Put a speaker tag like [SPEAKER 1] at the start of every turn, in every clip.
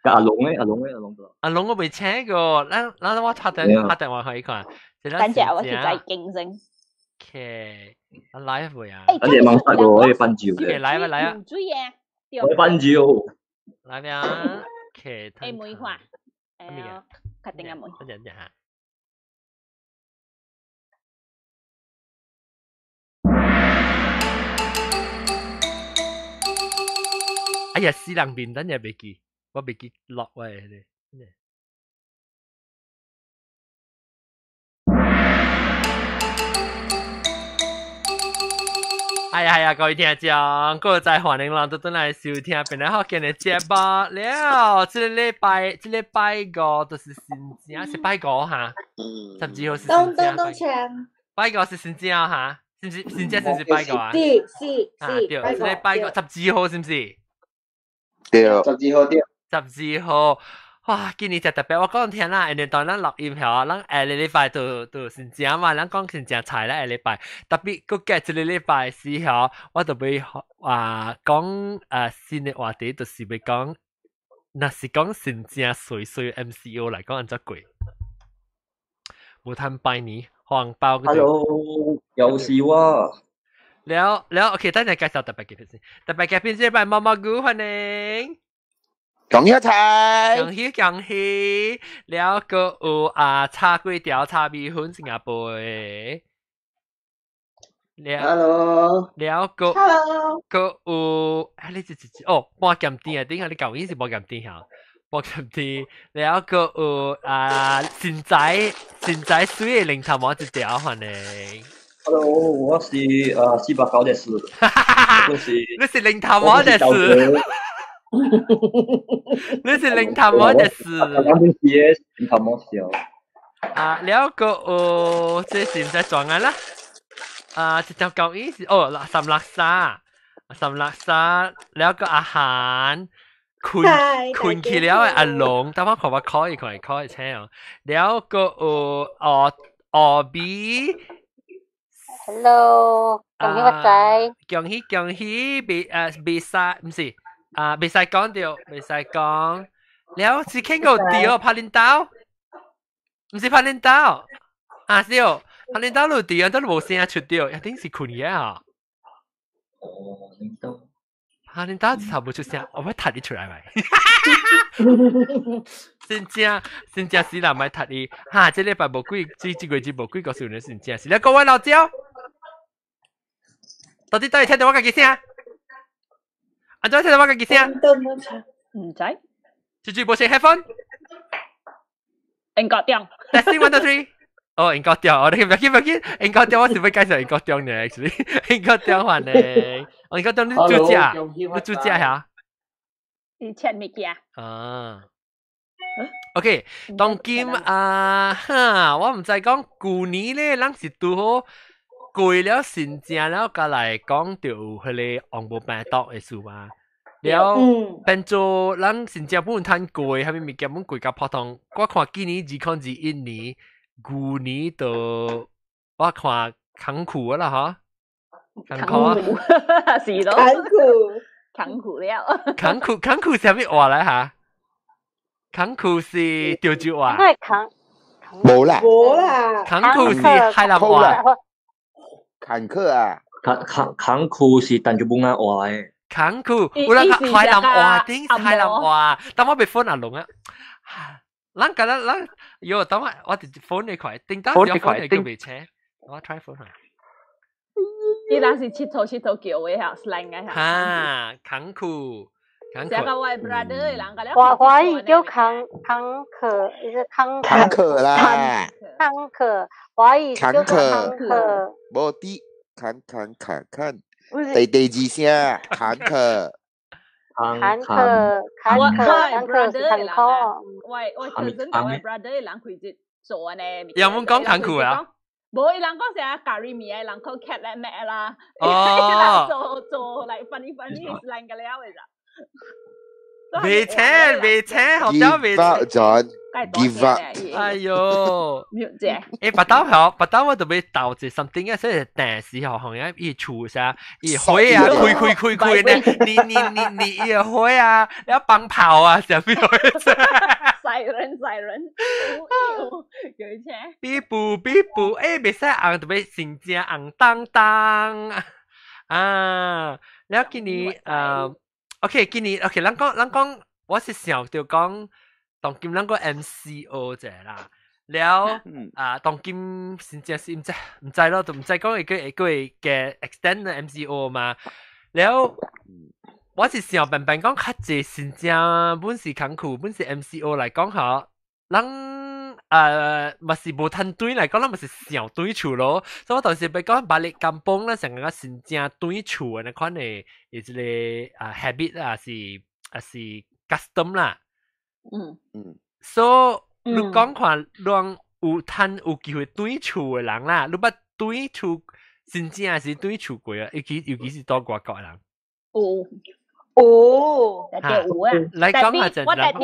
[SPEAKER 1] 阿龍咧，阿龍度。
[SPEAKER 2] 阿龍我未請過，嗱我拍電話去看，
[SPEAKER 3] 等陣我實在競爭。
[SPEAKER 2] OK，阿來會啊？
[SPEAKER 1] 等陣忙曬個可以瞓覺嘅。
[SPEAKER 2] 嚟啊！
[SPEAKER 1] 我瞓覺。
[SPEAKER 2] 嚟啊 ！OK，
[SPEAKER 3] 誒妹話，確定啊妹。
[SPEAKER 2] 等陣嚇。哎呀，死人面等陣未記，我未記落位咧。係啊，各位聽眾，各位在歡迎人都轉來收聽本來福建嘅節目了。這個禮拜五就是新正，是拜五哈，12號是新正。拜五是新正哈，是唔是新正？是唔是拜五啊？
[SPEAKER 4] 是。
[SPEAKER 2] 對，這個拜五12號是唔是？
[SPEAKER 1] 對，12號對。
[SPEAKER 2] 12號。哇！今年就特別，我講聽啦，人哋當咱錄音後，咱下個禮拜就新正嘛，咱講新正菜啦，下個禮拜特別個隔一個禮拜時候，我就會講新嘅話題，就是要講，若是講新正碎 MCO 嚟講，安怎過？無談拜年紅包嗰啲。
[SPEAKER 1] Hello， 又是我。
[SPEAKER 2] 了 ，OK， 等陣介紹特別嘅片先，特別嘅片先係毛毛菇歡迎。
[SPEAKER 5] 恭喜財！
[SPEAKER 2] 恭喜！了個有炒粿條、炒米粉新加坡嘅。
[SPEAKER 1] Hello。
[SPEAKER 2] 了個有，你半鹹甜啊！點解你舊年是半鹹甜嚇？半鹹甜。了個有新仔水嘅零頭毛一條歡迎。
[SPEAKER 1] Hello， 我是489的事。
[SPEAKER 2] 你是零頭毛的事。你是零頭毛的事。
[SPEAKER 1] 零頭毛小。
[SPEAKER 2] 了個這現在狀態啦。這條狗意思三lak沙，了個อาหาร困起了嘅阿龍，等我看我可以請哦。了個อบี。
[SPEAKER 6] Hello， 恭喜發財！
[SPEAKER 2] 恭喜，未晒唔是。未使講掉，未使講。了是傾個掉拍領導，唔是拍領導。是哦，拍領導路掉都冇聲出掉，一定是困嘢啊。
[SPEAKER 1] 領導。
[SPEAKER 2] 拍領導就冇出聲，我咪踢你出來咪。先正死人咪踢你，這禮拜冇幾，這個月冇幾個少年先正死。各位老椒，到底聽到我嘅幾聲？阿仔聽到我嘅幾聲？
[SPEAKER 3] 唔知。
[SPEAKER 2] 住部車 headphone。
[SPEAKER 3] 英國調。
[SPEAKER 2] Testing 1 2 3。英國調，我哋唔要，英國調我是要介紹英國調嘅 ，actually。英國調歡迎。英國調你主駕嚇？
[SPEAKER 3] 以前未見。
[SPEAKER 2] OK， 當今我唔知講舊年咧，咱是拄好。過了新正了，過來講到迄個黃布病毒嘅事嘛。了變做咱新正本攤過，係咪物件本過甲普通？我看今年2021年，舊年就我看艱苦啦嚇。
[SPEAKER 3] 艱苦是咯。艱苦了。
[SPEAKER 2] 艱苦是咩話嚟嚇？艱苦是釣魚話。
[SPEAKER 5] 冇啦。
[SPEAKER 2] 艱苦是海南話。
[SPEAKER 5] 坎坷啊，
[SPEAKER 1] 坎坷是但就冇啱話嘅。
[SPEAKER 2] 坎坷，有人海南話，頂是海南話。等我被phone阿龍啊，咱等我哋phone你塊，頂當時phone你叫未車，我 try phone 下。
[SPEAKER 3] 伊當時切頭叫嘅嚇，slang 嘅
[SPEAKER 2] 嚇。坎坷。
[SPEAKER 3] 成個我 brother 人個咧。
[SPEAKER 6] 華語叫坎坷，伊是坎坷
[SPEAKER 5] 啦。
[SPEAKER 6] 坎坷，華語叫坎坷。
[SPEAKER 5] 冇啲坎，第二聲坎坷。
[SPEAKER 6] 坎坷是坎坷。
[SPEAKER 3] 喂，cousin 同我 brother 人佢就做呢。
[SPEAKER 2] 有冇講坎坷啊？
[SPEAKER 3] 冇，人講成日咖喱麵，人講 cat 咧咩啦？做嚟funny 嘅了嘅咋？
[SPEAKER 2] 未請，學咗未
[SPEAKER 5] Give up John ，give up。
[SPEAKER 2] 哎呦，
[SPEAKER 3] 誒，
[SPEAKER 2] 白刀我就俾鬥住 something 啊，所以電視學行業一出噻，一開啊，開呢，你一開啊，你要幫跑啊，上邊開啫。
[SPEAKER 3] siren，佢車。
[SPEAKER 2] 比布，誒，未使紅就俾成隻紅當當啊！แล้วกินนี้โอเคกินนี้โอเค咱講我是想到講當今咱個 MCO 啫啦，แล้ว當今真正是唔知咯，都唔知講一個嘅 extend 嘅 MCO 嘛，แล้ว我是想笨講較濟真正本是艱苦，本是 MCO 嚟講下，咱咪是無趁對嚟講，咱咪是想對厝咯。所以我當時被講把你咁崩啦，成個真正對厝嘅那款嘅，一個habit 啊，是 custom 啦。所以你講看，讓有趁有機會對厝嘅人啦，你捌對厝真正是對厝過啊？尤其是多外國人。
[SPEAKER 3] 但係有啊，
[SPEAKER 2] 嚟講下陣，
[SPEAKER 3] 我但係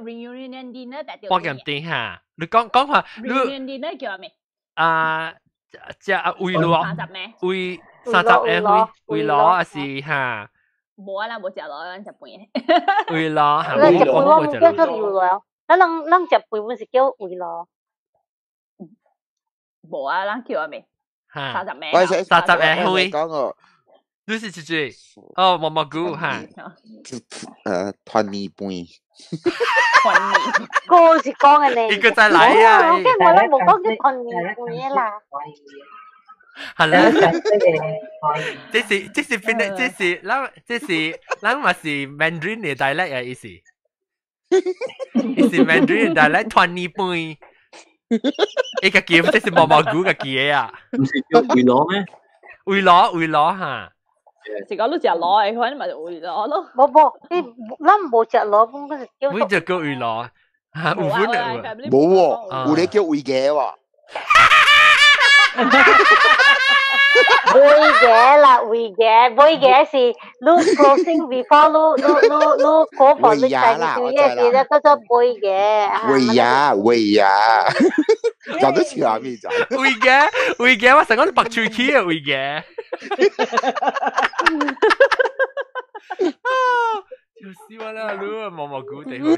[SPEAKER 3] reunion dinner， 但係
[SPEAKER 2] 我咁定下，你講下
[SPEAKER 3] reunion dinner 叫咩？
[SPEAKER 2] 即係為攞為30誒為攞啊是嚇，
[SPEAKER 3] 冇啊啦，冇食攞咱食飯嘅。
[SPEAKER 2] 為攞嚇，
[SPEAKER 6] 咱食飯我
[SPEAKER 2] 冇
[SPEAKER 6] 叫做為攞，咱食飯本是叫為攞。
[SPEAKER 3] 冇啊，咱叫咩？30咩
[SPEAKER 2] ？30誒會
[SPEAKER 5] 講哦。
[SPEAKER 2] 你是幾歲？哦，毛毛菇嚇。
[SPEAKER 5] 20半。
[SPEAKER 6] 個是講嘅呢。
[SPEAKER 2] 一個再來啊！
[SPEAKER 6] 我咧冇講叫20半啦。
[SPEAKER 2] 係啦。這是邊咧？這是咱咪是 Mandarin 嘅 dialect 啊？意思？意思 Mandarin dialect 20半。一個叫這是毛毛菇嘅叫啊？
[SPEAKER 1] 唔是叫回攞咩？
[SPEAKER 2] 回攞嚇。
[SPEAKER 3] 是講你食攞嘅，佢咪就會攞咯。
[SPEAKER 6] 冇，咱冇食攞，本嗰時叫。
[SPEAKER 2] 會就叫回攞，嚇，有款啊！
[SPEAKER 5] 冇喎，有你叫回嘅喎。
[SPEAKER 6] 會嘅啦，會嘅是你 closing before 你嗰個你第二句嘢記得叫做會嘅。
[SPEAKER 5] 會呀，講得似下面就。
[SPEAKER 2] 會嘅，我成個白嘴齒啊，會嘅。笑死我啦，你毛毛菇地好笑。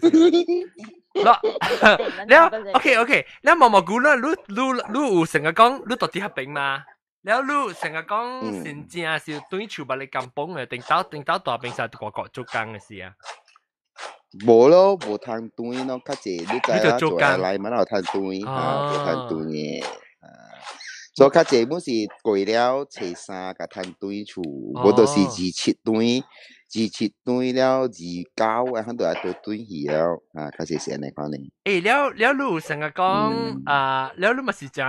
[SPEAKER 2] 你 OK， 你毛毛菇啦，你有成日講你到底合併嘛？แล้วลูก成日講真正是對厝把你咁崩嘅，定到大病晒個個做工嘅事啊？
[SPEAKER 5] 冇咯，冇攤對咯，較濟你知啦，做下來咪有攤對嚇，冇攤對嘅。所以較濟本是過了初三個攤對厝，我都是27對了29，然後就係到對去了啊，較濟是安尼講呢。
[SPEAKER 2] แล้วลูก成日講แล้วลูก咪是只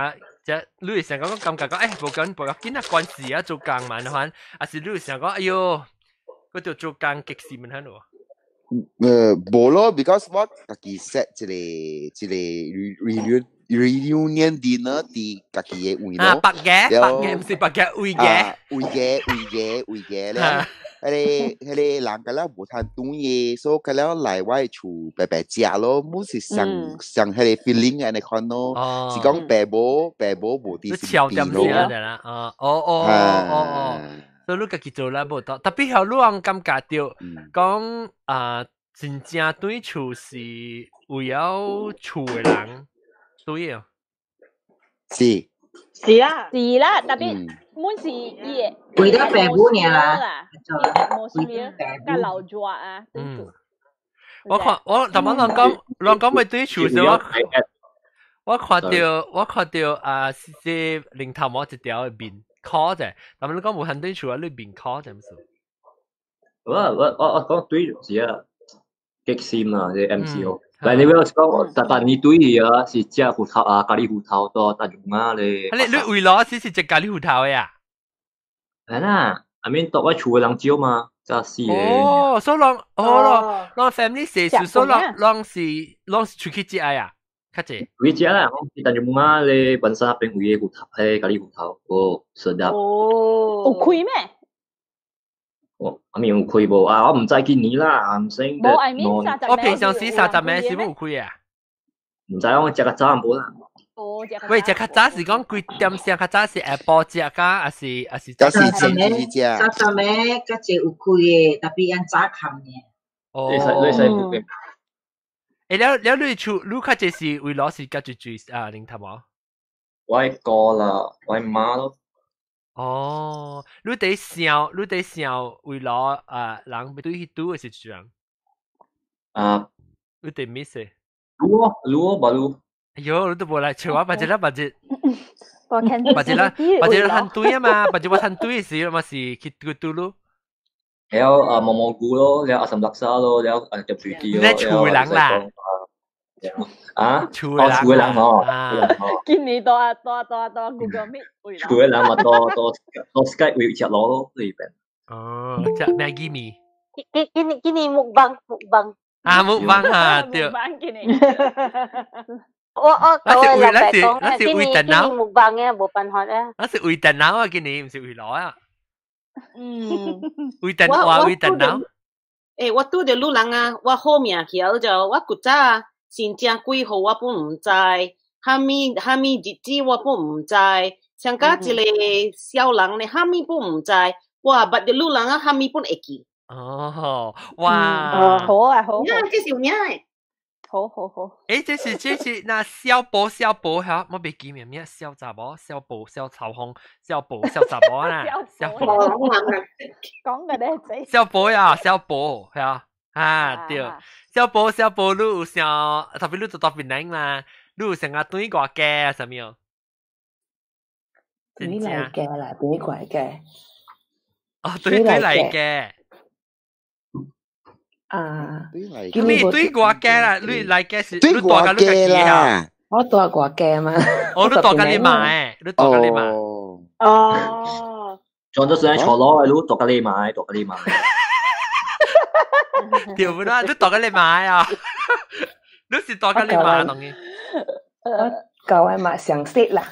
[SPEAKER 2] 你成日講感覺講，無緊啊關事啊做工嘛，反還是你成日講，哎呦，嗰條做工極時問喺度。
[SPEAKER 5] 無咯 ，because 我家己 set 一個 reunion dinner 佇家己嘅位咯。
[SPEAKER 2] 白嘅，唔是白嘅，位嘅
[SPEAKER 5] 咧。迄個人個了無通對嘅，所以個了來我厝白白食咯，冇是上迄個 feeling 安尼看咯，是講爸母無啲身邊咯。所
[SPEAKER 2] 以你家己做啦無多，特別係你人感覺到講真正對厝是為了厝嘅人對啊。
[SPEAKER 3] 是啦，特別滿是嘢。
[SPEAKER 4] 為咗爸母呢啦，
[SPEAKER 3] 冇事嘅，加流咗啊。
[SPEAKER 2] 我頭先講咪對厝時，我看到是零頭毛一條面殼啫，但係你講無限對厝啊，你面殼點算？
[SPEAKER 1] 我講對是啊，極閃啊，啲 MCO。但係你話講，但你對嘅啊，是食芋頭啊，咖喱芋頭多，但用啊咧。
[SPEAKER 2] 你為攞是食咖喱芋頭嘅呀？
[SPEAKER 1] 係啦，I mean 獨位厝嘅人少嘛，就係嘅。
[SPEAKER 2] 哦，所以讓 family 食，所以讓出去食呀，較濟。
[SPEAKER 1] 會食啦，但用啊咧本身邊位嘅芋頭，係咖喱芋頭，哦，食得。
[SPEAKER 3] 有開咩？
[SPEAKER 1] 我面有開無啊？我唔知見你啦，I'm saying that。
[SPEAKER 3] 冇，I mean
[SPEAKER 2] 我平常時30名是冇有開啊？
[SPEAKER 1] 唔知我食個早冇啦。
[SPEAKER 2] 喂，只較早是講幾點聲？較早是下晡食㗎，還是
[SPEAKER 5] 就是前幾隻。
[SPEAKER 4] 30名嗰隻有開嘅，特別人早冚嘅。
[SPEAKER 2] 哦。
[SPEAKER 1] 你使
[SPEAKER 2] 了你較這是為攞是甲住啊零頭冇？
[SPEAKER 1] 我哥啦，我媽咯。
[SPEAKER 2] 哦，你哋想為攞人要對去賭嘅是點？
[SPEAKER 1] 啊，
[SPEAKER 2] 你哋 miss 嘅？
[SPEAKER 1] รู้บ่รู้
[SPEAKER 2] 哎呦，你都冇來找我，或者啦，或者攤堆啊嘛，或者我攤堆嘅時嘛是去賭咯。
[SPEAKER 1] แล้วมองกู咯แล้วสำลักซา咯แล้วจะปีดี
[SPEAKER 2] แล้วชูหลังล่ะ
[SPEAKER 1] ชูหลัง
[SPEAKER 3] 見你多 Google Meet
[SPEAKER 1] ชูหลังมา多 Skype 會接攞咯呢邊
[SPEAKER 2] 哦即係 Maggie Me
[SPEAKER 6] gini mukbang
[SPEAKER 2] mukbang ha對
[SPEAKER 6] 我係老闆講
[SPEAKER 2] 那是為電腦
[SPEAKER 6] mukbang 嘅冇辦法啊
[SPEAKER 2] 那是為電腦啊今年唔是為攞啊為電腦
[SPEAKER 7] 我拄着女人啊我好命去啊就我古早新正幾號我本唔知哈咪日子我本唔知像家一個小人呢哈咪本唔知我捌着女人啊哈咪本會記
[SPEAKER 2] 哦哇
[SPEAKER 3] 好啊好
[SPEAKER 7] 這是有影誒
[SPEAKER 3] 好
[SPEAKER 2] 這是那小寶嚇我未記名咩小雜寶小寶小草紅小寶小雜寶啦小寶
[SPEAKER 3] 講嘅咧仔
[SPEAKER 2] 小寶呀小寶係啊對小寶你有想特別你做邊領嘛你有想啊對掛嘅什麼
[SPEAKER 8] 對嚟嘅啦對掛嘅
[SPEAKER 2] 哦對嚟嘅咁對掛嘅啦你嚟嘅是你大嘅你自己啊
[SPEAKER 8] 我大掛嘅嘛
[SPEAKER 2] 哦你大嘅你買你大嘅你買
[SPEAKER 7] 哦
[SPEAKER 1] 撞咗上坐攞你大嘅你買
[SPEAKER 2] 對唔啦你大嘅你買啊你是大嘅你買當然
[SPEAKER 8] 教我買常識啦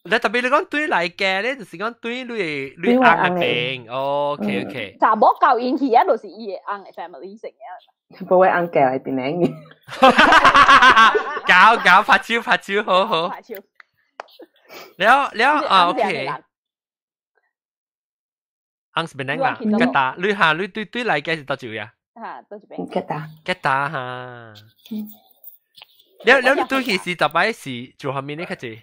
[SPEAKER 2] 你特別你講對嚟嘅咧，就是講對你啱嘅病。OK。
[SPEAKER 3] 查某教因去啊，就是伊嘅啱嘅 family 成嘅。
[SPEAKER 8] 不會啱嘅嚟邊嚟？
[SPEAKER 2] 搞拍照，好。了，OK。啱是邊嚟嘛？吉打，你對嚟嘅是多少呀？
[SPEAKER 3] 嚇，多少邊？
[SPEAKER 2] 吉打嚇。了，你對佢是特別是做下面呢個字。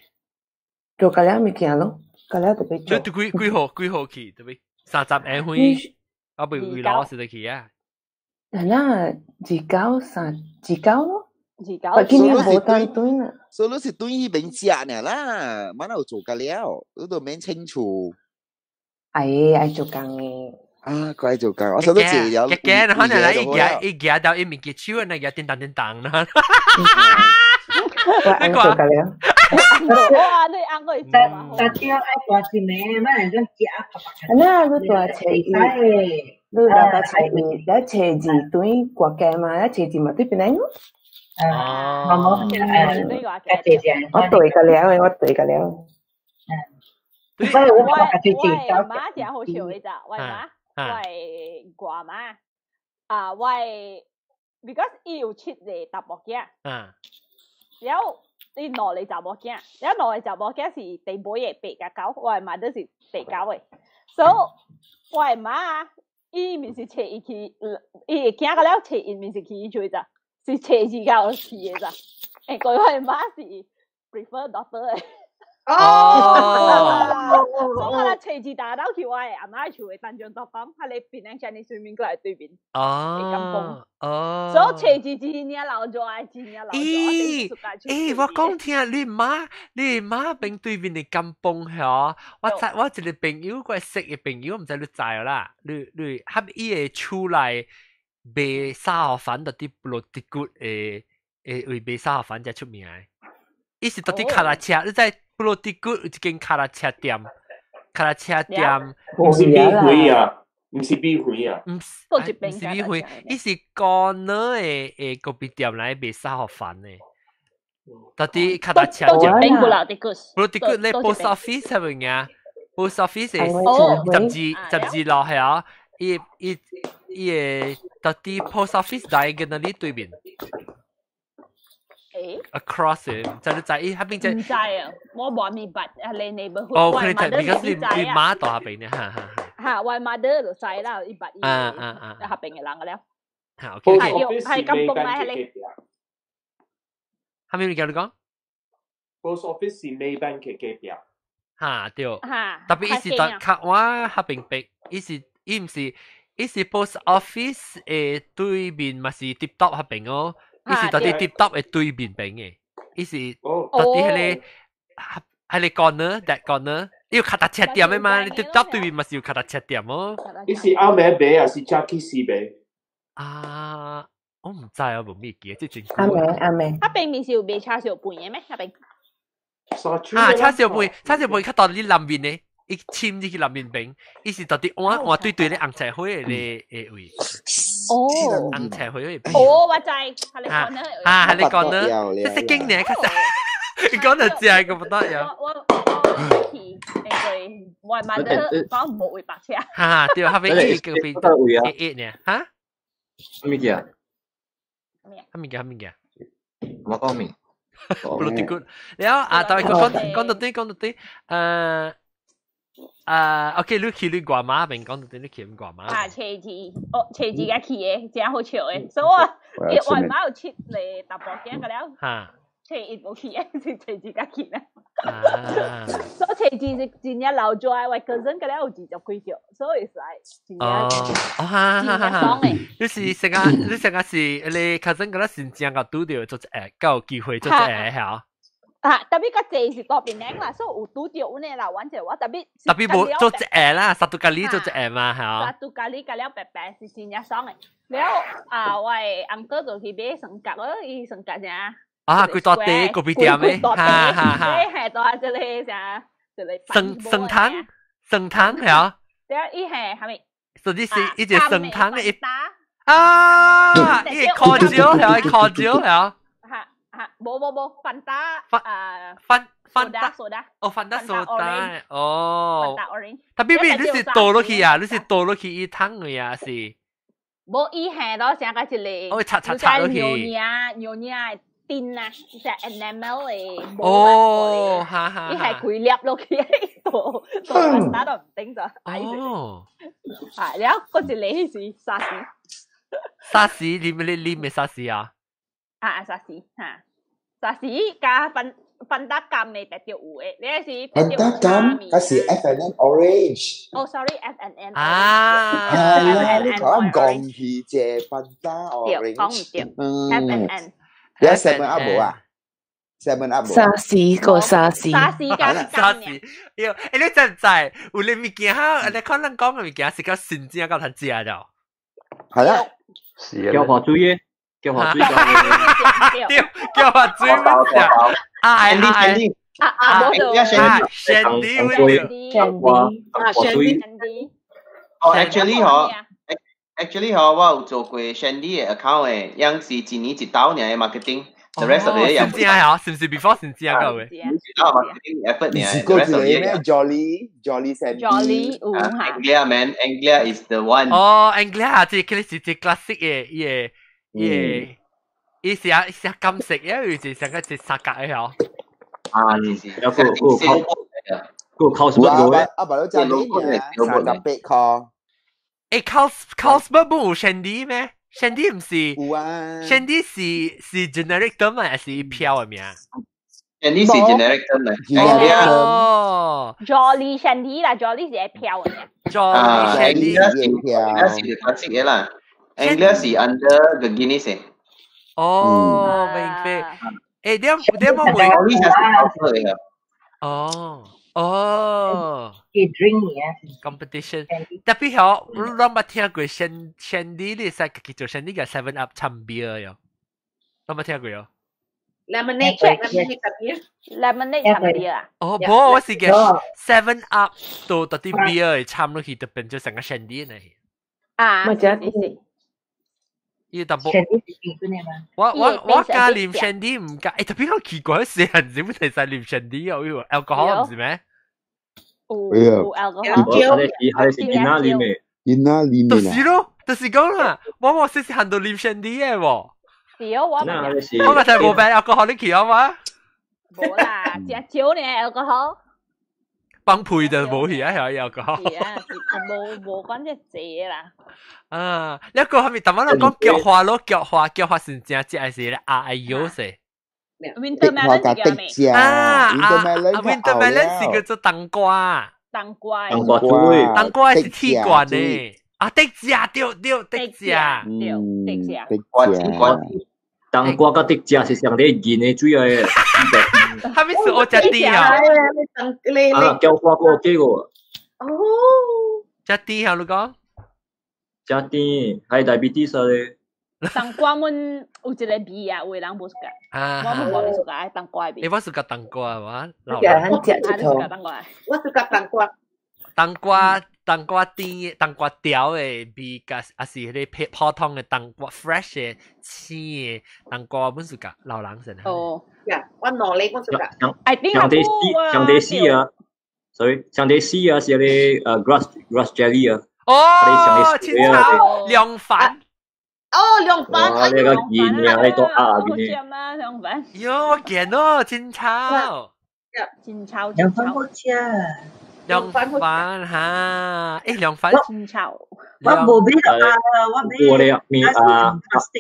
[SPEAKER 8] 做隔離物件咯，隔離特別做。
[SPEAKER 2] 你幾號去特別30年會，我未攞是得去啊。
[SPEAKER 8] 那自搞咯，
[SPEAKER 3] 自搞。
[SPEAKER 8] 今年冇單對啦。
[SPEAKER 5] 所以你是對呢邊食呢啦，乜都做隔離，你都免清楚。
[SPEAKER 8] 愛做工嘅。
[SPEAKER 5] 啊，怪做工，我想都謝咗。
[SPEAKER 2] 嘅，可能你一夾到一面嘅手，那個叮當啦。
[SPEAKER 8] 我按做隔離。
[SPEAKER 3] 哇！你啱過嚟做
[SPEAKER 4] 但係愛大錢嘅，乜人都夾。
[SPEAKER 8] 那你大車伊，你大車伊，一車字對國家嘛，一車字嘛對邊嚟咯？
[SPEAKER 4] 我對
[SPEAKER 8] 個了。
[SPEAKER 3] 所以我媽就好笑嘅咋，我掛媽我because 伊有出嚟搭木嘅，然後你攞嚟查某囝，然後攞嚟查某囝是第尾嘅8個9，我係買都是第9嘅，所以我係媽伊面是斜伊去，伊會驚個了斜伊面是去伊做咋，是斜字教去嘅咋，佢我係媽是 prefer doctor 嘅。所以啦，斜字大刀橋係阿媽做嘅，但像作phẩm係你變靚仔，你上面過嚟對面，係咁講。所以斜字字你留咗係字你留咗。
[SPEAKER 2] 我講聽你媽並對面係咁崩嚇，我一個朋友個識嘅朋友，唔知你知啦，你合伊會出來賣沙河粉，到啲落啲骨為賣沙河粉才出名嘅。伊是到啲卡拉車，你知？布羅迪谷有一間卡拉車店，
[SPEAKER 9] 唔是米粉啊，唔是米粉啊，
[SPEAKER 2] 唔是米粉，伊是個呢嘅個別店嚟賣沙河粉嘅，到啲卡拉車店。
[SPEAKER 3] 布羅迪谷
[SPEAKER 2] 你 post office 係咪啊？ post office 12樓係啊，伊到啲 post office diagonally 對面。across 嘅，就你仔喺邊隻？唔知啊，我冇明白啊，你 neighborhood。哦，佢哋because你馬到下邊咧，嚇，為馬得就細啦，一百下邊嘅人嘅了。嚇 ，OK， 係咁崩嚟係你。係咪你叫你講
[SPEAKER 9] ？Post office 是 Maybank 嘅隔壁。
[SPEAKER 2] 嚇，對。嚇，特別伊是在卡哇下邊壁，伊唔是 post office 誒對面咪是 tip top 下邊哦。伊是到底 tip top 嘅對面邊嘅，伊是到底係你 corner that corner， 要卡達切點嘅嘛？你 tip top 對面咪是要卡達切點哦。
[SPEAKER 9] 伊是啱咩邊啊？是 Jackie 士邊？
[SPEAKER 2] 啊，我唔知啊，冇咩記，即係
[SPEAKER 8] 啱咩？
[SPEAKER 3] 啊邊面是有賣叉燒飯嘅咩？啊邊？
[SPEAKER 2] 啊，叉燒飯卡到你南面咧。伊簽入去南面邊，伊是到底換對咧紅菜花嘅位。哦，紅菜花嘅。
[SPEAKER 3] 哦，我知，係你講咧。
[SPEAKER 2] 係你講咧，即係經典，其實你講就知係咁不得了。
[SPEAKER 3] 我買得講冇會白車。
[SPEAKER 2] 嚇，對，後邊呢個邊 A 呢？嚇？
[SPEAKER 1] 咩嘢？
[SPEAKER 2] 咩嘢？
[SPEAKER 1] 我講明。
[SPEAKER 2] political，แล้ว但係講到啲OK， 你去掛馬邊講到啲，你去邊掛馬？
[SPEAKER 3] 車子嘅去嘅，真好笑嘅，所以我一外馬有出嚟搭駁嘅了。嚇，車一冇去嘅，是車子嘅去咧。所以車子是真正留在我個人嘅了有20幾條，所以係真正真正爽嘅。
[SPEAKER 2] 你成日是你個人嘅了真正個拄到做夠機會做係
[SPEAKER 3] 特別個字是多邊領啦，所以有拄到嗰啲啦，玩者話特別
[SPEAKER 2] 冇做啦，殺到咖喱做嘛係啊。
[SPEAKER 3] 殺到咖喱咖喱白白是真正爽嘅。แล้ว我uncle 就去買成格咯，伊成格啫。
[SPEAKER 2] 佢多地個別店咩？
[SPEAKER 3] 係多這裡啥？這裡
[SPEAKER 2] 生湯係啊。
[SPEAKER 3] แล้ว伊係咪？
[SPEAKER 2] 所以是一隻生湯嘅一伊烤椒係啊，烤椒係啊。
[SPEAKER 3] 冇芬達soda
[SPEAKER 2] 哦，芬達soda 哦，
[SPEAKER 3] 芬達 orange。
[SPEAKER 2] 但邊邊你是倒落去啊？你是倒落去伊湯嘅呀？是。
[SPEAKER 3] 冇伊係咯，成個一嚟。
[SPEAKER 2] 哦，擦落去。
[SPEAKER 3] 牛奶丁啊，即係 enamel 嘅。
[SPEAKER 2] 哦，哈哈。
[SPEAKER 3] 伊係佢粒落去度芬達都唔頂咗。
[SPEAKER 2] 哦。
[SPEAKER 3] 係，然後嗰一嚟是沙士。
[SPEAKER 2] 沙士，你咩沙士啊？
[SPEAKER 3] 沙士嚇，沙士加芬達柑嘅特調有嘅，你係
[SPEAKER 5] 芬達柑，嗰是 F&N orange。
[SPEAKER 3] 哦 ，sorry F&N。
[SPEAKER 5] 你講講起隻芬達 orange。
[SPEAKER 3] 講唔掂。F&N。
[SPEAKER 5] 你係 7 Up 冇啊？7 Up 冇。
[SPEAKER 8] 沙士個沙士。
[SPEAKER 3] 沙士加柑嘅。
[SPEAKER 2] 你真係，有你物件哈，你可能講嘅物件是個新鮮夠難食就。
[SPEAKER 5] 係啦。
[SPEAKER 1] 叫我注意。叫我追
[SPEAKER 2] 叫我追乜嘢？Shandy，actually
[SPEAKER 10] 我有做過 Shandy 嘅 account 嘅，樣是一年一刀嘅 marketing，the rest of 嘅
[SPEAKER 2] 嘢。先知啊，是唔是 before 先知啊個嘅
[SPEAKER 10] ？marketing effort 嘅。
[SPEAKER 5] 是個字咩 ？Jolly
[SPEAKER 3] Shandy。Anglia
[SPEAKER 10] man，Anglia is the one。
[SPEAKER 2] 哦 ，Anglia 即係佢係最 classic 嘅。伊是金色嘅，有時成個隻三角嘅嗬。
[SPEAKER 1] 有個 Carlsberg 嘅，
[SPEAKER 5] 阿爸都真係38塊。
[SPEAKER 2] Carlsberg 冇 Shandy 咩 ？Shandy 唔是。
[SPEAKER 5] 有啊。
[SPEAKER 2] Shandy 是 generic term 還是票嘅名
[SPEAKER 10] ？Shandy 是 generic term 嚟。
[SPEAKER 2] 哦。
[SPEAKER 3] Jolly Shandy 啦 ，Jolly 是票嘅名。
[SPEAKER 2] Jolly Shandy
[SPEAKER 10] 係 classic 嘅啦。Anglia 是 under the Guinness 嘅。
[SPEAKER 2] 哦，明白。誒，點解會？哦。
[SPEAKER 4] drink 嘅
[SPEAKER 2] competition，特別係我冇聽過 Shandy 呢，係叫做 Shandy 嘅 7 Up 參beer 有，冇聽過有。
[SPEAKER 7] Lemonade
[SPEAKER 3] 參 beer 啊？
[SPEAKER 2] 哦，冇，我是嘅7 Up 到啲 beer 參落去，就變咗成個 Shandy 嚟。
[SPEAKER 3] 咪就係。
[SPEAKER 2] 伊淡薄，我加啉 Shandy 唔加，特別好奇怪，死人點會提晒啉 Shandy 啊？alcohol 唔是咩？
[SPEAKER 3] 有 alcohol，
[SPEAKER 1] 係見哪裡咩？
[SPEAKER 5] 見哪裡咩
[SPEAKER 2] 就是咯，就是講啦，我試行到啉上啲嘅喎。
[SPEAKER 3] 係啊，我
[SPEAKER 2] 咪睇冇病 alcohol 啲橋嘛？
[SPEAKER 3] 冇啦，食酒呢 alcohol。
[SPEAKER 2] 幫配就冇去啊，係 alcohol。
[SPEAKER 3] 係啊，冇講只借啦。
[SPEAKER 2] 啊，一個係咪頭先講腳花咯？腳花是正正係咧啊，IU 先。
[SPEAKER 3] Wintermelon 係叫咩
[SPEAKER 2] ？Wintermelon 是叫做冬瓜。
[SPEAKER 3] 冬瓜
[SPEAKER 2] 是鐵罐呢。啊，得價對，得價。
[SPEAKER 1] 冬瓜甲得價是上啲熱嘅水嚟。
[SPEAKER 2] 係咪是我只啲啊？
[SPEAKER 1] 啊，叫花過幾個？
[SPEAKER 7] 哦，
[SPEAKER 2] 只啲啊，你講？
[SPEAKER 1] 只啲係diabetes咧。
[SPEAKER 3] 冬瓜們有一個味啊，有人冇食㗎。我冇食㗎，冬瓜味。
[SPEAKER 2] 你我食個冬瓜嘛？
[SPEAKER 8] 我食個冬瓜。
[SPEAKER 2] 冬瓜丁、冬瓜條嘅味，甲啊是迄個普通嘅冬瓜 fresh 嘅青嘅冬瓜，本是甲老人食。
[SPEAKER 7] 哦，呀，我攞你本是甲。
[SPEAKER 1] 上地絲啊 ，sorry， 上地絲啊是嗰啲grass jelly 啊。
[SPEAKER 2] 哦，青草涼飯。
[SPEAKER 7] 哦，涼飯。
[SPEAKER 1] 哇，你個鹽啊，你多啊
[SPEAKER 3] 邊啲？涼飯。
[SPEAKER 2] 喲，我見咯，青草。
[SPEAKER 4] 涼飯好食。
[SPEAKER 2] 涼飯嚇，涼飯
[SPEAKER 3] 青草。
[SPEAKER 4] 我冇俾啊，我俾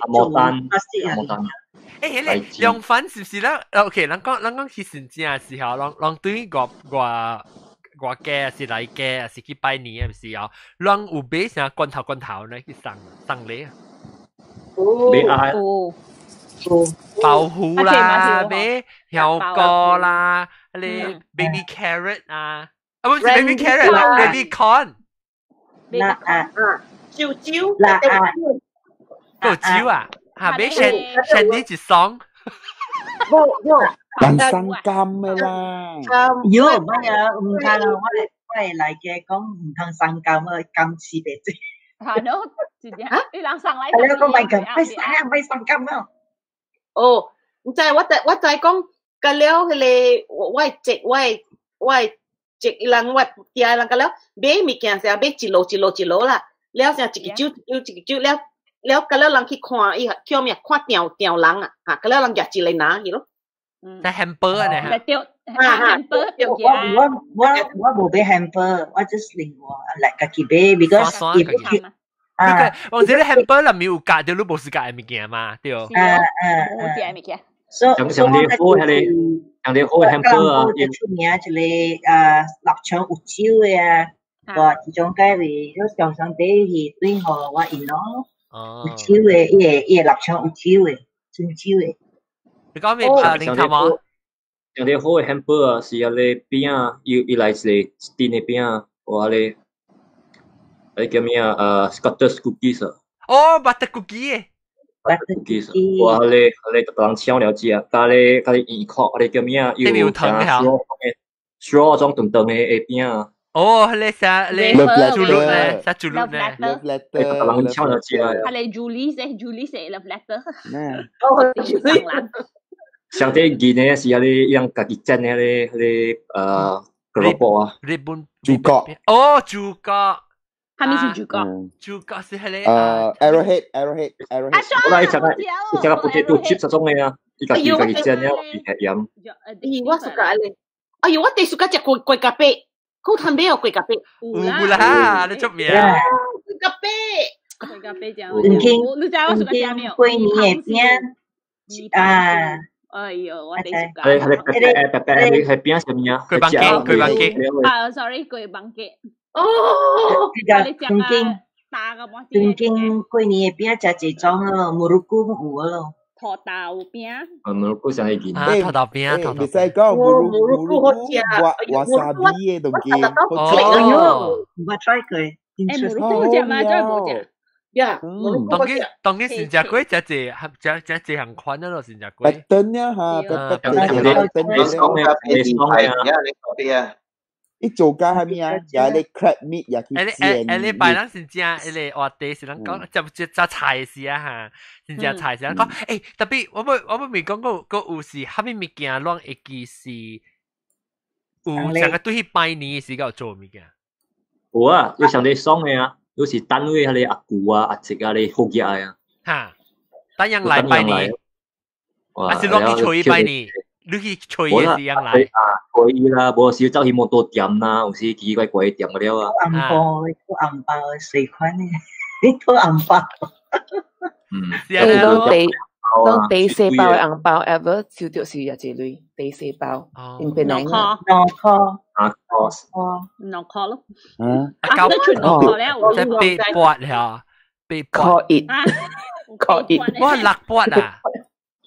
[SPEAKER 1] 牡丹。
[SPEAKER 2] 誒，涼飯是唔是咧 ？OK，咱講去神正嘅時候，咱對外家是來家，是去拜年嘅時候，咱有買啥罐頭咧去送禮啊？爆虎啦，買香菇啦，你 baby carrot 啊。唔係 baby carrot，baby corn。
[SPEAKER 7] 椒椒，
[SPEAKER 2] 個椒啊，下邊上啲一雙。
[SPEAKER 5] 人生金嘅啦。
[SPEAKER 4] 如果唔係啊，唔通啊，我係嚟嘅講唔通生金啊，金翅白啫。
[SPEAKER 3] 係咯，是點？你人生嚟。
[SPEAKER 4] 係啊，個咪咁，咪生金啊。
[SPEAKER 7] 哦，唔知我就係講，個了佢哋我一人我第二人個了買物件時候買一路啦，了成一個酒了個了人去看伊叫咩看吊人啊，嚇個了人夾一個拿去咯。
[SPEAKER 2] 但 hamburger 啊，
[SPEAKER 3] 係吊 hamburger 吊嘅。
[SPEAKER 4] 我冇俾 hamburger，我 just 另外嚟自己買 because
[SPEAKER 2] 我覺得 hamburger 裡面有加掉，你冇試加嘅物件嘛，對。
[SPEAKER 3] 冇加物件。
[SPEAKER 1] 上啲好hamburger 啊，
[SPEAKER 4] 最出名就係臘腸有椒嘅啊，話呢種雞味，都常常啲係對我話飲咯。有椒嘅，伊個臘腸有椒嘅，真椒嘅。
[SPEAKER 2] 你講咩啊？林頭毛？
[SPEAKER 1] 上啲好嘅 hamburger 是有啲邊啊，要來是啲嘅邊啊，話你叫咩啊？Scottish cookies 啊。
[SPEAKER 2] 哦 ，butter cookie。cookies，
[SPEAKER 1] 哇！你人超了解啊！咖喱鹽殼，你叫咩啊？要straw 種長長嘅邊啊？
[SPEAKER 2] 哦，你啥？你豬肉咧？啥豬肉咧？
[SPEAKER 1] 人超了解啊！
[SPEAKER 3] 係你 Julie love letter。
[SPEAKER 7] 哦，
[SPEAKER 1] 上啲見咧是有啲用家己整嘅啲蘿蔔啊。
[SPEAKER 2] 日本
[SPEAKER 5] 豬角。
[SPEAKER 2] 哦，豬角。
[SPEAKER 3] 係咪是豬角？
[SPEAKER 2] 豬角是係你
[SPEAKER 5] arrowhead。
[SPEAKER 1] 我來食個 potato chips 嗰種嘅啊，依家自己整咧，自己飲。
[SPEAKER 7] 我食個咧，哎呦，我哋食個隻貴咖啡，好貪味哦，貴咖啡。
[SPEAKER 2] 有啦，你出名。
[SPEAKER 7] 貴咖啡就。
[SPEAKER 3] 你知我食個咩沒有？
[SPEAKER 4] 過年嘅邊啊。
[SPEAKER 3] 哎呦，我哋食個。
[SPEAKER 1] 係邊什麼啊？
[SPEAKER 2] 貴邦雞。
[SPEAKER 3] 啊 ，sorry， 貴邦雞。
[SPEAKER 7] 哦，
[SPEAKER 4] 曾經過年嘅邊食一種咯，蘑菇有咯。
[SPEAKER 3] 土豆餅。
[SPEAKER 1] 蘑菇上嚟見。
[SPEAKER 2] 土豆餅，
[SPEAKER 5] 你使講蘑菇瓦沙比嘅東西。
[SPEAKER 4] 哦，我 try 過。
[SPEAKER 3] 蘑菇好食嗎？真係冇食。
[SPEAKER 7] 呀，
[SPEAKER 2] 當然新加坡只行款咯，新加坡。
[SPEAKER 5] 白燈呀嚇，一做家係咩啊？有啲 crab meat 又去煎。
[SPEAKER 2] 你擺人先正，你話地是人講就菜事啊嚇，先正菜事人講。誒特別我未講過個有時蝦米物件亂會記是有成日對去拜年嘅時候做物件。
[SPEAKER 1] 有啊，你上啲爽嘅啊，有時單位係你阿姑啊、阿姐啊，你好嘅啊。
[SPEAKER 2] 嚇，單樣嚟拜年，還是落去吹拜年？你去吹嘅時樣嚟？
[SPEAKER 1] 可以啦，無時走去摩托店啦，有時奇怪怪店嗰啲啊。
[SPEAKER 4] 紅包4塊呢？你拖紅包。
[SPEAKER 8] 當第4包嘅紅包 ever 少掉是廿幾類，第4包點變嚟
[SPEAKER 3] ？Knock咯。
[SPEAKER 2] 交即係8嚇，8 8，哇6 8啊！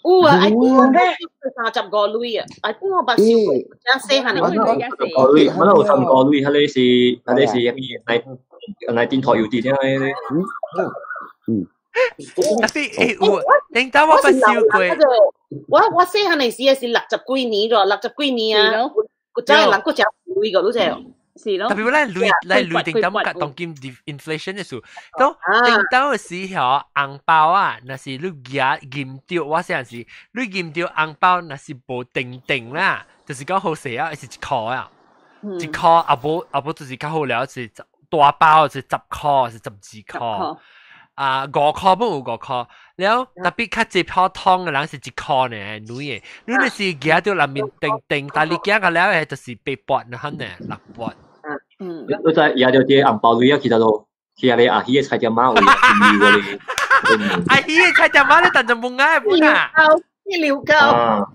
[SPEAKER 7] 有啊，I think 30個類啊，I think 我把少將4下嚟。
[SPEAKER 1] 類，乜都30個類，係你是嚟電台要啲啫咧。
[SPEAKER 2] 特別有，令到我不少過。
[SPEAKER 7] 我4下嚟時係60幾年咗，60幾年啊，佢真係能夠食類個都係。
[SPEAKER 3] 是咯，
[SPEAKER 2] 特別咧類定到乜當今 inflation 嘅時候，都定到嘅時候紅包啊，那是你夾驗掉，我成時你驗掉紅包，那是無定啦，就是講好勢啊，是1塊啊，1塊阿寶就是較好了，是大包是10塊，是12塊，啊5塊不有5塊，然後特別較濟泡湯嘅人是1塊呢，女嘅，你那是夾掉裡面定，但你夾個了嘅就是8 8啦，呢6 8。
[SPEAKER 1] 你在也就啲紅包類啊，其實都其實你阿姨嘅菜只媽會要你。
[SPEAKER 2] 阿姨嘅菜只媽你但就冇嗌本啊？
[SPEAKER 7] 料膠。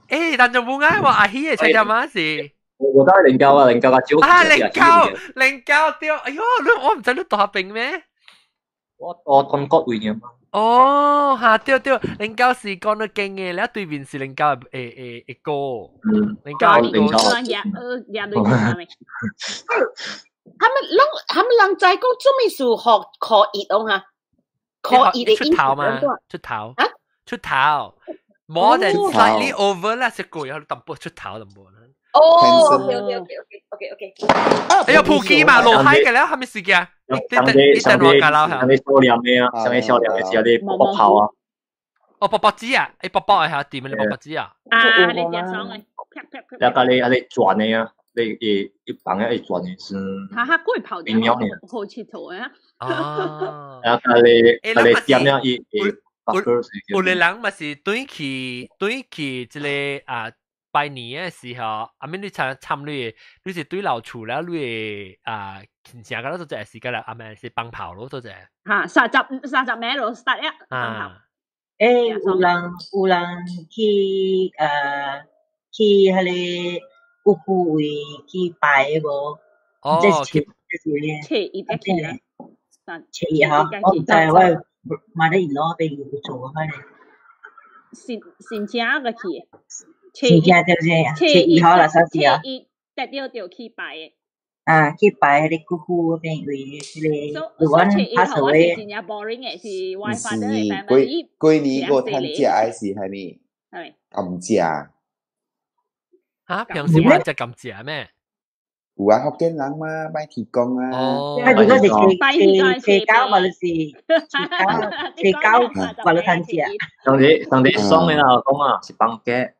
[SPEAKER 2] 誒，但就冇嗌話阿姨嘅菜只媽是。
[SPEAKER 1] 我覺得零膠啊，零膠啊，少。
[SPEAKER 2] 啊，零膠掉，哎喲，我唔知你大病咩？
[SPEAKER 1] 我講國會嘅嘛。
[SPEAKER 2] 哦，嚇，對，零膠是講得勁嘅，你對面是零膠誒哥，零膠
[SPEAKER 7] 他們人在講做咩事學可熱哦嚇，可熱嘅
[SPEAKER 2] 出頭嘛，出頭，more than slightly over 啦，食過有淡薄出頭淡薄啦。
[SPEAKER 7] 哦 ，OK，
[SPEAKER 2] 哎呀，普吉嘛，落海嘅啦，係咪事嘅？你等我㗎啦，
[SPEAKER 1] 上啲少量嘅啊，上啲少量嘅時候啲薄泡啊。
[SPEAKER 2] 哦，薄子啊，誒薄係下點啊？你薄子啊？
[SPEAKER 3] 啊，你隻爽嘅，
[SPEAKER 1] 然後你轉嘅啊，你一幫嘅轉嘅是。
[SPEAKER 3] 下過跑點好切頭啊！
[SPEAKER 2] 啊，
[SPEAKER 1] 然後你點樣
[SPEAKER 2] 有啲人咪是對起即係啊。拜年嘅時候，阿咪你參你是對老厝啦，你啊，成個都做時間啦，阿咪是幫跑咯，做隻。
[SPEAKER 3] 嚇，30秒咯，start 一幫跑。
[SPEAKER 4] 有人去迄個有區位去拜個，即係初一嚇，我唔知我買得攞俾佢做開咧。
[SPEAKER 3] 先正個去。
[SPEAKER 4] 是正對唔對啊？初一號啦，算是啊。
[SPEAKER 3] 初一特掉掉去拜嘅。
[SPEAKER 4] 啊，去拜嗰啲姑姑嗰邊為嗰個如果pass away。
[SPEAKER 3] 是真係 boring 嘅，是 WiFi 嘅 family。
[SPEAKER 5] 過年個攤食嘅是係咪？
[SPEAKER 3] 係。
[SPEAKER 5] 甘蔗。
[SPEAKER 2] 嚇，平時玩隻甘蔗咩？
[SPEAKER 5] 有啊，福建人嘛，買提供啊。
[SPEAKER 2] 哦。
[SPEAKER 4] 佢如果是車膠或者是車膠或者攤蔗。
[SPEAKER 1] 上啲爽嘅啦，講啊，是幫嘅。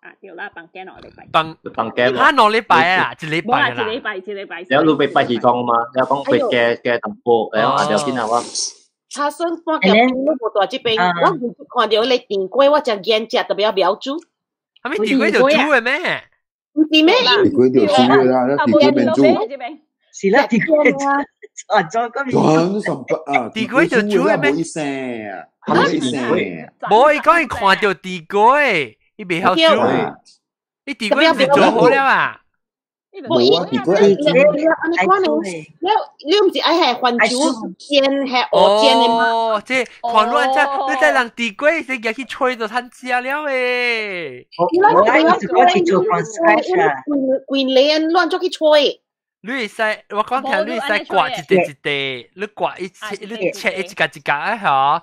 [SPEAKER 3] 啊，對啦，幫嘅攞嚟拜。
[SPEAKER 1] 幫嘅。
[SPEAKER 2] 嚇攞嚟拜啊，一禮拜啦。
[SPEAKER 3] 一禮拜。
[SPEAKER 1] 然後你拜提供嘛，然後講佢嘅淡薄，然後就邊啊我。
[SPEAKER 7] 他說我今日我到這邊，我看到你電龜，我就見隻特別標注。
[SPEAKER 2] 係咪電龜就豬嘅咩？
[SPEAKER 7] 唔係咩？
[SPEAKER 5] 電龜就豬嘅啦，電龜變豬。
[SPEAKER 4] 是啦，電龜啊，
[SPEAKER 2] 電龜就豬嘅咩？
[SPEAKER 5] 冇意思啊，冇意思。
[SPEAKER 2] 冇，講你看到電龜。你未曉做，你地龜唔是做好了啊？
[SPEAKER 5] 冇啊，地龜
[SPEAKER 7] 你唔是愛係番薯煎係鵝煎嘅嗎？
[SPEAKER 2] 哦，即係狂亂啫！你再讓地龜先入去吹就攤食了誒。
[SPEAKER 7] 滾臉亂咗去吹。
[SPEAKER 2] 你會使，我講聽你會使刮一塊，你刮一切一格啊嚇。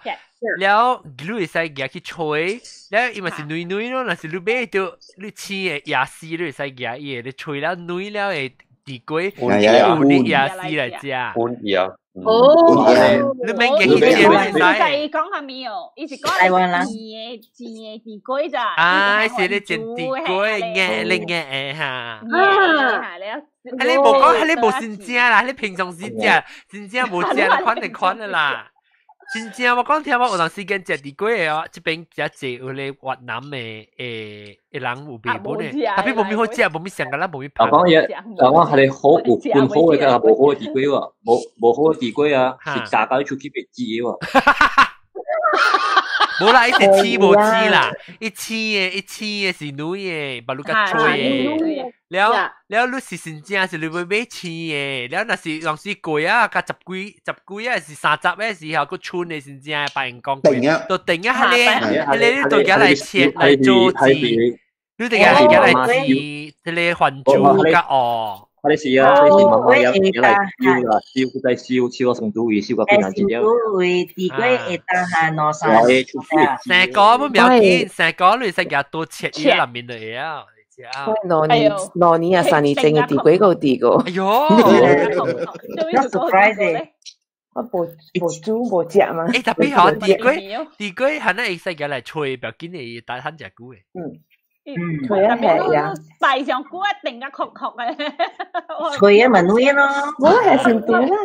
[SPEAKER 2] 了，你會使夾去吹，了因為是女咯，若是你買到你青嘅牙絲，你會使夾伊，你吹了女了嘅地龜，有你牙絲來食。你明嘅佢嘢咩？
[SPEAKER 3] 就講下面哦，一直講錢地龜咋？
[SPEAKER 2] 啊，是你錢地龜嘅，你嘅嚇。你冇講，你冇先知啦，你平常時知，先知冇知，你款啦。真正我講聽我有段時間食地龜嘅，這邊食濟有咧越南嘅人有味本嘅，特別冇咩好食，冇咩上噶啦，冇咩拍。
[SPEAKER 1] 講嘢，講係你好有本好嘅，但係冇好嘅地龜喎，冇好嘅地龜啊，是炸到出去被煮喎。
[SPEAKER 2] 冇啦，一隻黐冇黐啦，一黐嘅是女嘅，白鹿甲吹嘅。แล้วรู้สิสินเจียสิเลยไม่ชี้เอ๋แล้วน่ะสิลองสิกุยอ่ะกับจับกุยอ่ะสิ30เอ๋สิเขาก็ชุนในสินเจียไปกองกุยตัวติงอ่ะให้เลยตัวแก嚟切嚟做字你哋嘅嚟字嚟還珠กับอ๋อ
[SPEAKER 1] 你是啊，你是慢慢有嚟燒啦，燒佢再燒到成都位，燒到邊難食了。
[SPEAKER 4] 成都位地龜會當下攞晒。
[SPEAKER 2] 成個冇唔要緊，成個你食日多切嘢入面嚟啊！
[SPEAKER 8] 兩年啊3年整嘅地龜個地個。
[SPEAKER 2] 哎呦
[SPEAKER 4] ，not surprising。
[SPEAKER 8] 我冇煮冇食嘛。
[SPEAKER 2] 誒特別好地龜係那食嘅嚟吹，不要緊嘅，但係很隻股嘅。
[SPEAKER 8] 吹啊係啊。
[SPEAKER 3] 擺上股一定嘅確嘅。
[SPEAKER 4] 吹啊咪女咯。
[SPEAKER 8] 我係成對啦。
[SPEAKER 7] 我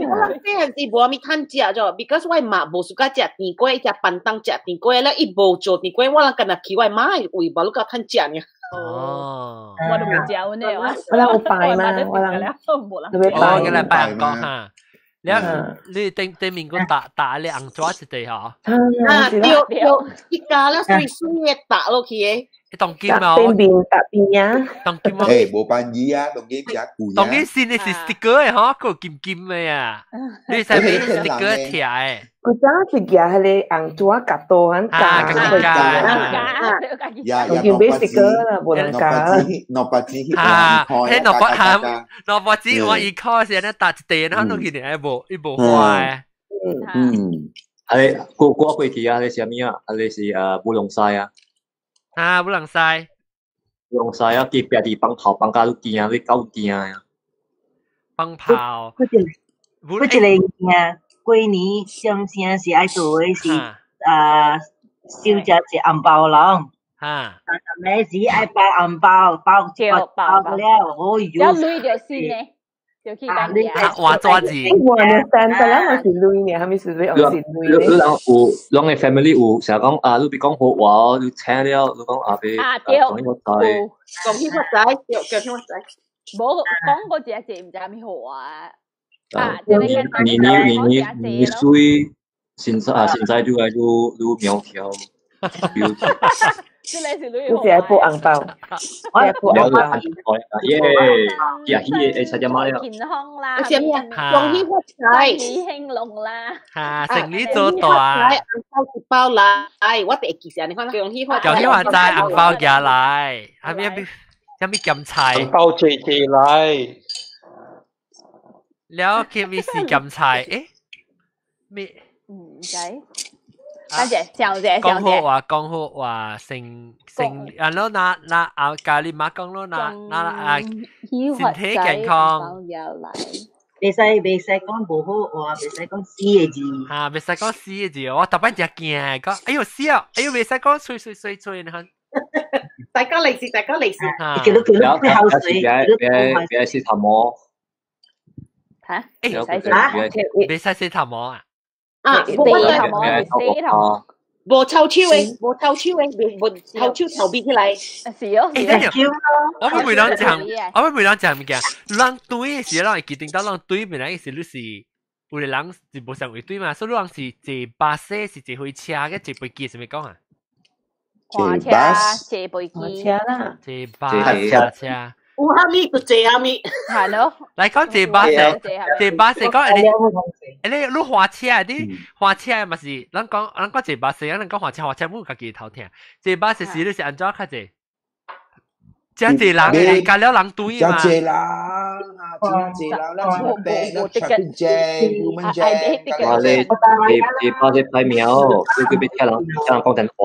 [SPEAKER 7] 係是無咪趁食咗 ，because 我媽無暑假食地龜，食板當食地龜咧，伊無做地龜，我人今日去我媽為無ลูก趁食呢。
[SPEAKER 2] 哦，
[SPEAKER 3] 我都冇教呢，
[SPEAKER 8] 我有拜嘛，我有
[SPEAKER 2] 拜嘅啦，拜人講嚇。你對面個打你紅抓一地嗬？
[SPEAKER 7] 啊，對，一家咧水嘅打落去嘅。
[SPEAKER 2] 當劍啊！
[SPEAKER 8] 搭邊啊！
[SPEAKER 2] 當劍啊！
[SPEAKER 5] 誒，冇辦法啊，當劍食攰啊！
[SPEAKER 2] 當劍線你是 sticker 嘅嗬，個劍劍嘅啊！你使咩 sticker 貼嘅？
[SPEAKER 8] 佢真係夾係你紅抓夾到很夾，當劍俾 sticker 啦，冇能夾。
[SPEAKER 5] 攞把紙
[SPEAKER 2] 啊！喺攞把紙我一開時咧搭一地，然後弄起嚟一部壞。
[SPEAKER 1] 係過去期啊，你係咩啊？你是烏龍西啊？
[SPEAKER 2] 啊，不能晒，
[SPEAKER 1] 不能晒啊！佢別地放炮，放假都驚啊！你夠驚啊！
[SPEAKER 2] 放炮，
[SPEAKER 4] 嗰個啊，過年上聲是愛做嘅是燒只紅包郎，咩是愛包紅包，包了，哦喲，
[SPEAKER 3] 有女就先咧。
[SPEAKER 2] 話抓字，
[SPEAKER 8] 我哋單單啦，我是女呢，係咪是女？我是女咧。
[SPEAKER 1] 你嘅 family 有成日講啊，你別講好話，你請了，你講阿伯講呢個仔，
[SPEAKER 7] 講呢個仔，叫呢個仔，
[SPEAKER 3] 冇講嗰隻唔知係咩好啊？
[SPEAKER 1] 你水現在就苗條，
[SPEAKER 3] 即係女
[SPEAKER 8] 好似係煲紅包，我係煲紅包。
[SPEAKER 1] 耶！呀，呢食隻乜
[SPEAKER 3] 嘢？健康啦，
[SPEAKER 7] 食咩？恭喜發財，
[SPEAKER 3] 喜興隆啦。
[SPEAKER 2] 嚇，成呢做大。
[SPEAKER 7] 紅包一包嚟，我第一記住你看，恭喜發財。
[SPEAKER 2] 恭喜發財，紅包寄嚟，係咪有咩咁齊？
[SPEAKER 9] 紅包寄嚟。
[SPEAKER 2] แล้วเคมีสีกำชายเอ๊ะมี
[SPEAKER 3] ใจ大姐小姐
[SPEAKER 2] 講好話成啊咯那咖喱媽講咯那身體健康
[SPEAKER 4] 袂使講無好話，袂使講死嘅字
[SPEAKER 2] 嚇，袂使講死嘅字，我特別只驚講哎呦死啊，哎呦袂使講吹你看
[SPEAKER 7] 大家利是
[SPEAKER 4] 叫到口水，
[SPEAKER 1] 別食頭毛。
[SPEAKER 3] 嚇？
[SPEAKER 2] 未使洗頭毛啊？
[SPEAKER 7] 啊，無臭超嘅，無臭超嘅，無臭超頭變起來。
[SPEAKER 3] 是哦，
[SPEAKER 2] 我們每兩講物件，人對嘅時，人會決定到人對面來嘅時，你是有啲人是無相會對嘛，所以人是坐巴士是坐火車嘅，坐飛機係咪講啊？
[SPEAKER 3] 火車、坐飛機
[SPEAKER 8] 啦，
[SPEAKER 2] 坐巴士。
[SPEAKER 7] 有蝦米就坐蝦米，
[SPEAKER 3] 係咯。
[SPEAKER 2] 嚟講坐巴士講你花車啲花車咪是，咱講坐巴士，咱講花車冇家己頭聽。坐巴士時你是安怎較濟？真濟人，加了人對嘛？
[SPEAKER 5] 真濟人，我食邊隻，要乜隻？
[SPEAKER 1] 我哋巴士排苗，佢俾聽人講電話。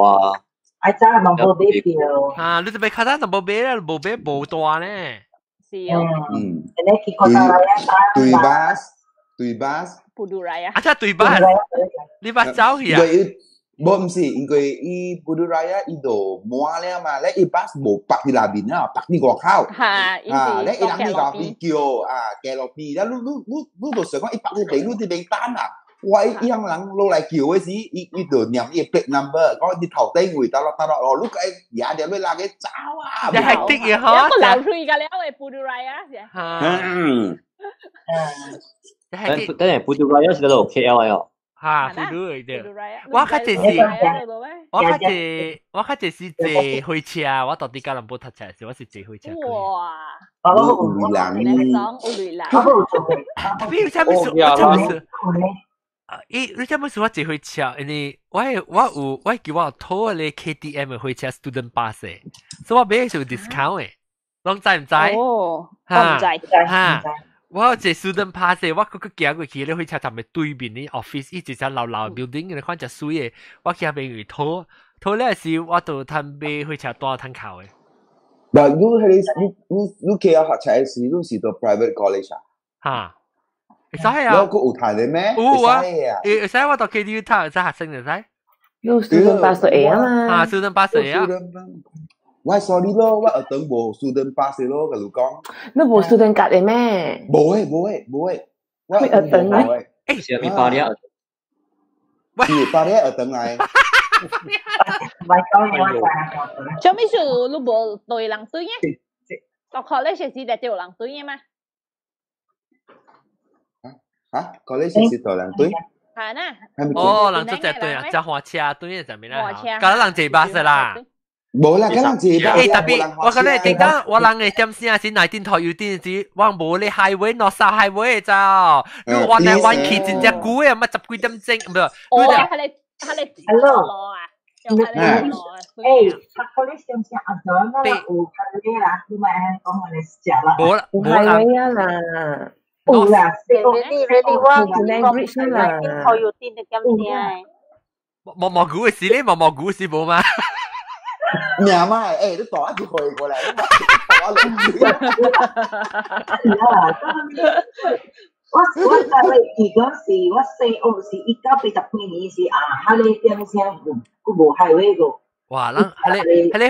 [SPEAKER 4] I真係冇俾票。
[SPEAKER 2] 啊，你就俾卡單就冇俾啦，冇俾冇多咧。
[SPEAKER 3] 是哦。
[SPEAKER 5] 對巴士，
[SPEAKER 3] 布杜拉呀。
[SPEAKER 2] 啊，这对吧？你把走去啊？
[SPEAKER 5] 唔是，因為伊布杜拉呀，伊度滿了嘛，咧伊把無白喺內邊啊，白喺外口。咧伊人喺後邊叫嘅落邊，咧你度想講伊白喺邊，你啲邊單啊？我伊向人攞嚟叫嗰時，伊度念伊 plate number，講啲頭頂位得咯，你個嘢條你拉嘅走啊！
[SPEAKER 2] 你係的嘢嗬？
[SPEAKER 3] 一個流水㗎，你係布杜拉啊？
[SPEAKER 1] 等陣布杜拉是嗰度 KL 啊。
[SPEAKER 2] 哈，布杜嚟嘅。我較這是坐火車，我到底吉隆坡搭車時，我是坐火車。
[SPEAKER 3] 哇！
[SPEAKER 5] 有人，
[SPEAKER 2] 你真冇事，我真冇事。你真冇事，我坐火車，因為我叫我拖你 KTM 嘅火車 student bus 嘅，所以我俾佢做 discount 嘅，你知唔知？
[SPEAKER 3] 哦，我唔知，
[SPEAKER 2] 嚇。我坐 student pass 我嗰個行過去咧，火車站嘅對面啲 office，一直只老 building 嘅，你看只水嘅，我去下邊去拖咧時，我就攤俾火車多攤靠嘅。
[SPEAKER 5] 但你去學車嘅時，你是到 private college 啊？
[SPEAKER 2] 嚇，會使啊？
[SPEAKER 5] 我個有談嘅咩？
[SPEAKER 2] 有啊，會使我到 KTV 睇，會使學生就使。
[SPEAKER 8] 有 student pass 啊嘛
[SPEAKER 2] ，student pass 啊。
[SPEAKER 5] 我 sorry 咯，我學等無 student pass 咯，甲你講。
[SPEAKER 8] 你無 student card 嘅咩？
[SPEAKER 5] 無誒，我
[SPEAKER 8] 學等咩？
[SPEAKER 1] 是咪巴黎啊？
[SPEAKER 5] 是巴黎學等嚟。
[SPEAKER 3] 做咩事？你無對人對嘅？學校咧時時就對人對嘅嘛？
[SPEAKER 5] 嚇？嗰啲時時對人對？
[SPEAKER 3] 係啦。
[SPEAKER 2] 哦，人做隻對啊，就火車對嘅就咩啦？搞人坐巴士啦。
[SPEAKER 5] 冇啦，咁樣子。
[SPEAKER 2] 特別我覺得點解我人嘅點先啊？先嚟電台要電子，我冇你 highway 落曬 highway 咋？你話你運氣真正貴啊！乜十幾點鐘唔係？
[SPEAKER 3] 我係你 hello 啊，又係你 hello 啊。
[SPEAKER 4] 佢哋想想阿張啦，有佢哋啦，佢咪講我哋食啦。
[SPEAKER 2] 冇啦，
[SPEAKER 8] 冇啦。
[SPEAKER 4] 有啦，
[SPEAKER 6] 你話language 啦，電台要電嘅點先啊？
[SPEAKER 2] 蘑菇嘅事咧，蘑菇嘅事冇嘛？
[SPEAKER 5] 你阿媽你打一次去過嚟，
[SPEAKER 4] 我就係而嗰時，我4時1980年時啊，你點先佢冇係喎個。
[SPEAKER 2] 哇！你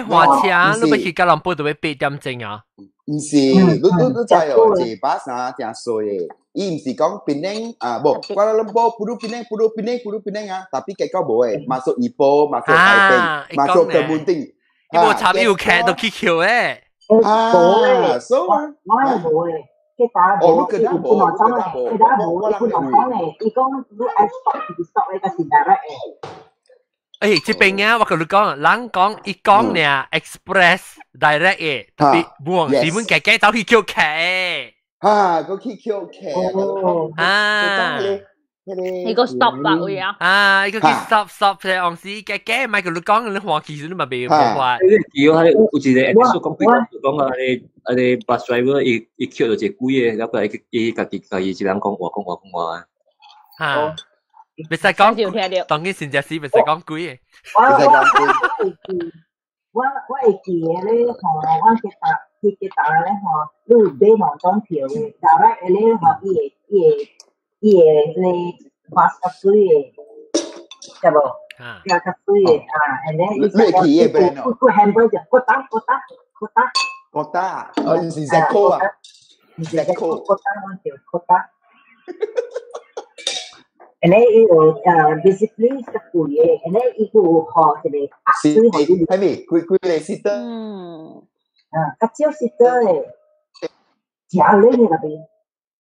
[SPEAKER 2] 火車，你不去吉隆坡就會8點鐘啊？
[SPEAKER 5] 唔是，你知哦，坐巴士正衰嘅，伊唔是講檳城無，我諗波pudu Penang啊，但係結果冇誒，masuk Ipoh，masuk Taiping，masuk ke Bunting。
[SPEAKER 2] 伊無參與劇都去橋誒。
[SPEAKER 5] 所以
[SPEAKER 4] 我係冇誒，佢打冇，佢打冇，佢講誒，伊講你愛 stop 呢個時代咧
[SPEAKER 2] 誒。這邊啊，我跟你講，人講伊講呢 express direct 嘅，特別無時本嘅走去橋劇。
[SPEAKER 5] 個去橋劇。
[SPEAKER 3] 你個 stop 啦會啊？
[SPEAKER 2] 一個 stop 嘅昂時嘅，咪跟你講，你話其實你咪未冇話。
[SPEAKER 1] 叫係有一個 episode 講啊，你 bus driver 伊叫到一個鬼嘅，然後伊家己一人講話。
[SPEAKER 2] 嚇！你使講，當然先只是，唔使講鬼嘅。
[SPEAKER 4] 我會記嘅咧，我去打咧，你買黃裝票嘅，打咧咧伊你bus 個水嘅，係無？有個水嘅and then 佢 handle 就個打，
[SPEAKER 5] 哦，是隻歌啊，隻歌，
[SPEAKER 4] 個打我叫個打。and then 伊有basically 個攰嘅，and then 伊有學一個水學。
[SPEAKER 5] 係咪？佢嚟試得。
[SPEAKER 4] 較少試得嘅，正靚嘅嗰邊。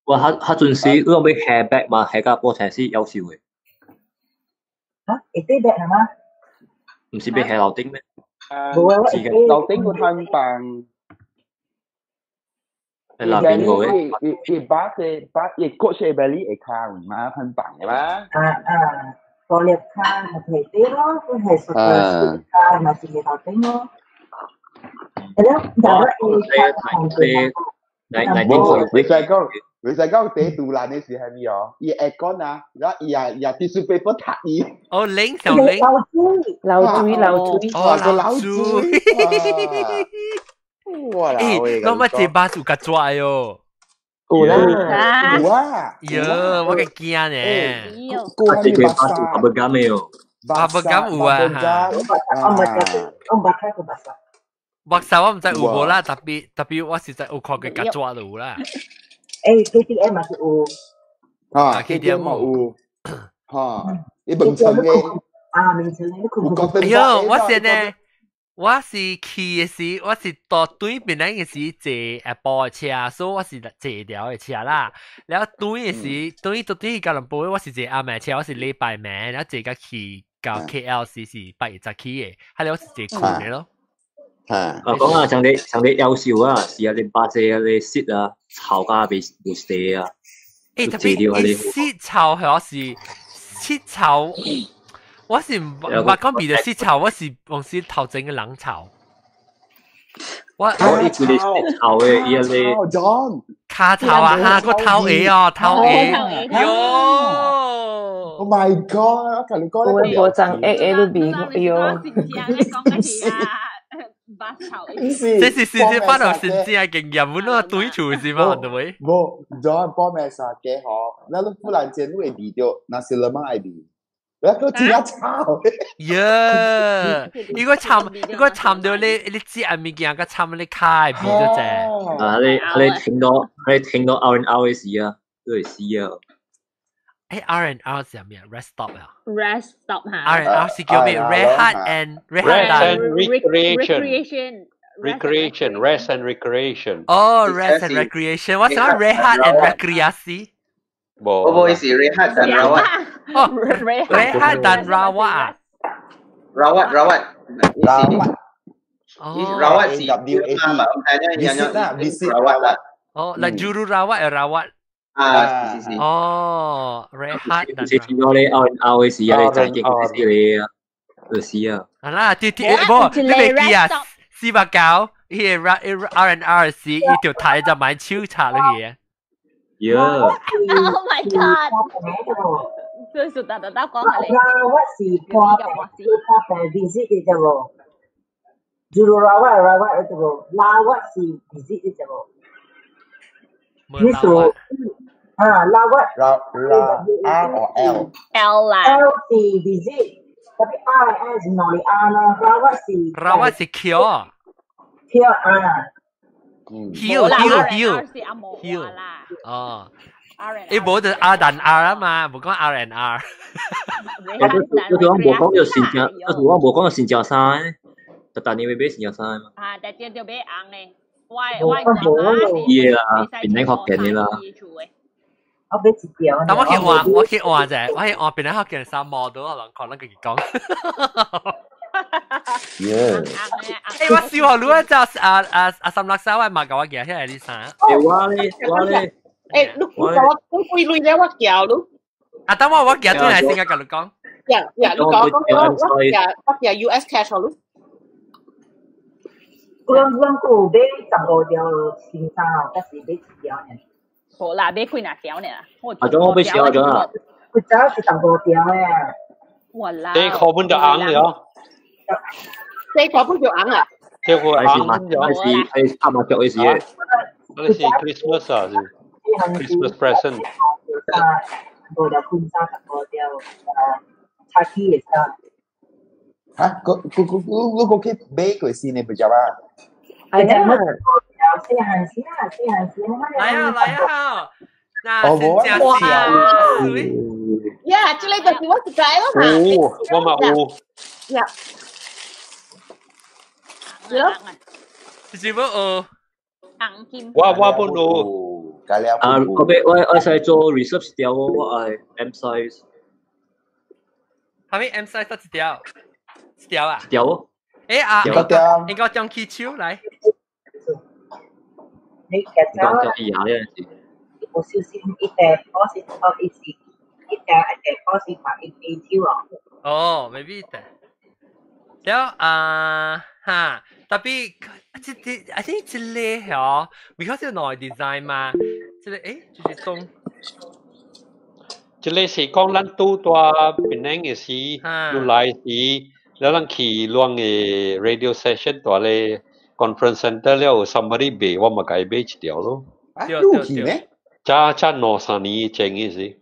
[SPEAKER 1] 哇！佢陣時你有冇 hair back 嘛？喺個過程是有笑嘅。
[SPEAKER 4] 會對 back 係嘛？
[SPEAKER 1] 唔是俾 hair 樓頂咩？
[SPEAKER 5] 樓頂個攤檔。
[SPEAKER 1] 係那邊個嘅？
[SPEAKER 5] 伊coach 嘅 belly 會卡唔嘛攤檔嘅嘛？
[SPEAKER 4] 個列卡係睇啲咯，佢係實際卡咪是樓頂咯。係咯，
[SPEAKER 5] 你使講第杜蘭嘅時係咪哦？伊 aircon 啊，然後伊tissue paper 塌伊。
[SPEAKER 2] 哦，冷小冷。
[SPEAKER 8] 流水。
[SPEAKER 2] 哦，個流水。
[SPEAKER 5] 哇！
[SPEAKER 2] 我乜這巴數個拽哦？
[SPEAKER 8] 有啦，
[SPEAKER 5] 有啊，
[SPEAKER 2] 喲，我嘅惊呢。
[SPEAKER 1] 我这个巴士阿不敢没有，
[SPEAKER 2] 阿不敢有啊。白沙我唔知有冇啦，特別我實在有看佢夾抓到啦。
[SPEAKER 4] KTM 嘛是有，KTM
[SPEAKER 5] 有，你問層嘅，
[SPEAKER 4] 名稱嘅，
[SPEAKER 2] 哎呦，我先呢。我是去嘅時，我是到對邊嗰嘅時坐部車，所以我是坐條嘅車啦。然後對嘅時，對到對吉隆坡，我是坐阿妹車，我是禮拜尾，然後坐架去到 KL 是8月10去嘅，係我是坐酷嘅咯。
[SPEAKER 1] 講啊，像你優秀啊，是啊，你把這你蝕啊，炒價未死啊。
[SPEAKER 2] 特別你蝕炒係我是蝕炒。我是唔講別的絲綢，我是用絲頭整嘅冷炒。我
[SPEAKER 1] 一句你炒嘅，依家你
[SPEAKER 2] 卡頭啊嚇，個頭嘢哦，頭嘢喲
[SPEAKER 5] ！Oh my god！ 我同你講
[SPEAKER 8] 咧，我爭 A 都變喲。
[SPEAKER 2] 這是先至翻到先至係經驗，本來對處是嘛，對唔對？
[SPEAKER 5] 冇，John 幫咩啥嘅嗬？那都忽然間會變咗，那是了嘛係變。แล้วก็จีน่าชอบ
[SPEAKER 2] เยอะอีกก็ทำเดี๋ยว你知係咪見個ทำ你開變咗啫
[SPEAKER 1] 你聽到 R&R 嘅事啊都係試啊
[SPEAKER 2] R&R 係咩 Rest Stop 啊
[SPEAKER 3] Rest Stop 嚇
[SPEAKER 2] R&R 係叫咩 Rehat and
[SPEAKER 9] Recreation Rest and Recreation
[SPEAKER 2] 哦 Rest and Recreation 我想 Rehat and Recreasi
[SPEAKER 10] Oh, isi rehat dan rawat.
[SPEAKER 2] Oh, rehat dan rawat.
[SPEAKER 10] Rawat. Rawat si
[SPEAKER 5] visit rawat.
[SPEAKER 2] Oh, like juru rawat rawat.
[SPEAKER 10] Si.
[SPEAKER 2] Oh, rehat dan.
[SPEAKER 1] Si le awal si le cakap si le. Si ah.
[SPEAKER 2] Alah, bo,你未記啊？489，呢 R&R 是呢條睇就買超差呢嘢。
[SPEAKER 1] Yeah.
[SPEAKER 3] Oh my god. Sudah tahu kok kali.
[SPEAKER 4] Rawat si kuah visit itu loh. Juru rawat itu loh. Lawat si visit itu loh. Itu. Lawat.
[SPEAKER 5] R or L?
[SPEAKER 3] L lah.
[SPEAKER 4] L si visit. Tapi R si noli ana.
[SPEAKER 2] Rawat si cure.
[SPEAKER 4] Cure
[SPEAKER 2] Heal.哦，你冇就 R dan R 啊嘛，冇講 R&R。
[SPEAKER 1] 我冇講到新疆，我冇講到新疆山，但你會俾新疆山嘛？
[SPEAKER 3] 但係就俾硬嘅，
[SPEAKER 1] 係啦，變你學緊嘅啦。
[SPEAKER 4] 我俾一條。
[SPEAKER 2] 但我去換啫，我去換變你學緊衫 model，我能講得佢講。我小學女就360我買我嘅，係啲衫。
[SPEAKER 1] 我咧，
[SPEAKER 7] 你講貴女咧，我叫你。
[SPEAKER 2] 等我叫對嚟先嘅，你講。
[SPEAKER 7] 你講我叫 US cash 咯。
[SPEAKER 4] 我個買15條新衫，但是買一條呢。
[SPEAKER 3] 好啦，買幾哪條呢？
[SPEAKER 1] 我買少咗啦。
[SPEAKER 4] 佢只係15條嘅。
[SPEAKER 3] 哇啦！
[SPEAKER 9] 你靠本就硬咗。
[SPEAKER 7] 你嗰本叫硬啊？
[SPEAKER 9] 叫佢硬
[SPEAKER 1] 咗。係拍麻雀嘅事。
[SPEAKER 9] 嗰啲是 Christmas 啊，Christmas present。
[SPEAKER 4] 我條婚紗15條拆機嘅衫。
[SPEAKER 5] 嚇？嗰個去買佢先你唔知嘛？
[SPEAKER 4] 係啊，四行先。
[SPEAKER 2] 嚟啊！嗱，先正事啊！
[SPEAKER 7] 呀，這裡就是我自己咯嘛。
[SPEAKER 9] 我嘛有。
[SPEAKER 7] 呀。
[SPEAKER 2] 是冇
[SPEAKER 9] 我本有。
[SPEAKER 1] 我係做 research 條，我係 M size。
[SPEAKER 2] 係咪 M size 得一條？一條啊？
[SPEAKER 1] 條。
[SPEAKER 2] 應該將氣球嚟。
[SPEAKER 4] 你其實我少少一隻，我是一隻我是買一條啊。
[SPEAKER 2] 哦，未必的。แล้วtapi I think 這類嗬 because 有內 design 嘛，這類就是東。
[SPEAKER 9] 這類是講咱拄大邊樣嘅事，有來時，แล้ว咱去亂嘅 radio session 大咧 conference center 了 summary 背，我咪改背一條咯。
[SPEAKER 5] 錄起咩？
[SPEAKER 9] 加2-3年整嘅事。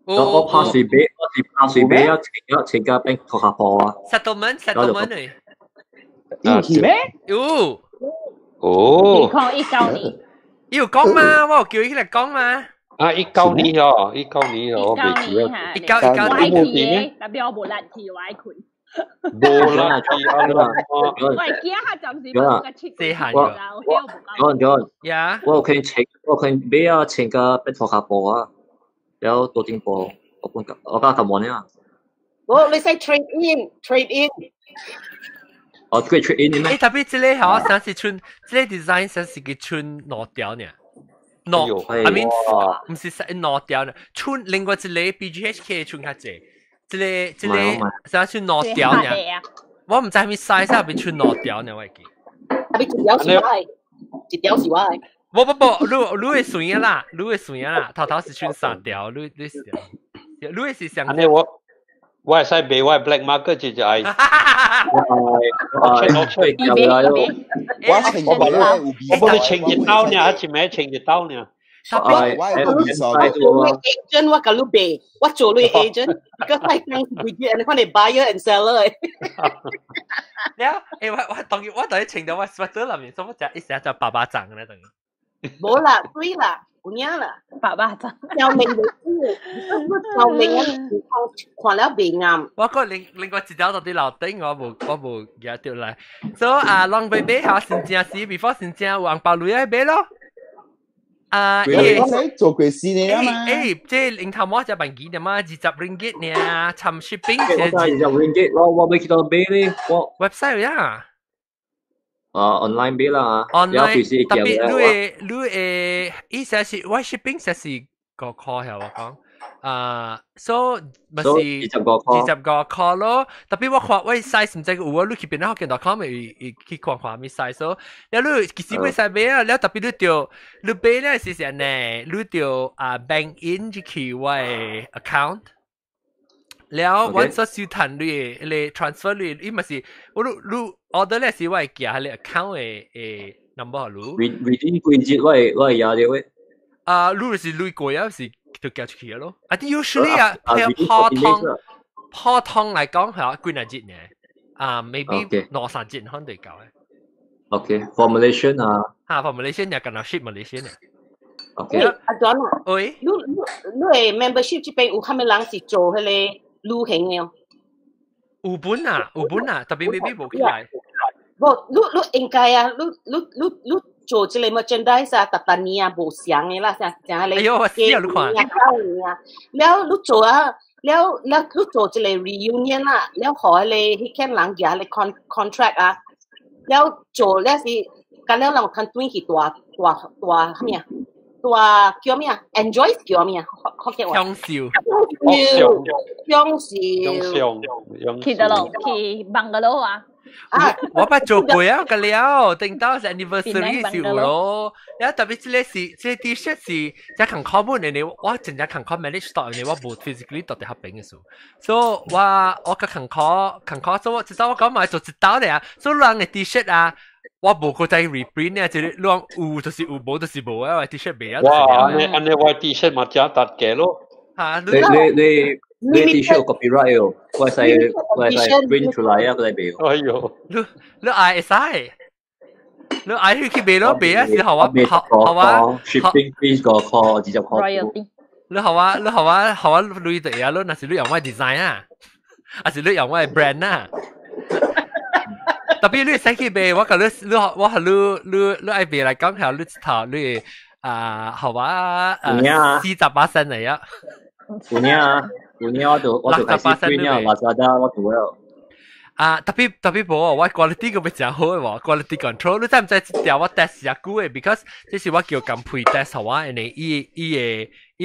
[SPEAKER 1] 我拍攝俾啊，請個邊學下課啊。
[SPEAKER 2] settlement 嚟。
[SPEAKER 5] 要咩？
[SPEAKER 2] 有。
[SPEAKER 9] 哦。
[SPEAKER 3] 2019年。
[SPEAKER 2] 要講嘛，我叫佢嚟講嘛。
[SPEAKER 9] 19年哦，我未記啊。
[SPEAKER 2] 19
[SPEAKER 3] 年，特別我冇力氣玩佢。
[SPEAKER 9] 冇啦，
[SPEAKER 3] 我係驚下暫時冇個設計
[SPEAKER 1] 呀，我可以俾啊請個邊學下課啊，然後多進步，我家咁玩啊。
[SPEAKER 7] 我你使 trade in。
[SPEAKER 1] 哦，佢 trade in 咩？
[SPEAKER 2] 特別這裡好像是穿，這裡 design 像是個穿攞掉呢。I mean， 唔是攞掉呢，穿另外一裡 BGHK 穿下啫。這裡想穿攞掉呢？我唔知係咪 size 入邊穿攞掉呢？我記。
[SPEAKER 7] 入邊一條是歪。
[SPEAKER 2] 不，你會算啦，頭是穿3條，你會是想。
[SPEAKER 9] 我係使俾我 black market 就係。我幫你清一刀呢，一前清一刀呢。
[SPEAKER 7] agent 我跟你俾，我做你 agent，個細間會你看你 buyer and seller。
[SPEAKER 2] 我當你清到我 sweater 裏面，什麼一下就爸掌嘅咧，等於。
[SPEAKER 7] 冇啦，對啦。有影啦，
[SPEAKER 3] 爸爸真。
[SPEAKER 7] 又明唔又明啊！看了未啱。
[SPEAKER 2] 我個另外一條到啲樓頂，我冇嘢掉嚟。所以浪貝貝下先正是 ，before 先正有紅包女喺邊咯。
[SPEAKER 5] 你做鬼事你啊嘛？
[SPEAKER 2] 即係零頭毛就萬幾點嘛，20 ringgit 呢，尋 shipping
[SPEAKER 1] 20 ringgit，我未見到俾你，我
[SPEAKER 2] website 呀。
[SPEAKER 1] online 俾啦
[SPEAKER 2] ，online 特別你意思係我 shipping 實是個 call 係我講，so 咪是20個 call 咯。特別我看喂 size 唔知有啊，你去邊度見到 com 去看咩 size 咯。然後你其實咩 size 俾啊，然後特別你俾咧是啥呢？你就bank in 去我 account。แล้ววันสุดท้ายเลย transfer เลยอีมันสิรู้ order เลยสิว่าเกี่ยวกับ account number รู้
[SPEAKER 1] within กี่จิตว่าอย่าเดียว
[SPEAKER 2] รู้สิรู้กี่อย่างสิ就叫出去咯I think usually 普通嚟講係幾多จิต呢maybe 2-3จิต可能對夠
[SPEAKER 1] Okay for Malaysian
[SPEAKER 2] for Malaysian 又跟到 ship Malaysian
[SPEAKER 1] Okay
[SPEAKER 7] 阿 John 喂你 membership 這邊有蝦米人是做迄個旅行嘅
[SPEAKER 2] 有本啊，特別 maybe 冇起來。
[SPEAKER 7] 你應該啊，你做這個 merchandise 啊，特年啊，無相嘅啦，像你。
[SPEAKER 2] 哎呦，我死啊！你看。
[SPEAKER 7] แล้ว你做啊，แล้ว你做這個 reunion 啦，แล้วขอเลยที่แค่หลังอย่าเลย contract อ่ะแล้ว做แล้วสิกันแล้วเราทันตุ้งกี่ตัว咩啊？ตัว叫咩啊 ？Enjoy 叫咩啊？學嘅話。
[SPEAKER 2] 享受。
[SPEAKER 3] 去得咯，去บังกะโล啊！
[SPEAKER 2] 我捌做過啊，個了，等到是 anniversary 時有咯。然後特別這個 T-shirt 是只肯 common 嘅，我真正肯 manage 到嘅，我冇 physically 到底合併嘅數。所以我個肯 所以我至少我講埋做一刀嚟啊，所以人嘅 T-shirt 啊。我冇個仔 reprint 呢，即係兩有就是有，冇就是冇啊！我 T-shirt 未啊。
[SPEAKER 9] 哇！安尼我 T-shirt 嘛真特價咯。
[SPEAKER 2] 嚇！
[SPEAKER 1] 你 T-shirt 有 copyright 喎，我係 print 出來啊，佢哋未。
[SPEAKER 9] 哎呦！
[SPEAKER 2] 你嗌曬，你嗌去買咯，買啊！是好啊
[SPEAKER 1] ，shipping fees 個 call 20 call。
[SPEAKER 2] 你好啊！你哋啊，你那是你用我 design 啊，還是你用我 brand 啊？特別你使去買，我你愛買嚟講下，你一套你好啊40%嚟啊！
[SPEAKER 1] 有呢我就開始 print 啊，Lazada 我做咗。
[SPEAKER 2] 特別冇我 quality 個比較好喎 ，quality control 你知唔知條我 test 下估嘅 ，because 這是我叫咁 pre-test 好啊，伊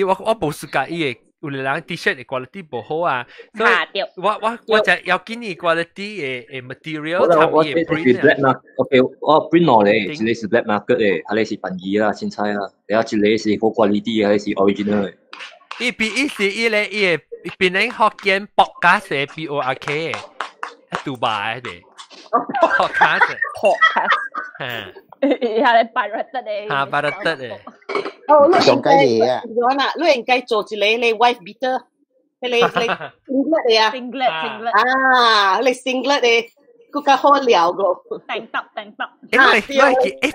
[SPEAKER 2] 我冇試過伊個。有啲人 T-shirt 嘅 quality 唔好啊，所以我就要見你 quality 嘅 material，
[SPEAKER 1] 我係 black market，OK， 我 print 落嚟，一個是 black market 嘅，一個是便宜啦，凊彩啦，然後一個是好 quality，一個是 original 嘅。
[SPEAKER 2] 伊是伊個變成福建博卡嘅 BORK 嘅，喺杜拜嘅，博卡嘅，
[SPEAKER 3] 係你白日得嘅，
[SPEAKER 2] 白日得嘅。
[SPEAKER 7] 哦，你應該你應該做一個你 wife beater，你 singlet 嚟啊
[SPEAKER 3] ，singlet
[SPEAKER 7] 啊，你 singlet 你更加好料個，
[SPEAKER 3] 頂得。
[SPEAKER 2] 因為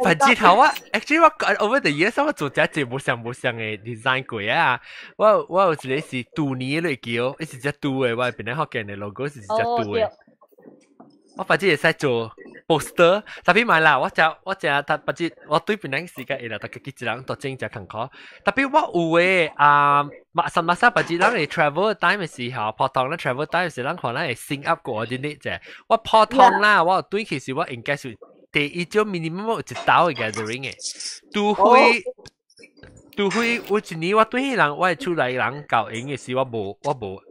[SPEAKER 2] 反之頭啊 ，actually 我 over the years 我做只冇上嘅 design 過啊，我有一個是杜尼嚟叫，一是只杜嘅，我邊咧學嘅嘅 logo 是只杜嘅。我反正會使做 poster， 特別買啦，我就不知我對邊啲時間會啦，大家幾隻人都整隻坎坷。特別我有嘅什麼不知人嚟 travel time 嘅時候，普通咧 travel time 嘅時候，可能係 sync up 過啲呢隻。我普通啦，我對其實我應該是第一種 minimum 一道嘅 gathering 嘅，都會我一年我對人我係出來人教應嘅時我冇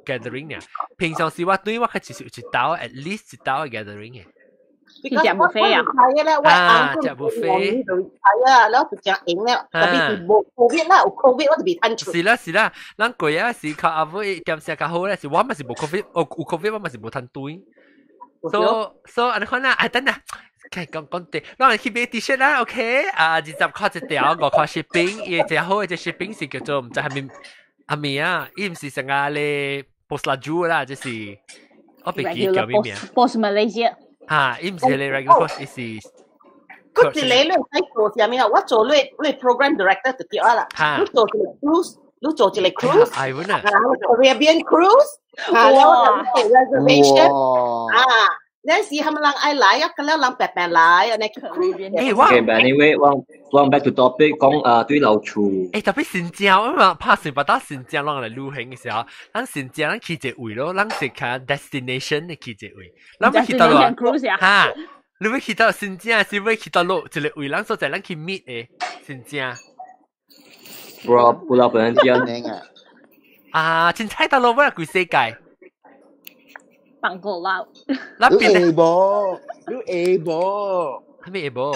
[SPEAKER 2] gathering 嘅，平常時我對我係至少一道 at least 一道嘅 gathering 嘅。
[SPEAKER 3] 你食 buffet
[SPEAKER 7] 啊？
[SPEAKER 2] 食 buffet
[SPEAKER 7] 係啊，然後就食應咧，特別是冇 covid 啦，有 covid 我就未吞出。
[SPEAKER 2] 是啦，咱過啊是靠阿妹兼食較好咧，是我咪是冇 covid， 有 covid 我咪是冇吞對。So 安尼看啦，等下。講地，讓人去買 T-shirt 啦 ，OK？ 20塊一條，5塊 shipping， 伊只好只 shipping 是叫做唔知係咪啊？伊唔是成個咧 Post Laju 啦，就是我別記叫咩名
[SPEAKER 3] ？Post Malaysia。
[SPEAKER 2] 嚇，伊唔是咧 regular post，伊是。
[SPEAKER 7] 嗰時你喺做啥物啊？我做你 program director 就對啦。你做一個 cruise， 你做一個 cruise，
[SPEAKER 2] 係喎啊
[SPEAKER 7] ，Caribbean cruise， 然後就 reservation， 那時他們人愛來啊，咁樣人白白來啊，那個
[SPEAKER 1] Okay, but anyway, one back to topic， 講對樓處。
[SPEAKER 2] 特別新疆啊嘛，拍成不到新疆讓人流行嘅時候，咱新疆咱去一位咯，咱是看 destination 嘅去一位，咱要去到咯，哈，你要去到新疆，是要去到咯一個位，咱所在咱去 meet 嘅新疆。
[SPEAKER 1] 不老本地人
[SPEAKER 2] 啊，真猜到咯，我係幾世界。
[SPEAKER 3] 放過啦，
[SPEAKER 5] 你會無？你會無？
[SPEAKER 2] 係咪會無？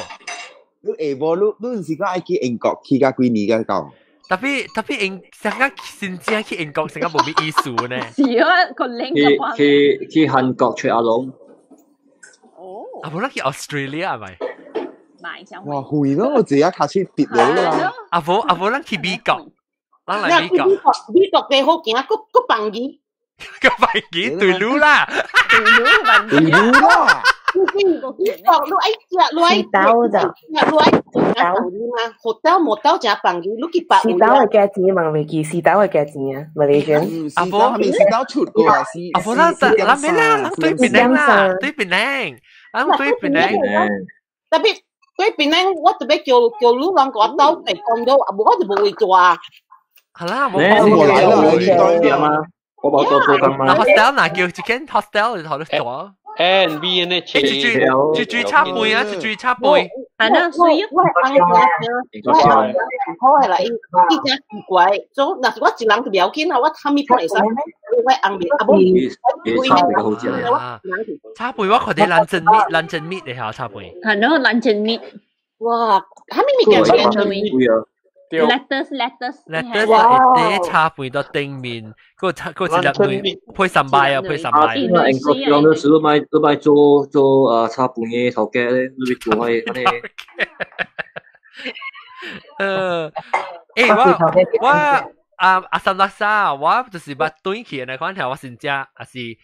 [SPEAKER 5] 你會無？你唔是講愛去英國去甲幾年嘅講？
[SPEAKER 2] 特別成個新疆去英國成個冇咩意思呢？
[SPEAKER 3] 是啊，個領嘅
[SPEAKER 1] 去韓國吹阿龍。
[SPEAKER 3] 哦。
[SPEAKER 2] 啊，冇得去 Australia 係咪？
[SPEAKER 5] 哇，會咯，我自己卡車跌咗啦。
[SPEAKER 2] 啊冇得去美國，咱來美國。
[SPEAKER 7] 美國嘅好勁啊，個棒魚。
[SPEAKER 2] 個白魚對路啦，
[SPEAKER 5] 對路啦，
[SPEAKER 7] 你愛
[SPEAKER 8] 豆就，hotel
[SPEAKER 7] 冇豆就棒魚，你去白魚。
[SPEAKER 8] 是豆嘅價錢嘛？未記是豆嘅價錢啊，Malaysia。
[SPEAKER 5] 阿婆係咪是豆出過啊？
[SPEAKER 2] 阿婆啦，咱咩啦？咱對檳榔啦，對檳榔，咱對檳榔。
[SPEAKER 7] 特別對檳榔，我特別叫女人個豆嚟講到，我就冇會做啊。
[SPEAKER 2] 係啦，
[SPEAKER 1] 我嚟啦，我冇做做咁嘛。
[SPEAKER 2] hostel 嗱叫一間 hostel 就好得做。
[SPEAKER 9] N B N H，
[SPEAKER 2] 最插背啊，最插背。
[SPEAKER 3] 係啦，所以
[SPEAKER 7] 我係係啦，依家奇怪，所嗱我一人就了解啦，我探咪過嚟先，我紅面阿冇。
[SPEAKER 2] 插背我佢哋冷靜 meat 嚟下插背。
[SPEAKER 3] 係咯，冷靜 meat。
[SPEAKER 7] 哇，係咪嘅嘢
[SPEAKER 3] ？lettuce，
[SPEAKER 2] 啲插背到頂面，嗰個隻類配神拜啊，配神拜。
[SPEAKER 1] 英國講到時都買做插背嘅頭家咧，你做係嗰
[SPEAKER 2] 啲。我阿三拉沙，我就是捌對起那款條，我先食，還是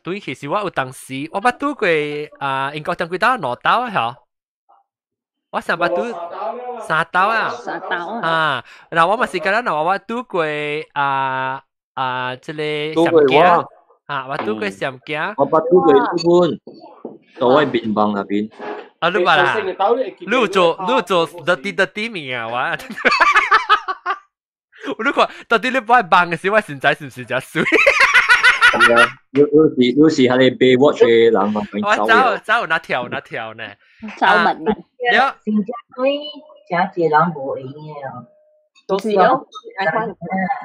[SPEAKER 2] 對起是我有當時我捌對過英國當幾刀兩刀嚇。我上捌拄3刀啊，然後我嘛是甲咱我拄過即個上鏡我拄過上鏡，
[SPEAKER 1] 我捌拄過日本，到位面幫那邊。
[SPEAKER 2] 啊，你捌啦？你有做 dirty 面啊？我你看到底你幫佢幫嘅時，我現在是唔是真水？
[SPEAKER 1] 有時係你被 watch 嘅人嘛，
[SPEAKER 2] 我走那條呢？
[SPEAKER 3] 走文文。
[SPEAKER 4] 新加坡真濟人無閒嘅，
[SPEAKER 7] 都是咯。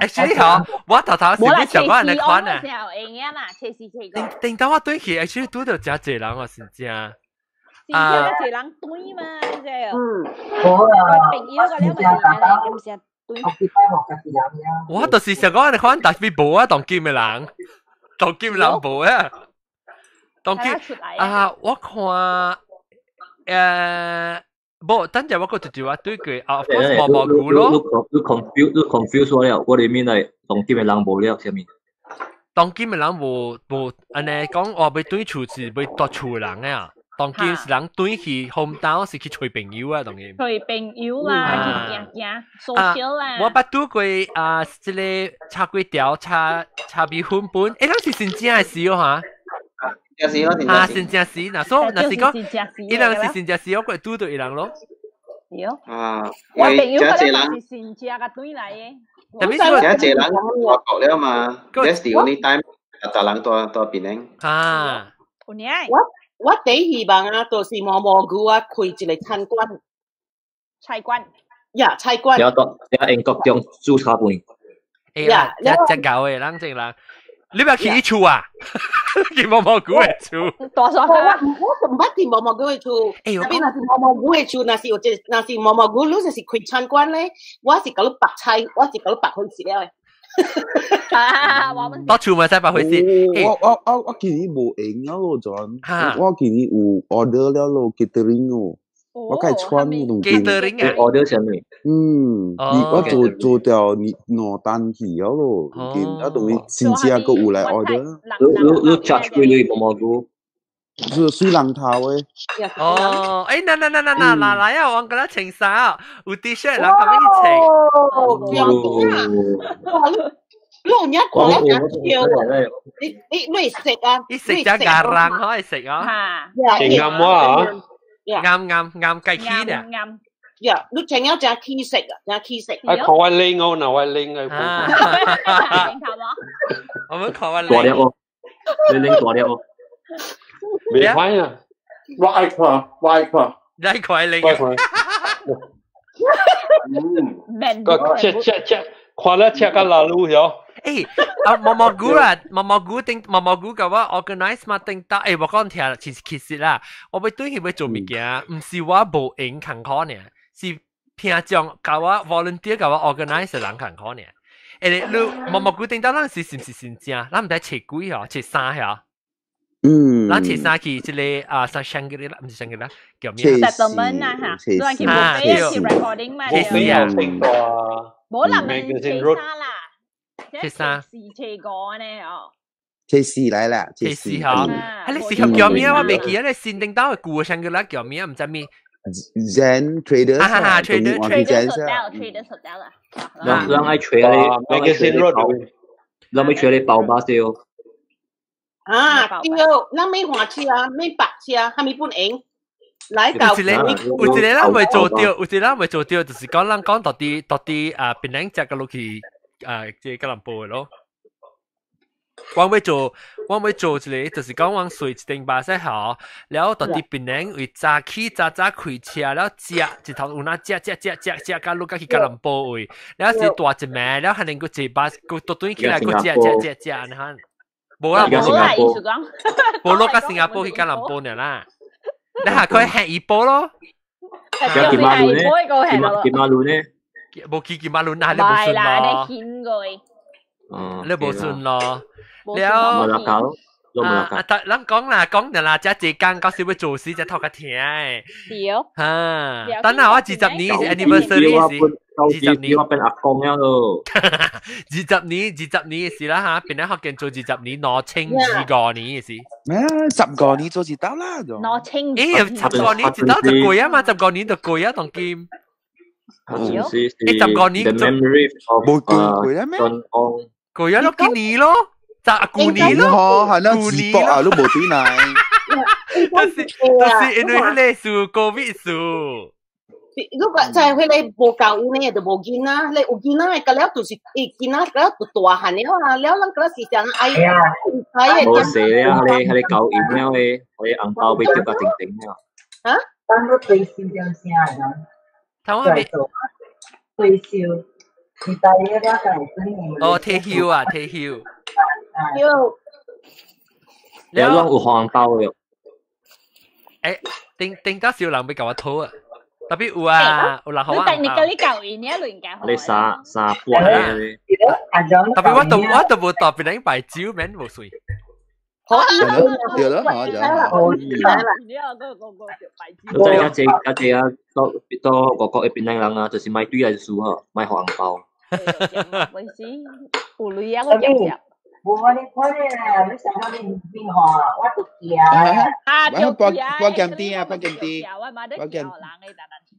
[SPEAKER 2] actually 嗬，我頭是你上嗰人嚟款啊。定到我對起 actually 拄到真濟人啊，先正。
[SPEAKER 3] 新加坡人對嘛，即係。
[SPEAKER 4] 好啊。
[SPEAKER 3] 新加坡唔係對。
[SPEAKER 2] 我就是上嗰人嚟款，但係冇啊，當劍嘅人，當劍人冇啊，當劍我看。不，等陣我個直接話對佢啊，of course 毛毛菇咯。
[SPEAKER 1] 你 confuse 咗了，我哋面係當今嘅人無了，啥物？
[SPEAKER 2] 當今嘅人無安尼講，我要對厝是要獨厝嘅人啊。當今是人對去 hometown 是去找朋友啊，當然。
[SPEAKER 3] 找朋友啦，去行 social 啦。
[SPEAKER 2] 我捌拄過啊，即個炒粿條、炒米粉本，誒，咱是真正係事哦嚇。
[SPEAKER 10] 是咯，
[SPEAKER 2] 真正是嗱，所以嗱是講，伊人是真正是，我過拄到伊人咯。
[SPEAKER 3] 係哦。
[SPEAKER 10] 我
[SPEAKER 3] 朋友嗰啲是真正嘅對嚟嘅。
[SPEAKER 2] 特別是
[SPEAKER 10] 有一隻人外國了嘛 ，that's the only time 大人到邊咧。
[SPEAKER 2] 啊，
[SPEAKER 7] 我第希望啊，就是毛毛菇啊，開一個餐館。
[SPEAKER 3] 菜館。
[SPEAKER 7] 呀，菜館。
[SPEAKER 1] 有英國種煮茶飯。
[SPEAKER 2] 呀，一搞嘅，冷靜啦。你咪去厝啊？去毛毛菇嘅厝。
[SPEAKER 3] 多少？
[SPEAKER 7] 我唔捌去毛毛菇嘅厝。特別那是毛毛菇嘅厝，那是毛毛菇，你就是開餐館咧，我是搞到白菜，我是搞到白開事了嘅。
[SPEAKER 2] 多厝咪使白開事。
[SPEAKER 5] 我見你冇影啊，我陣，我見你有 order 了咯 catering 哦。我計穿嗰種
[SPEAKER 2] catering 啊
[SPEAKER 1] ，order 上面，
[SPEAKER 5] 我做掉你攞單去咗咯，見一種你先至個有嚟 order，
[SPEAKER 1] 你 charge 佢你毛毛菇，
[SPEAKER 5] 是水龍頭誒，
[SPEAKER 2] 哦，誒嗱來啊，我覺得青衫有 T-shirt 人咁樣
[SPEAKER 7] 情，你有人講一條，你食啊？
[SPEAKER 2] 你食咗牙人可以食啊？
[SPEAKER 9] 正啱啊！
[SPEAKER 2] 啱計起咧。
[SPEAKER 7] 呀，你請要正起食啊，正起食。
[SPEAKER 9] 啊，看我拎我嗱，我拎佢。
[SPEAKER 2] 我們看我拎。
[SPEAKER 1] 大粒哦，你拎大粒哦。
[SPEAKER 9] 未快啊！
[SPEAKER 11] 我愛看。
[SPEAKER 2] 你快拎。
[SPEAKER 9] 個切，看了切個老路咗。
[SPEAKER 2] 誒，毛毛菇嘅話 organize 嘛定得，誒我講聽，其實啦，我要對佢要做物件，唔是我無閒坎坷呢，是聽將教我 volunteer 教我 organize 嘅人坎坷呢。誒，你毛菇定得，咱是唔是真正？咱唔使切幾嗬，切三嗬。咱切三去即個啊，香格里拉唔是香格里拉，叫咩
[SPEAKER 3] ？settlement 啊嚇，咱去buffet去 recording 嘛。
[SPEAKER 2] 切四啊。
[SPEAKER 3] 冇人咪切沙啦。
[SPEAKER 2] 切三，
[SPEAKER 3] 切個呢哦，
[SPEAKER 5] 切四嚟啦，
[SPEAKER 2] 切四嚇，係你適合叫咩？我未記得你先定到顧上嘅啦，叫咩？唔知咩
[SPEAKER 5] ？Zen Trader
[SPEAKER 2] 啊 ，Trader
[SPEAKER 3] hotel 啦，
[SPEAKER 1] 讓愛吹啊你，讓咪吹你包巴先哦。
[SPEAKER 7] 啊，對，咱咪黃車啊，咪白車啊，係咪本應？來到
[SPEAKER 2] 有一個人未做到，有一個人未做到，就是講人講到啲啊，別人食個落去。即係吉隆坡咯。我要做一個，就是講我睡一頂巴士後，然後到啲邊人為早起早開車，然後食一頭有那食，到落去吉隆坡位，然後是大一名，然後還能夠坐巴士，個倒轉起來個食，你看，冇啦，冇落到新加坡去吉隆坡啦，你下可以行一步咯。
[SPEAKER 1] 有幾馬路呢？幾馬路呢？
[SPEAKER 2] 冇見馬路那你冇順咯，你冇順咯，
[SPEAKER 1] 了。
[SPEAKER 2] 咱講啦，只時間到時要做事，只頭殼聽誒。嚇，等下我20年 anniversary 時，20年
[SPEAKER 1] 我變阿公了咯。
[SPEAKER 2] 20年嘅事啦嚇，變咗學見做20年，攞清2個年嘅事。
[SPEAKER 5] 咩？10個年做至得啦，
[SPEAKER 3] 攞清。
[SPEAKER 2] 10個年至得就攰啊嘛，10個年就攰啊，當劍。10個年就
[SPEAKER 5] 冇攰啦咩？
[SPEAKER 2] 攰啊，幾年咯，就舊年咯，
[SPEAKER 5] 係啦，直播啊都冇對嚟。
[SPEAKER 2] 就是因為咧數 COVID 數。
[SPEAKER 7] 如果就係佢哋冇教呢，就冇見啦。你有見啦，個了就是見啦，個了就大漢了啊，了咱個時間哎呀，
[SPEAKER 1] 冇事啊，你教完了誒，你紅包俾丟個定了。
[SPEAKER 7] 啊？
[SPEAKER 4] 當個對笑點先啊？
[SPEAKER 2] 睇
[SPEAKER 4] 下對笑，你大嘢啦，就係
[SPEAKER 2] 哦，退休啊，退休。
[SPEAKER 1] 你有有紅包嘅？
[SPEAKER 2] 誒，定得少人俾教我偷啊！特別有啊，有人好啊。
[SPEAKER 3] 你舊年一輪教。
[SPEAKER 1] 你三半嘅。
[SPEAKER 2] 特別我都冇特別拎牌照，免冇水。
[SPEAKER 5] 對咯，好就
[SPEAKER 1] 我知家姐啊，到外國嘅邊人啊，就是買對嚟數呵，買紅包。
[SPEAKER 3] 為時有女啊，我接。
[SPEAKER 4] 我哋，你想我哋邊行啊？我讀嘢啊。
[SPEAKER 5] 我減啲啊，我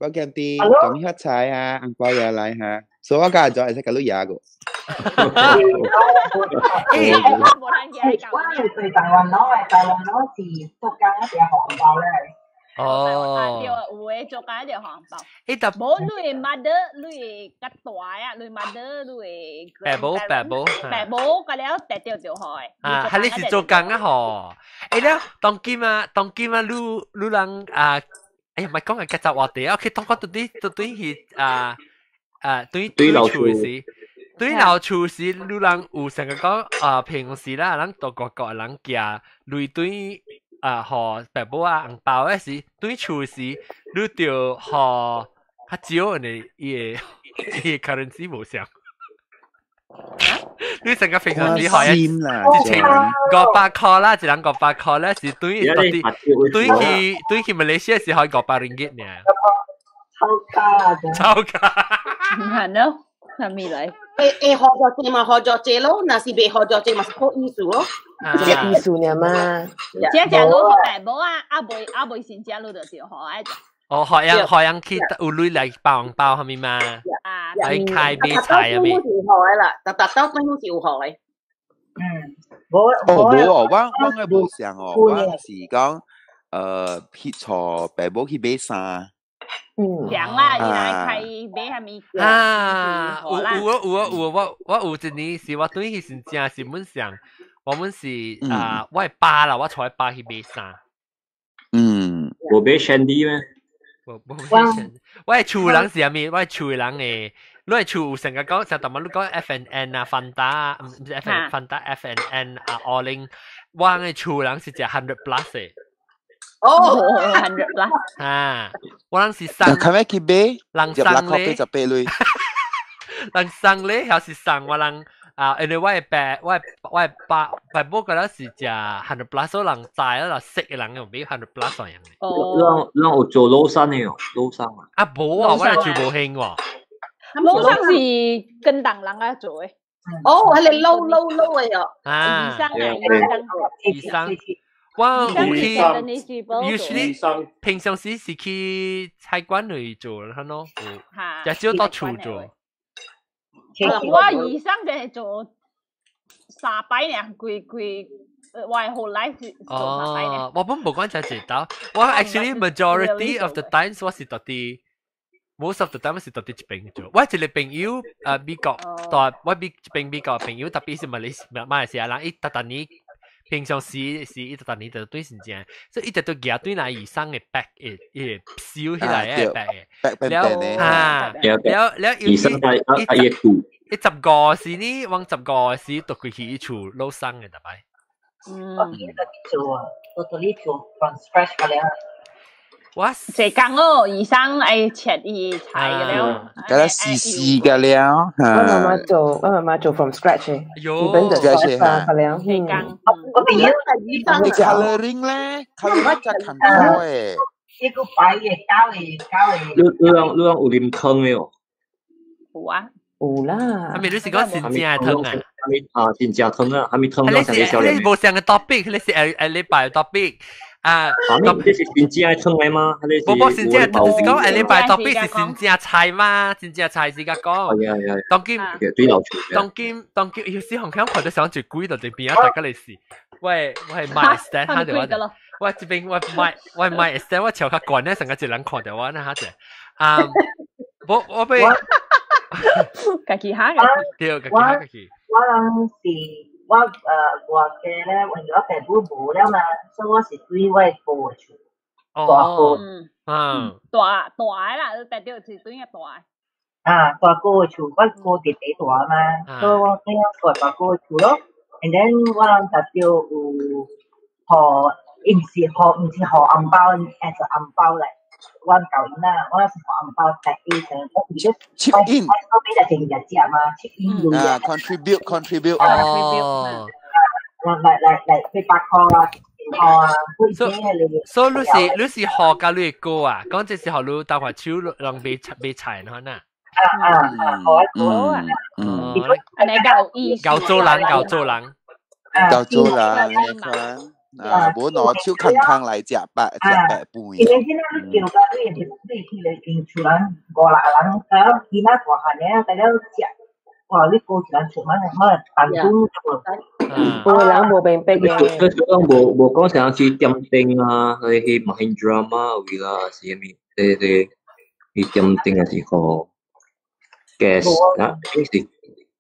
[SPEAKER 5] 減啲，咁一齊啊，紅包又嚟嚇，所以我家咗係識嗰啲嘢個。
[SPEAKER 4] 我對台灣佬是做緊一條紅包咧。
[SPEAKER 3] 哦，有誒做緊一條紅包。冇你 mother，你個大啊，你 mother，你
[SPEAKER 2] 白寶，
[SPEAKER 3] 個了跌掉就開。
[SPEAKER 2] 啊，係你是做緊啊嗬？誒咧，當今啊，你人啊，哎呀，唔係講嘅吉集話題啊，佢當講對係對老處事。對老處事，你人有成個講平時啦，人到各個人家類對和白寶啊紅包嗰時，對處事你就和較少人哋伊 currency 無相。你成個平常時學一千500塊啦，一人500塊咧，是對去馬來西亞是可以500 ringgit 呢。
[SPEAKER 4] 超
[SPEAKER 3] 價，唔係咯，係咪嚟？
[SPEAKER 7] 學咗字嘛，學咗字咯，那是未學咗字嘛，是學藝術咯，
[SPEAKER 8] 學藝術呢嘛。
[SPEAKER 3] 只路學大寶啊，阿妹先只路就學啊。
[SPEAKER 2] 哦，學人去有女嚟包紅包係咪嘛？
[SPEAKER 3] 啊，
[SPEAKER 2] 嚟開比賽啊咪？
[SPEAKER 7] 學啦，特登都要學。
[SPEAKER 5] 冇我嘅冇想哦，我是講去坐白寶去比賽。
[SPEAKER 3] 想啦，原來開買係咪？
[SPEAKER 2] 啊，我有一年是我對佢是真是本上，我們是我係8啦，我坐喺8去買衫。
[SPEAKER 1] 我買 Shandy 咩？
[SPEAKER 2] 我係厝人是咩？我係厝人誒，你係厝成個講成日問你講 F&N 啊、Fanta 啊，唔是 Fanta F&N 啊 ，Alling， 我係厝人是只100 plus 誒。
[SPEAKER 3] 100 plus
[SPEAKER 2] 啊！我人是生，
[SPEAKER 5] 佢咩去買？
[SPEAKER 2] 人生咧，就俾你。人生咧，有時生我人因為我係白寶個咧是只100 plus，所以人大啦，識嘅人用俾100 plus 上人
[SPEAKER 1] 嘅。讓我做撈山嘅撈山啊！
[SPEAKER 2] 啊冇啊，我係做無興喎。
[SPEAKER 3] 撈山是跟當人啊做嘅。
[SPEAKER 7] 哦，係你撈嘅喲。
[SPEAKER 2] 啊，醫生。我usually 平常時是去菜館去做啦，咯，就少到處做。
[SPEAKER 3] 我醫生就係做3擺呢，貴，我係後來是做3擺呢。
[SPEAKER 2] 我本冇講就知道，我 actually majority of the times 我是到啲 most of the time 是到啲一邊做。我一個朋友美國，我美國朋友特別是馬來西亞人，伊特呢。平常時一直等你就對成正，所以一直都夾對那醫生嘅 back 誒燒起來嘅 back แล้ว
[SPEAKER 1] 醫生係一股
[SPEAKER 2] 10個時呢，往10個時讀佢去處撈生嘅特別。
[SPEAKER 4] 我見到做啊，到呢做 from scratch 嘅咧。
[SPEAKER 2] 哇！
[SPEAKER 3] 即講咯，醫生係切伊菜嘅了，
[SPEAKER 5] 咁樣試嘅了。
[SPEAKER 8] 我媽媽做 from scratch 嘅，
[SPEAKER 2] 有
[SPEAKER 8] 本就做法嘅了。
[SPEAKER 3] 即講，
[SPEAKER 4] 我哋要係醫生
[SPEAKER 5] 嘅 coloring 咧，coloring 就近多誒。
[SPEAKER 4] 一個白嘅膠嘅。
[SPEAKER 1] 你讓有啉湯沒有？
[SPEAKER 3] 有啊，
[SPEAKER 8] 有啦。
[SPEAKER 2] 係咪你是講新正嘅湯啊？
[SPEAKER 1] 新正湯啊，係咪湯到成個小
[SPEAKER 2] 你冇上嘅 topic，你是禮拜 topic。
[SPEAKER 1] 咁這是新正嘅湯嚟嗎？
[SPEAKER 2] 冇新正，就是講禮拜 topic 是新正菜嘛，新正菜是個講。
[SPEAKER 1] 係。
[SPEAKER 2] 當今有時紅香看到想最貴就這邊啊，大家嚟試。喂，我係買 stand 下條我，我這邊我買 stand 我朝較慣咧，成個一人看到我那下子。我被
[SPEAKER 3] 家己下嘅，
[SPEAKER 2] 對，家己。
[SPEAKER 4] 我人是。我外嘅咧，為咗地保冇啦嘛，所以我是對外過處。
[SPEAKER 3] 大啦，大條是對嘅大。
[SPEAKER 4] 大過處，我過地地大嘛，所以我咁樣大過處咯。And then 我人就叫有唔是紅包，as 紅包嚟。我舊年啦，我是紅包第一層，我唔知。chip in， 我俾就成日只嘛 ，chip in
[SPEAKER 5] contribute。
[SPEAKER 4] 嚟去8箍啊10箍啊，
[SPEAKER 2] 所以你是學教你個啊，講這時候你打塊手讓被柴嗱呐。
[SPEAKER 3] 你夠意思。
[SPEAKER 2] 夠做人
[SPEAKER 5] 你看。冇攞超近近嚟隻白半。
[SPEAKER 4] 因為現在你叫個你去嚟見厝人5-6人，但其他大漢嘅，大家食，哇！你過住人出乜蛋糕做。
[SPEAKER 8] 冇人冇病逼嘅。
[SPEAKER 1] 佢冇講成去點定啊，去 Mahindra 啊，會啦，是咪？去點定啊，是個 gas 啊，是。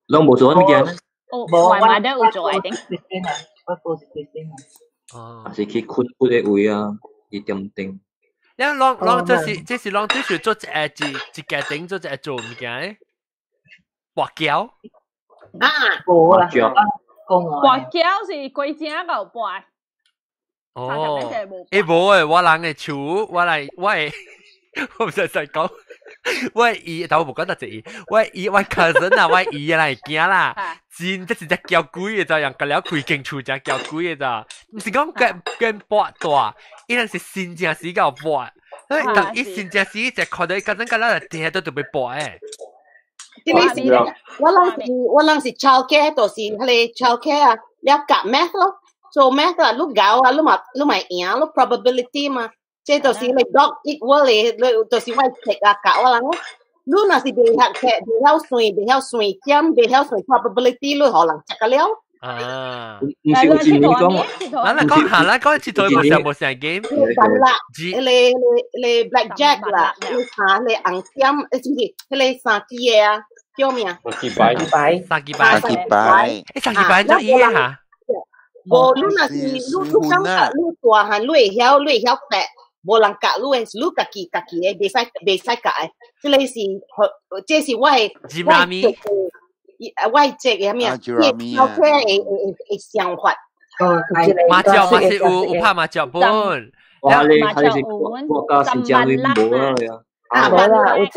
[SPEAKER 1] 攏冇做乜嘢咧？
[SPEAKER 3] 我買得有做，I think。
[SPEAKER 1] 還是去闊嘅位啊，去點定。
[SPEAKER 2] 因啷這是啷對住做一家頂做一做物件咧，滑膠
[SPEAKER 4] 啊，冇啦，
[SPEAKER 3] 滑膠是貴正夠滑。
[SPEAKER 2] 哦，誒冇誒，我人嘅厝，我唔使講。我姨，但我冇講得隻姨，我 cousin 啊，我姨啦，驚啦，真即是只叫鬼嘅咋，人隔了開間厝只叫鬼嘅咋，唔是講更薄大，伊人是新正時夠薄，但伊新正時只看到伊嗰陣啦，地都特別薄誒。
[SPEAKER 7] 我諗是 childcare 就是佢哋 childcare 啊，你夾 math 咯，做 math 啊，你搞啊，你咪贏咯 probability 嘛。即就是你 dog equal 你就是我食啊搞啊啦，你若是未曉算，減未曉算 probability， 你可能食得了。
[SPEAKER 2] 啊，
[SPEAKER 1] 有時你講，
[SPEAKER 2] 嗱講下啦，講一次冇成 game。
[SPEAKER 7] 你 blackjack 啦，你查你紅點，誒是唔是？你三支嘢啊，叫咩啊？
[SPEAKER 2] 三支牌，誒三支牌做嘢嚇。
[SPEAKER 7] 無你若是你感覺你大漢，你會曉答。無人教你誒，你家己誒，袂使教誒。這是我誒咩啊？我嘅想法。
[SPEAKER 2] 麻雀嘛是有拍麻雀本。
[SPEAKER 1] 哇！你國家新疆你冇啊？
[SPEAKER 8] 冇啦，有一個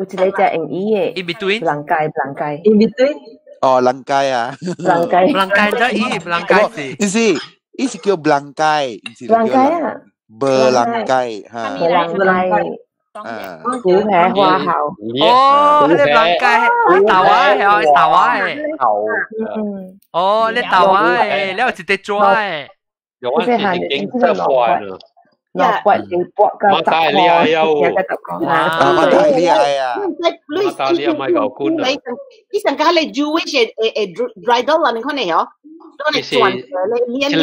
[SPEAKER 8] 隻英語嘅。
[SPEAKER 2] In between。
[SPEAKER 8] 冷街。
[SPEAKER 4] In between。
[SPEAKER 5] 哦，冷街啊。
[SPEAKER 8] 冷街
[SPEAKER 2] 是。
[SPEAKER 5] 意思叫冷街。
[SPEAKER 8] 冷街啊。
[SPEAKER 5] Berlangkai ha.
[SPEAKER 8] Berlangkai. Cú hẹ hoa hậu.
[SPEAKER 2] Ồ, lên Berlangkai. Tàu á, tàu á. Ồ, lên tàu á, léo chỉ để chua ấy.
[SPEAKER 9] Có thể hành chính thức là
[SPEAKER 8] nó quậy thì bọt cao tập hoa.
[SPEAKER 5] Matalia.
[SPEAKER 9] Matalia mai gạo cún.
[SPEAKER 7] Cái thằng cái là Jewish bridal là mình có này hả?
[SPEAKER 9] Chỉ là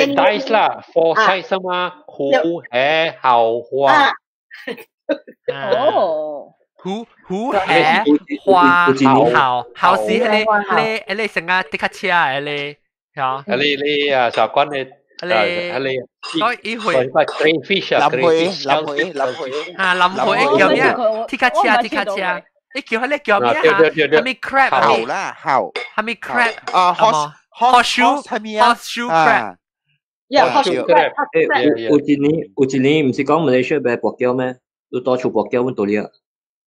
[SPEAKER 9] dice là four size mà hú hẹ hậu hoa.
[SPEAKER 2] hú hẹ hoa hậu是你成個的卡車你嚇？
[SPEAKER 9] 你啊，就講你。
[SPEAKER 2] 所以會
[SPEAKER 9] crayfish 啊，
[SPEAKER 2] 林配叫咩啊？鐵卡車，你叫佢叫咩啊？係咪 crab？
[SPEAKER 5] 後啦，後
[SPEAKER 2] 係咪 crab？
[SPEAKER 5] 啊
[SPEAKER 2] horseshoe crab。horseshoe
[SPEAKER 7] crab。
[SPEAKER 1] 有一年唔是講馬來西亞賣薄膠咩？你多出薄膠揾到你啊？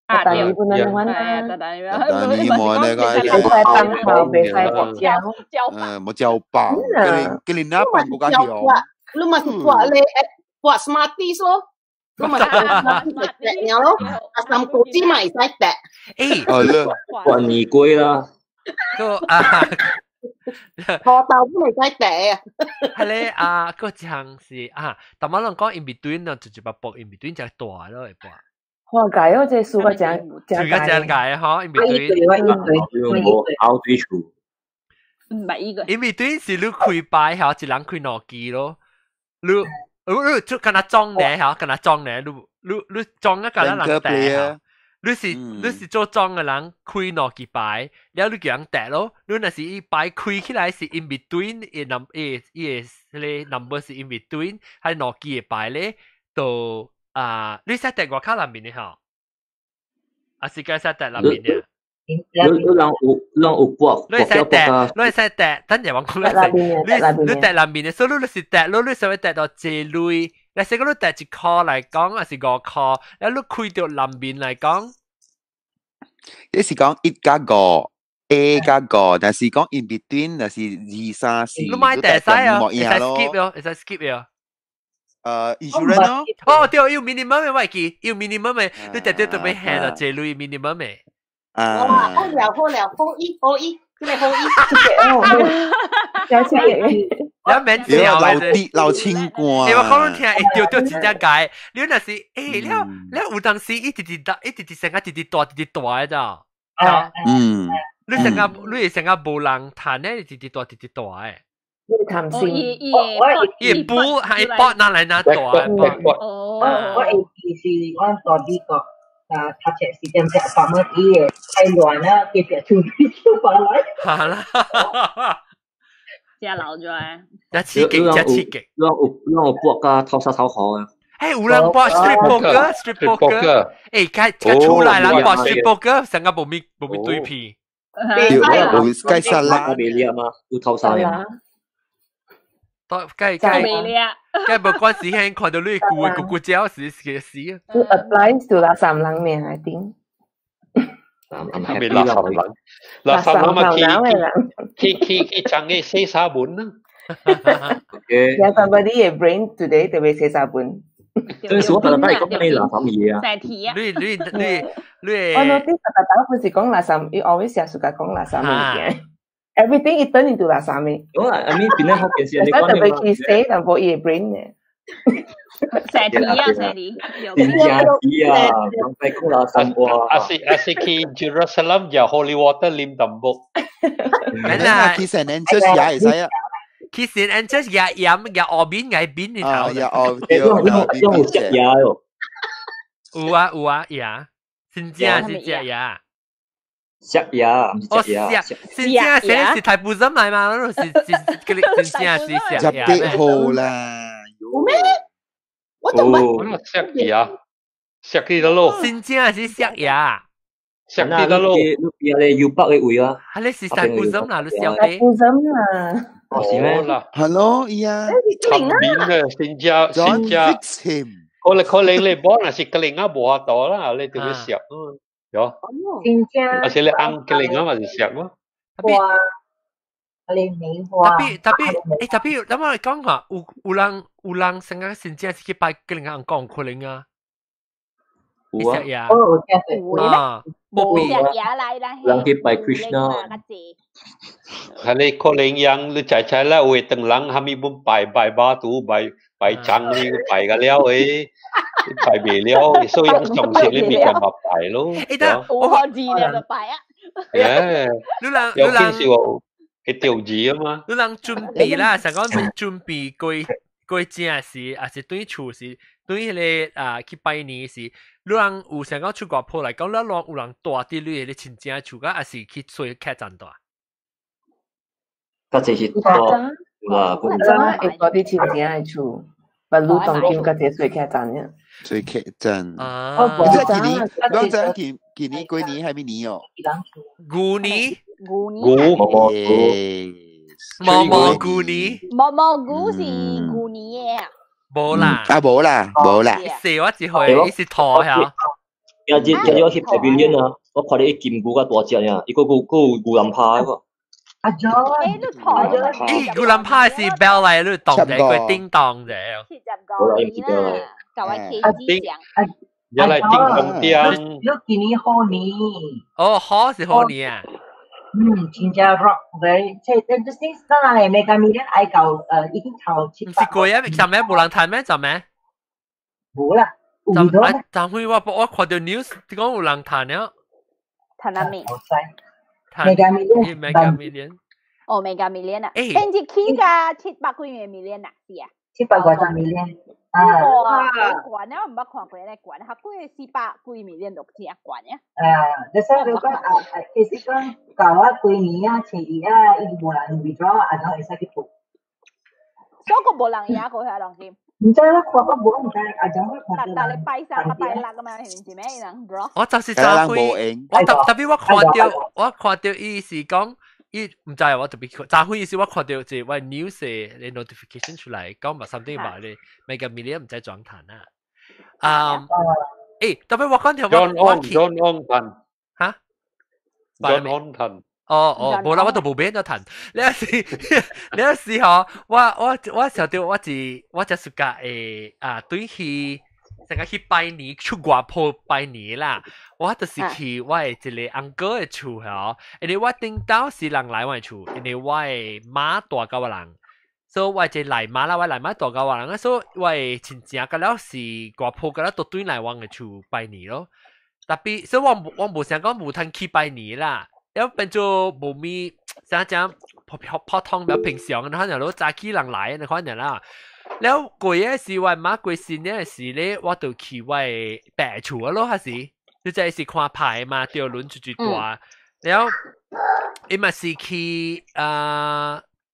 [SPEAKER 8] 但係本來玩
[SPEAKER 5] 但你冇那個，
[SPEAKER 8] 快當頭別快薄膠，
[SPEAKER 5] 冇膠棒，佢哋哪辦嗰家條？
[SPEAKER 7] 你咪buat smarties 咯，你咪teknya咯，asam kucing mah isai tek。buat
[SPEAKER 1] mie kuih lah。
[SPEAKER 2] 個
[SPEAKER 7] 破豆都未使嗲啊！
[SPEAKER 2] 係咧啊，個像是啊，但係我諗講 in between 啊，就把薄 in between 就大咯，係噃。
[SPEAKER 8] 花解嗰隻樹個正
[SPEAKER 2] 解嗬 in between。
[SPEAKER 3] 唔係依個。
[SPEAKER 2] in between 是你開擺嚇，一人開兩支咯。你就跟他裝咧嚇，跟他裝咧，你裝一個人嗲嚇。你是做裝嘅人開兩支擺，然後你叫人嗲咯。你若是一擺開起來是 in between，個 number 是 in between，係兩支嘅擺咧，就你識嗲外口南面嘅嚇，啊是該識嗲南面嘅。
[SPEAKER 1] 你有薄，
[SPEAKER 2] 你使嗲，等陣我講你嗲南面嘅，所以你是嗲，你使會嗲到這類。你成個都第一課嚟講，還是5課？你開到南面嚟講，
[SPEAKER 5] 你是講1加5， A 加個，但是講 in between，但是二三四，
[SPEAKER 2] 你買第三啊，會使 skip 咯，會使 skip 咯。
[SPEAKER 5] insurance 咯。
[SPEAKER 2] 哦，對，要 minimum 嘅，我記，要 minimum 嘅，你特別特別輕啊，這類 minimum 嘅。
[SPEAKER 7] 哇，好了，好一，這個好一，
[SPEAKER 8] 有次嘅，
[SPEAKER 2] 有名條嘅，
[SPEAKER 5] 流清過。
[SPEAKER 2] 你話講到聽，掉真正解，你那是你有當時一直成個直大嘅咋？你成個無人彈咧，直大嘅。
[SPEAKER 8] 你談先，
[SPEAKER 2] 伊補係搏拿嚟拿大嘅。
[SPEAKER 4] 我是我大啲個。他這是點解反而伊太亂啦，結果出翻來。
[SPEAKER 2] 係啦，
[SPEAKER 3] 真老咗誒！
[SPEAKER 2] 一刺激，
[SPEAKER 1] 有搏噶偷沙偷河嘅。
[SPEAKER 2] 誒，有人搏 street poker，誒，佢出來啦，搏 street poker，成個冇咪對片。
[SPEAKER 5] 冇計實啦，
[SPEAKER 1] 我未練嘛，要偷沙嘅。
[SPEAKER 2] 梗冇關事，輕看到你咕焦時啊！
[SPEAKER 8] 就 apply to 啦三人面，I think。
[SPEAKER 9] 未垃圾人嘛，佢唱嘅寫沙本啦。
[SPEAKER 8] 有 somebody 嘅 brain today 特別寫沙本。
[SPEAKER 1] 最少我覺得係講咩垃圾嘢啊？
[SPEAKER 3] 成題啊！
[SPEAKER 2] 你
[SPEAKER 8] 我 notice 特登不是講垃圾，你 always 成日講垃圾嘅。Everything is turned into 垃圾味。
[SPEAKER 1] 我I mean 變咗好件事，你
[SPEAKER 8] 講咩？特別佢寫但冇嘢 brain 嘅。
[SPEAKER 3] 成題啊，成題。
[SPEAKER 1] 真正啲啊，唔係講垃圾喎。
[SPEAKER 9] 阿是去 Jerusalem 就 Holy Water 啉淡薄。
[SPEAKER 5] 係啊 ，Kiss and Angels 也係使啊。
[SPEAKER 2] Kiss and Angels 也外邊你頭。
[SPEAKER 5] 也有
[SPEAKER 1] 食嘢喎。
[SPEAKER 2] 有啊，呀，真正是食嘢。
[SPEAKER 1] 食嘢，唔食嘢。
[SPEAKER 2] 真正是太不真嚟嘛？嗰度是真正是食嘢。
[SPEAKER 5] 入啲好啦。
[SPEAKER 7] 有咩？我就問。
[SPEAKER 9] 食嘢，食啲得咯。
[SPEAKER 2] 真正是食嘢。
[SPEAKER 9] 食啲得咯。
[SPEAKER 1] 你要北嘅位啊？
[SPEAKER 2] 係你是太不真啦，你笑
[SPEAKER 8] 嘅。不真啦。
[SPEAKER 1] 哦，是咩
[SPEAKER 5] ？Hello，呀。
[SPEAKER 9] 陳面嘅，真正。可能你幫那是格林啊，冇下多啦，你點樣食啊？有。
[SPEAKER 4] 真正。
[SPEAKER 9] 而且你按格林啊，咪就食咯。
[SPEAKER 4] 哇！
[SPEAKER 2] 特別，咁我哋講下，有人成日真正是去拜格林啊，講格林啊。
[SPEAKER 1] 有啊。
[SPEAKER 2] 啊，冇必要。
[SPEAKER 1] 人去拜 Krishna。
[SPEAKER 9] 係你可能yang你仔啦，會等人係咪本拜巴肚拜長呢拜個了誒，拜未了，所以上次你咪咁咪拜咯。
[SPEAKER 2] 誒得，
[SPEAKER 3] 我學字你就拜啊。
[SPEAKER 9] 誒，有件事喎，係調字啊嘛。
[SPEAKER 2] 你人準備啦，成個準備過正時，還是對厝時，對你去拜年時，你人有成個出國鋪嚟講，你有人大啲你親正厝個，還是去吹客棧大？
[SPEAKER 1] 嗰隻是多啦，
[SPEAKER 8] 嗰啲親正嘅厝，不如當今嗰隻吹客棧嘅。
[SPEAKER 5] 吹客棧
[SPEAKER 2] 啊！
[SPEAKER 5] 今年過年係咩年哦？
[SPEAKER 2] 舊年。
[SPEAKER 3] 毛
[SPEAKER 2] 菇年，
[SPEAKER 3] 蘑菇是舊年嘅。
[SPEAKER 2] 冇啦，
[SPEAKER 5] 冇啦。
[SPEAKER 2] 四我只會是拖呀。
[SPEAKER 1] 有我去排表演啊，我看到啲劍菇個大隻呀，一個牛腩扒個。
[SPEAKER 4] 阿 John，
[SPEAKER 3] 都抬咗。
[SPEAKER 2] 咦，牛腩扒是 bell 嚟，你當嘅佢叮當嘅。
[SPEAKER 3] 70個啦，各位 KG 獎。
[SPEAKER 9] 原來叮當啲。
[SPEAKER 4] 有今年好年。
[SPEAKER 2] 哦，好是好年啊。
[SPEAKER 4] 真正 rock 嘅，即係真係真係每個年嗌夠已經頭700。
[SPEAKER 2] 唔是貴啊？就咩冇人睇咩？就咩？
[SPEAKER 4] 冇啦，
[SPEAKER 2] 就會我看到 news 講有人睇了。
[SPEAKER 3] 睇下面。
[SPEAKER 4] Mega
[SPEAKER 2] Million。
[SPEAKER 3] 哦，Mega Million 啊！誒，只 key 㗎700幾 million 啊？是啊。
[SPEAKER 4] 700幾 million。
[SPEAKER 3] 哇！管啊，唔捌看過咧，管下幾400幾 million 都真管啊！
[SPEAKER 4] 你所以你講其實講舊啊幾年啊，前2啊，已經冇人 withdraw，啊，就會使去補。
[SPEAKER 3] 所以個冇人嘢過去兩件。
[SPEAKER 4] 唔知啦，看個冇唔知，啊，就會看到。
[SPEAKER 3] 但你拜3拜6咁樣，係唔係咩人 bro？
[SPEAKER 2] 我就是就會，特別我看到伊是講。伊唔知我特別，昨昏意思我看到即係 news 嘅 notification 出嚟，講話 something about 你 Mega Million 唔使轉談啦。誒，特別我講條
[SPEAKER 9] John On 嚇
[SPEAKER 2] John On 無啦，我都無俾人談。你有時嗬，我想到我只暑假對去成個去拜年，出外鋪拜年啦。我就是去我一個翁哥嘅厝嗬，因為我頂到是人來我厝，因為我媽大過我人，所以我就來媽啦，我來媽大過我人，所以我親戚個了是外鋪個了都對來我嘅厝拜年咯。特別，所以我冇想講冇通去拜年啦。แล้วเป็นจูบ่มีจะพอท่องแบบ平常นะครับอย่างรู้จากที่หลังไหลนะครับอย่างนั้นแล้วกุยสิวันมากุยสิเนี่ยสิ咧我就去我白厝咯還是就係是看牌嘛吊輪最大แล้ว伊嘛是去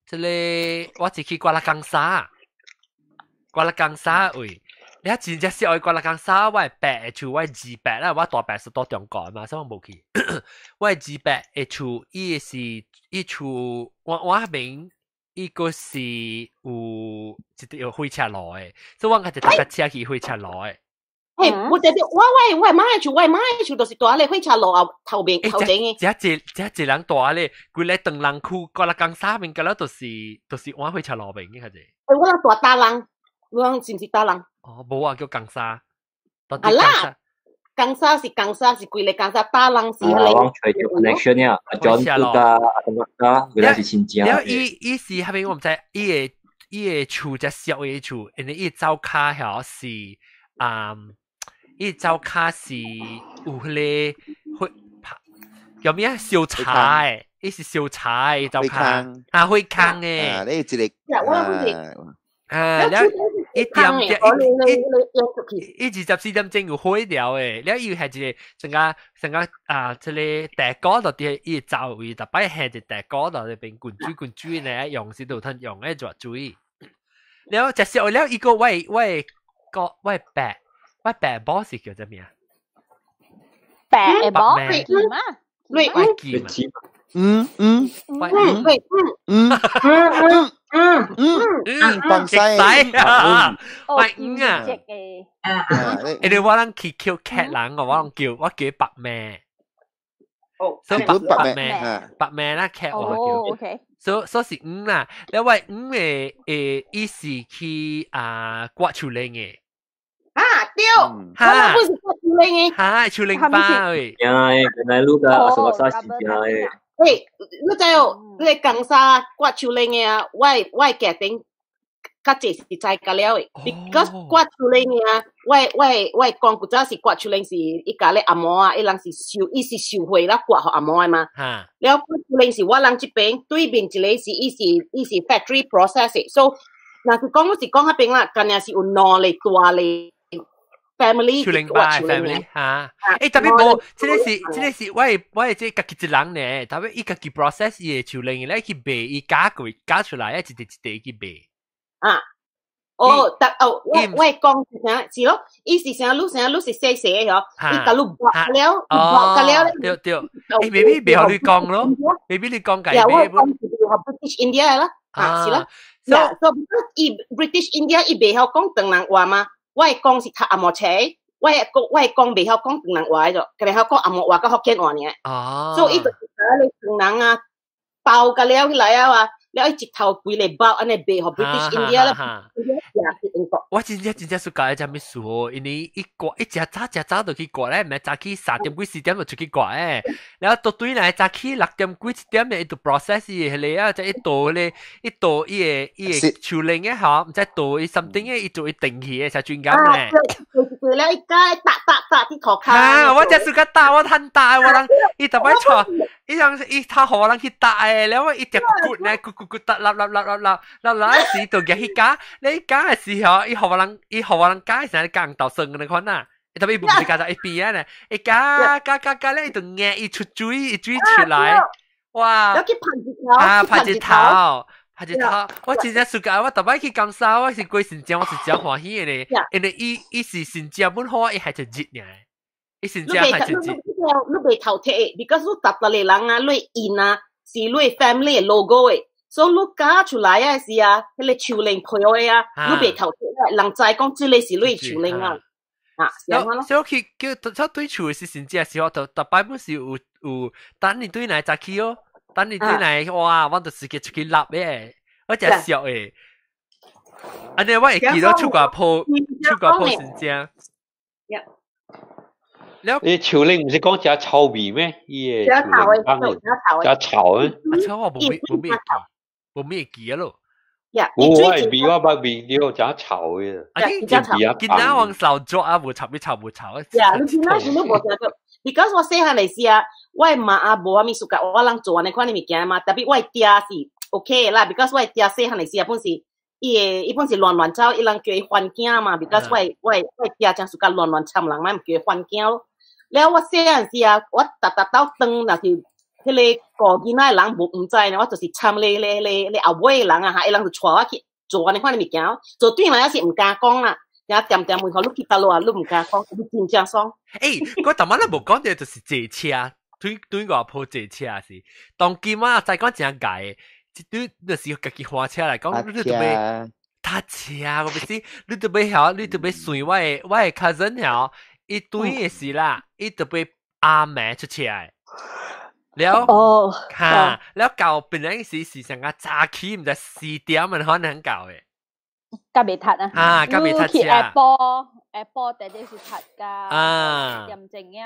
[SPEAKER 2] 即係我是去瓜拉江沙喂你真正是愛過嚟講沙，我係白厝，我係二白啦，我大白是多中國嘛，所以我冇去。我係二白嘅厝，伊厝，我嗰邊伊個是有火車路嘅，所以我係就搭架車去火車路嘅。
[SPEAKER 7] 誒，我媽嘅厝就是大咧火車路後邊嘅。
[SPEAKER 2] 一人大咧，佢咧長人區過嚟講沙邊個咧，都是往火車路邊嘅係啫。
[SPEAKER 7] 我諗大人。我是唔是打人？
[SPEAKER 2] 冇啊，叫港沙。
[SPEAKER 7] 啦，港沙是貴咧，港沙打人是
[SPEAKER 1] 咧。我吹條 connection 啊，John 佢哋是親戚。
[SPEAKER 2] 然後伊是後邊我唔知，伊個厝只小嘅厝，因為伊走卡係是伊走卡是有迄個有咩啊？小茶誒，伊是小茶誒走卡，會坑誒。
[SPEAKER 5] 你一個
[SPEAKER 2] แล้ว一點24點鐘有開了誒，แล้ว伊係一個成個即係大哥度啲伊走位，特別係隻大哥度入邊滾水咧，用時度吞用咧做水。แล้ว就時候แล้ว一個喂白波是叫做咩啊？
[SPEAKER 3] 白波劍啊，
[SPEAKER 7] 瑞
[SPEAKER 2] 劍。
[SPEAKER 5] 放西
[SPEAKER 2] 啊，喂啊！你哋話人去叫 cat 人，我叫白咩？所以白咩啦 cat 我叫，所以是啦。你話嘅意思去刮樹嶺嘅。
[SPEAKER 7] 對，他不是刮樹嶺嘅，
[SPEAKER 2] 係樹嶺巴誒。
[SPEAKER 1] 原來路個什麼沙時嘅。
[SPEAKER 7] 你知哦，你港沙刮樹嶺嘅啊，我家庭較濟是在個了誒 ，because 刮樹嶺嘅啊，我講古早是刮樹嶺是一家咧阿嬤啊，伊人是收回啦刮互阿嬤誒嘛，แล้ว刮樹嶺是我人這邊對面一個是伊是 factory process 誒，所以若是講我是講迄邊啦，干係是有兩類大類。family
[SPEAKER 2] 樹嶺巴 family 嚇，特別冇，即係我係即係家己一人咧，特別伊家己 process 伊嘅樹嶺咧去賣，伊加出來，一地去賣。
[SPEAKER 7] 我講是咯，伊是成日錄是細嘅嗬，伊甲錄爆了，
[SPEAKER 2] 對，maybe 別學你講咯 ，maybe 你講解。
[SPEAKER 7] 我講是British India 啦，是咯，so British India 伊袂曉講唐人話嘛。我係講是讀阿嬤車，我係講未曉講唐人話咗，佢哋曉講阿嬤話個福建話呢。所以伊就你唐人啊，包個了來啊話，你一頭貴嚟包，安尼賣互 British India 啦。
[SPEAKER 2] 我真正暑假一隻咩事哦，因為一早就去刮咧，唔係早起3點幾4點就出去刮誒，然後到對嚟早起6點幾7點咧，一度 process 嘢嚟啊，就一度伊個樹嶺嘅嚇，唔知度伊 something 嘅伊做伊定起嘅，就轉咁咧。
[SPEAKER 7] 對咧，一家打啲頭卡。
[SPEAKER 2] 我隻暑假打我很大，我人伊特別錯，伊他可能去打誒，然後伊隻骨咧，骨打立時度嘅去加，你加嘅時候，伊學人加成日講到生嘅你看啊，特別唔是加到一邊咧，伊加咧，伊就硬伊出水出來，哇！拍一頭，我真正暑假我特別去講啥，我是過新疆，我是真歡喜嘅咧，因為伊是新疆本好，伊係就熱嘅，伊新疆係就熱。
[SPEAKER 7] 你袂頭貼嘅 ，because 你搭落嚟人啊，你印啊，是你 family 嘅 logo 嘅。所以你加出來啊是啊，迄個樹嶺配嘅啊，你袂頭貼，人知講即個是你樹嶺啊，
[SPEAKER 2] 所以佢叫對厝是真正時候，特別本是有，等你對來早起哦，等你轉來，哇！我就自己出去立嘅，我真係笑嘅。安尼我會記到出國鋪先正。
[SPEAKER 9] 你潮領唔是講只臭味咩？伊個只臭咩？
[SPEAKER 2] 臭我冇咩記咯。
[SPEAKER 9] 我係味我捌味了，只臭嘅。
[SPEAKER 2] 見到往手做啊，無臭。
[SPEAKER 7] 呀，你見到全部無臭咗。Because 我細漢嚟時啊，我媽啊無阿咪熟噶，我人做安尼款嘅物件嘛。特別我爹是 OK 啦 ，because 我爹細漢嚟時啊，本是伊本是亂走，伊人叫伊還囝嘛。because 我爹真熟噶亂參人嘛，唔叫伊還囝咯。แล้ว我細漢時啊，我搭到燈那是迄個個囡仔人唔知呢，我就是參你後尾人啊，伊人就帶我去做安尼款嘅物件，做對人也是唔敢講啦。然後點門口，你去到路啊，你唔敢講，你真正爽。
[SPEAKER 2] 我頭晚都無講到，就是坐車，對外鋪坐車是。當今啊，再講真解，對就是家己花車嚟講，你就要搭車，我唔知，你就要隨我嘅 cousin 曉，一堆嘅事啦，伊就要阿妹出車嘅。แล้วแล้วเก่าเป็นอะไรสิสังกัดจากขี้มันจะ4點มัน可能เก่า嘅
[SPEAKER 3] 甲未讀啊
[SPEAKER 2] 甲未讀
[SPEAKER 3] 去 Apple 第啲是讀㗎驗證嘅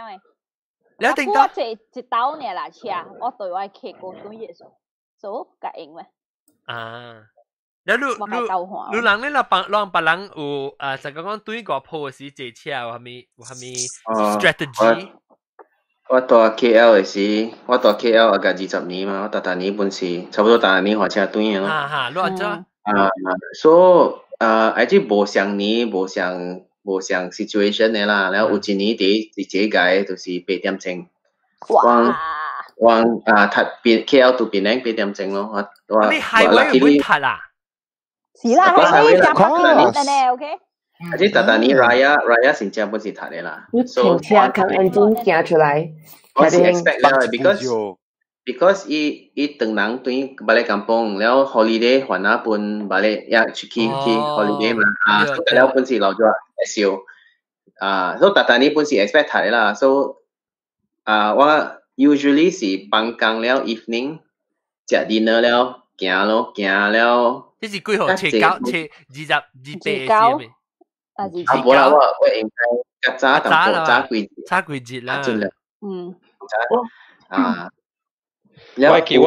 [SPEAKER 2] แล้ว定
[SPEAKER 3] 我一斗呢啦車我對我客過對嘢所甲用咩
[SPEAKER 2] แล้วลูหลังนี่เราลองปะหลังจะ講對個 post 是坐車有係咪 strategy
[SPEAKER 10] 我到 KL 嘅時，我到 KL 大概20年嘛，我大年本時差不多大年火車轉咯。
[SPEAKER 2] 亂咗。
[SPEAKER 10] 所以而且無像你無像 situation 嘅啦，然後有一年啲自己解就是8點鐘，往KL 到檳城8點鐘咯。
[SPEAKER 2] 你highway會睇啊？
[SPEAKER 3] 是啦，係呢隻呢 OK。
[SPEAKER 10] 而且大年 Raya 新加坡是睇嘅啦。
[SPEAKER 8] 你停車看眼睛行出來。
[SPEAKER 10] 我是 expect 啦 because 伊等人對 balik kampung แล้ว holiday 還那半 balik 呀出去 holiday 嘛所以แล้ว本是留咗少所以大年本是 expect 睇啦 so 我 usually 是放工了 evening 食 dinner 了行了
[SPEAKER 2] 這是幾號車20咩
[SPEAKER 10] 冇啦我應該早幾日啦
[SPEAKER 9] 我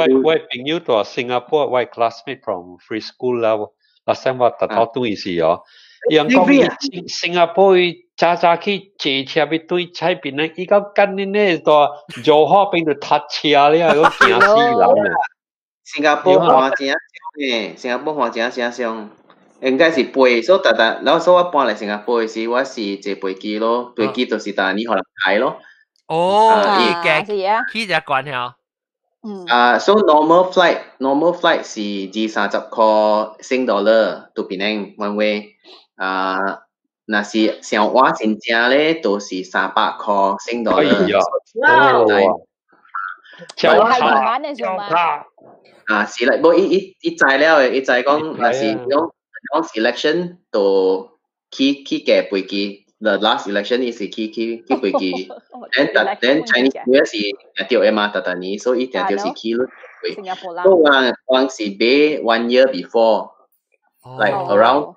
[SPEAKER 9] 朋友在新加坡，我 classmate from free school 啦。last time 我特到對時哦，人講新加坡早去坐車要對菜邊咧，依家今年咧就做好變到搭車咧，嗰驚死人啊！
[SPEAKER 10] 新加坡花錢誒，新加坡花錢正上，應該是飛，所以然後所以我搬嚟新加坡嘅時，我是坐飛機咯，飛機就是但你可能睇咯。
[SPEAKER 2] 起隻關係
[SPEAKER 10] so normal flight 是20塊新dollar to Penang one way 那是上畫真正咧都是300塊新dollar 是啦，不過伊知了伊知講那是講 election 都去嘅飛機The last election is 去飛機 then Chinese New Year 是掉嘅嘛，特年，所以掉是去咯。so 我是 bay 1 year before like around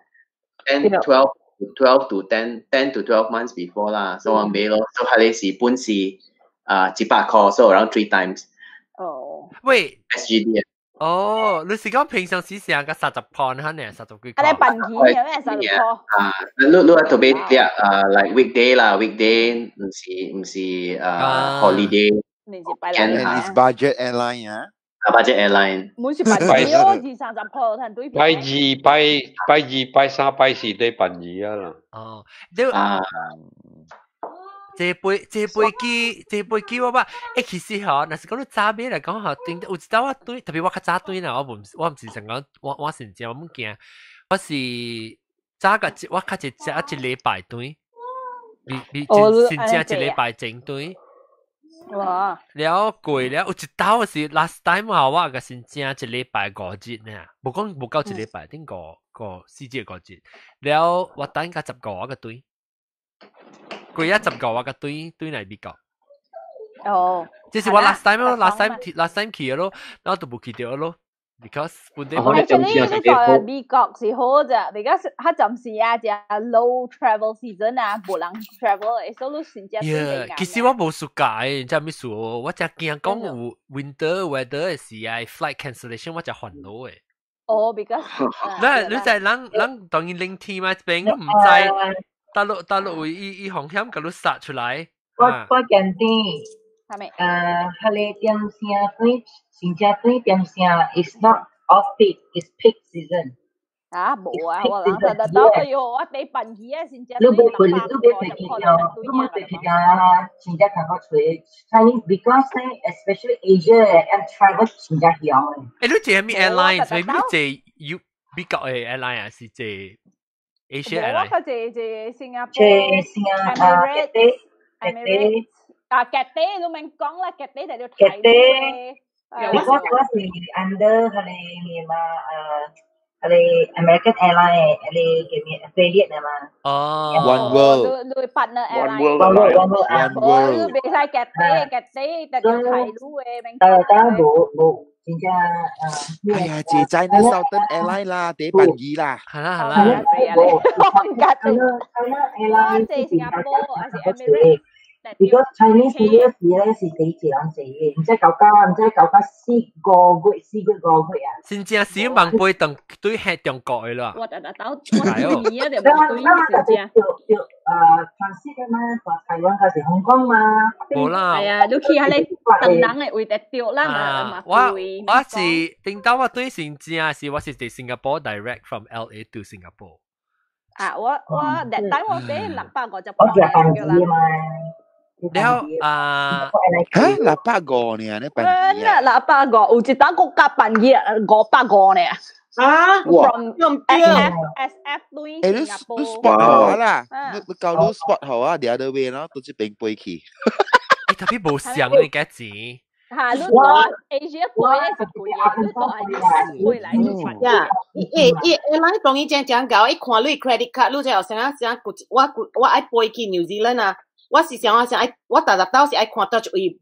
[SPEAKER 10] 12 to 10 to 12 months before 啦，所以我 bay 咯，所以係你是本是100塊 so around 3 times
[SPEAKER 2] 喂
[SPEAKER 10] SGD
[SPEAKER 2] 你是講平常時成個30塊呢？30幾塊？
[SPEAKER 3] 你笨錢嘅咩30塊？
[SPEAKER 10] 你特別like weekday 啦 weekday 唔是holiday
[SPEAKER 5] It's budget airline
[SPEAKER 10] budget airline
[SPEAKER 3] 每次笨錢咯，30塊睇對比。
[SPEAKER 9] 拜二拜三拜四都笨二啊啦。
[SPEAKER 2] 這飛機我話，其實嗬，若是講你早尾嚟講嗬，有一道我對，特別我較早對啦，我唔是成講我成正我唔驚，我是早個我較一禮拜對，你成正一禮拜整對。
[SPEAKER 3] 哇！
[SPEAKER 2] 了過了，有一道是 last time 啊，我個成正一禮拜5日呢，冇夠一禮拜，頂個4日5日，了我等個15我個對。佢10個我個對嚟比較。這是我 last time 咯，last time 去咯，然後都冇去掉咯。because 本地
[SPEAKER 3] actually 呢個美國是好咋 ，because 佢暫時啊就 low travel season 啊，冇人 travel，所以先至
[SPEAKER 2] 係。其實我冇暑假嘅，真係咩事喎？我就驚講有 winter weather 嘅時啊 ，flight cancellation 我就煩惱嘅。
[SPEAKER 3] 哦 ，because
[SPEAKER 2] 你就係人當然零天嘛，邊都唔知大陸會以風險嗰度殺出嚟。
[SPEAKER 4] 我見啲，係咪？佢哋點聲對，新加坡點聲 is not off peak, is peak season。
[SPEAKER 3] 啊，冇啊，我諗到哎呦，我俾笨魚啊，新加坡
[SPEAKER 4] 600個，600個，新加坡吹 Chinese because especially Asia and travel 新加坡。
[SPEAKER 2] 你借咩 airlines？你借 U 美國嘅 airline 還是借 Asia airline？
[SPEAKER 3] 我借新加坡。
[SPEAKER 4] Cathay。
[SPEAKER 3] 啊，Cathay 都明講啦，Cathay就要睇嘅。
[SPEAKER 4] Because 我是 under 佢哋嘛佢哋 American Airline 佢哋叫咩 affiliate 啊嘛。
[SPEAKER 2] 哦。
[SPEAKER 5] One World。
[SPEAKER 3] 對 partner airline。One
[SPEAKER 5] World。
[SPEAKER 3] 我別使 Cathay 就要睇路嘅，明。
[SPEAKER 4] 但冇真正
[SPEAKER 5] 哎呀，姐仔呢 Southern Airline 啦，地板機啦。
[SPEAKER 2] 係啦。
[SPEAKER 3] 我借新加坡還是 Emirates。Because
[SPEAKER 4] Chinese New Year 咧是幾時人食嘅？唔知9個月啊！
[SPEAKER 2] 真正少萬杯當對喺中國嘅啦。
[SPEAKER 3] 我對你啊，就冇對真正。
[SPEAKER 4] transit 啊嘛，台灣嗰時香港嘛。
[SPEAKER 2] 冇啦。
[SPEAKER 3] 係啊，你去下你等人嘅會得掉啦嘛。
[SPEAKER 2] 我是頂到我對真正是我是喺新加坡 direct from LA to Singapore。
[SPEAKER 3] 啊，我等我俾600個就
[SPEAKER 4] 我住辦機啊嘛。
[SPEAKER 2] แล้ว
[SPEAKER 5] 800個呢？你辦機啊
[SPEAKER 3] ？800個，有一單國家辦機500個呢。
[SPEAKER 7] 啊
[SPEAKER 3] ？From SF 對
[SPEAKER 5] 新加坡。你 spot 好啦，你搞到 spot 好啊，the other way 咯，都係並飛去。
[SPEAKER 2] 特別冇想你嘅錢。
[SPEAKER 3] 嚇，你講 Asia 貴咧是貴嘅，你講 Asia 貴來就貴。
[SPEAKER 7] 呀，airline 當然正搞，一看你 credit card，你就有想我愛飛去 New Zealand 啊。我是想我大到是愛看到就伊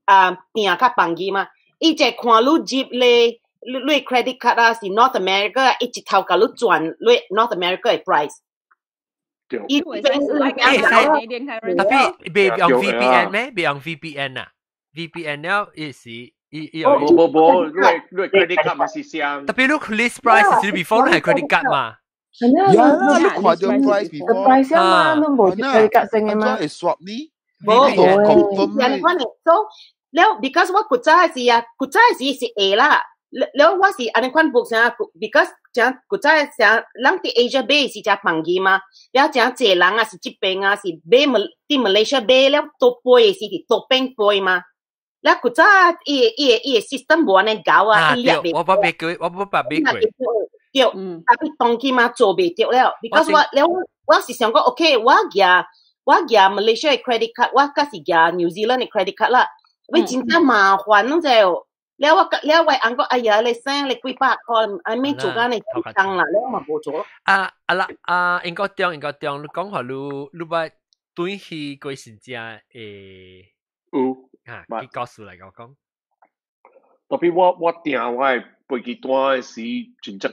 [SPEAKER 7] 訂較房機嘛，伊只看你接咧，你 credit card 啊是 North America， 伊一頭甲你轉你 North America 嘅 price。
[SPEAKER 2] 伊特別別用 VPN 咩？別用 VPN 啊 ？VPN 了伊是伊有。
[SPEAKER 9] 冇，你 credit card 嘛是上。
[SPEAKER 2] 特別你 list price 是 before 你係 credit card 嘛？
[SPEAKER 5] 呀，你看到 price before
[SPEAKER 8] 啊嘛，都冇對價性嘅嘛。
[SPEAKER 5] 係 swap 呢？
[SPEAKER 7] 冇，so แล้ว because 我古早是 A 啦，แล้ว我是อันนั้นคนบอกนะ because 講古早講人哋 Asia Bay 是只房機嘛，แล้ว講這人啊是這邊啊是 Bay 啲 Malaysia Bay แล้วตัว杯是啲ตัว邊杯嘛，แล้ว古早伊 system 冇安尼搞啊，伊入邊
[SPEAKER 2] 我冇白俾佢。
[SPEAKER 7] 對，但係當期嘛做未到了 ，because 我是想講 ，OK， 我夾 Malaysia 嘅 credit card， 我嗰時夾 New Zealand 嘅 credit card 啦，喂真係麻煩咯就，แล้ว我講哎呀，你生你幾百個，I mean 做緊你當啦，แล้ว嘛冇做。
[SPEAKER 2] 應該中，你講話你把對去過新加佢告訴嚟講。
[SPEAKER 9] 特別我訂我係飛機單時真早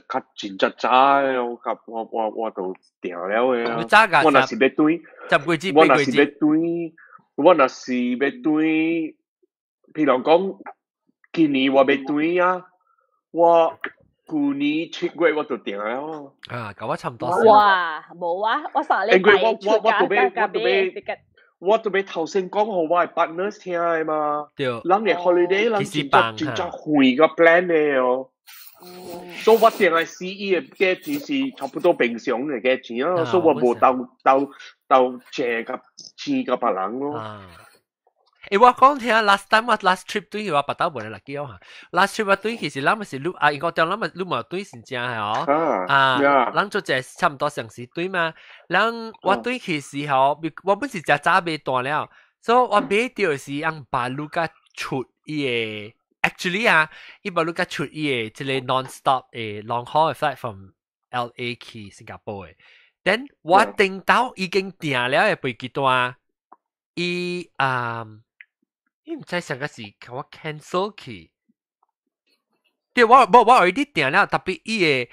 [SPEAKER 9] 早我就訂了嘅。我若是要對，我若是要對，譬如講今年我要對啊，我舊年7月我就訂了。
[SPEAKER 2] 咁我差唔多。
[SPEAKER 3] 哇，冇啊！我上禮拜出價
[SPEAKER 9] 我都俾頭先講好我係 partners 聽嘅嘛，人哋 holiday 人真正會個 plan 嘅哦，所以我定係CE 嘅價錢是差不多平常嘅價錢啊，所以我冇鬥借個錢個別人咯。
[SPEAKER 2] 我講聽 last trip 對我不到本來叫嚇 ，last trip 對其實咱們是應該當咱們咪對先正係哦，咱做只差唔多相似對嘛，咱我對其實候我本是只早買斷了，所以我買到是用巴魯加出伊個 actually 啊，伊巴魯加出伊個即個 non-stop 誒 long haul flight from LA 去新加坡嘅， then 我訂到已經訂了嘅飛機單，伊你唔知上個時我 cancel 去。對，我 already 訂了，特別伊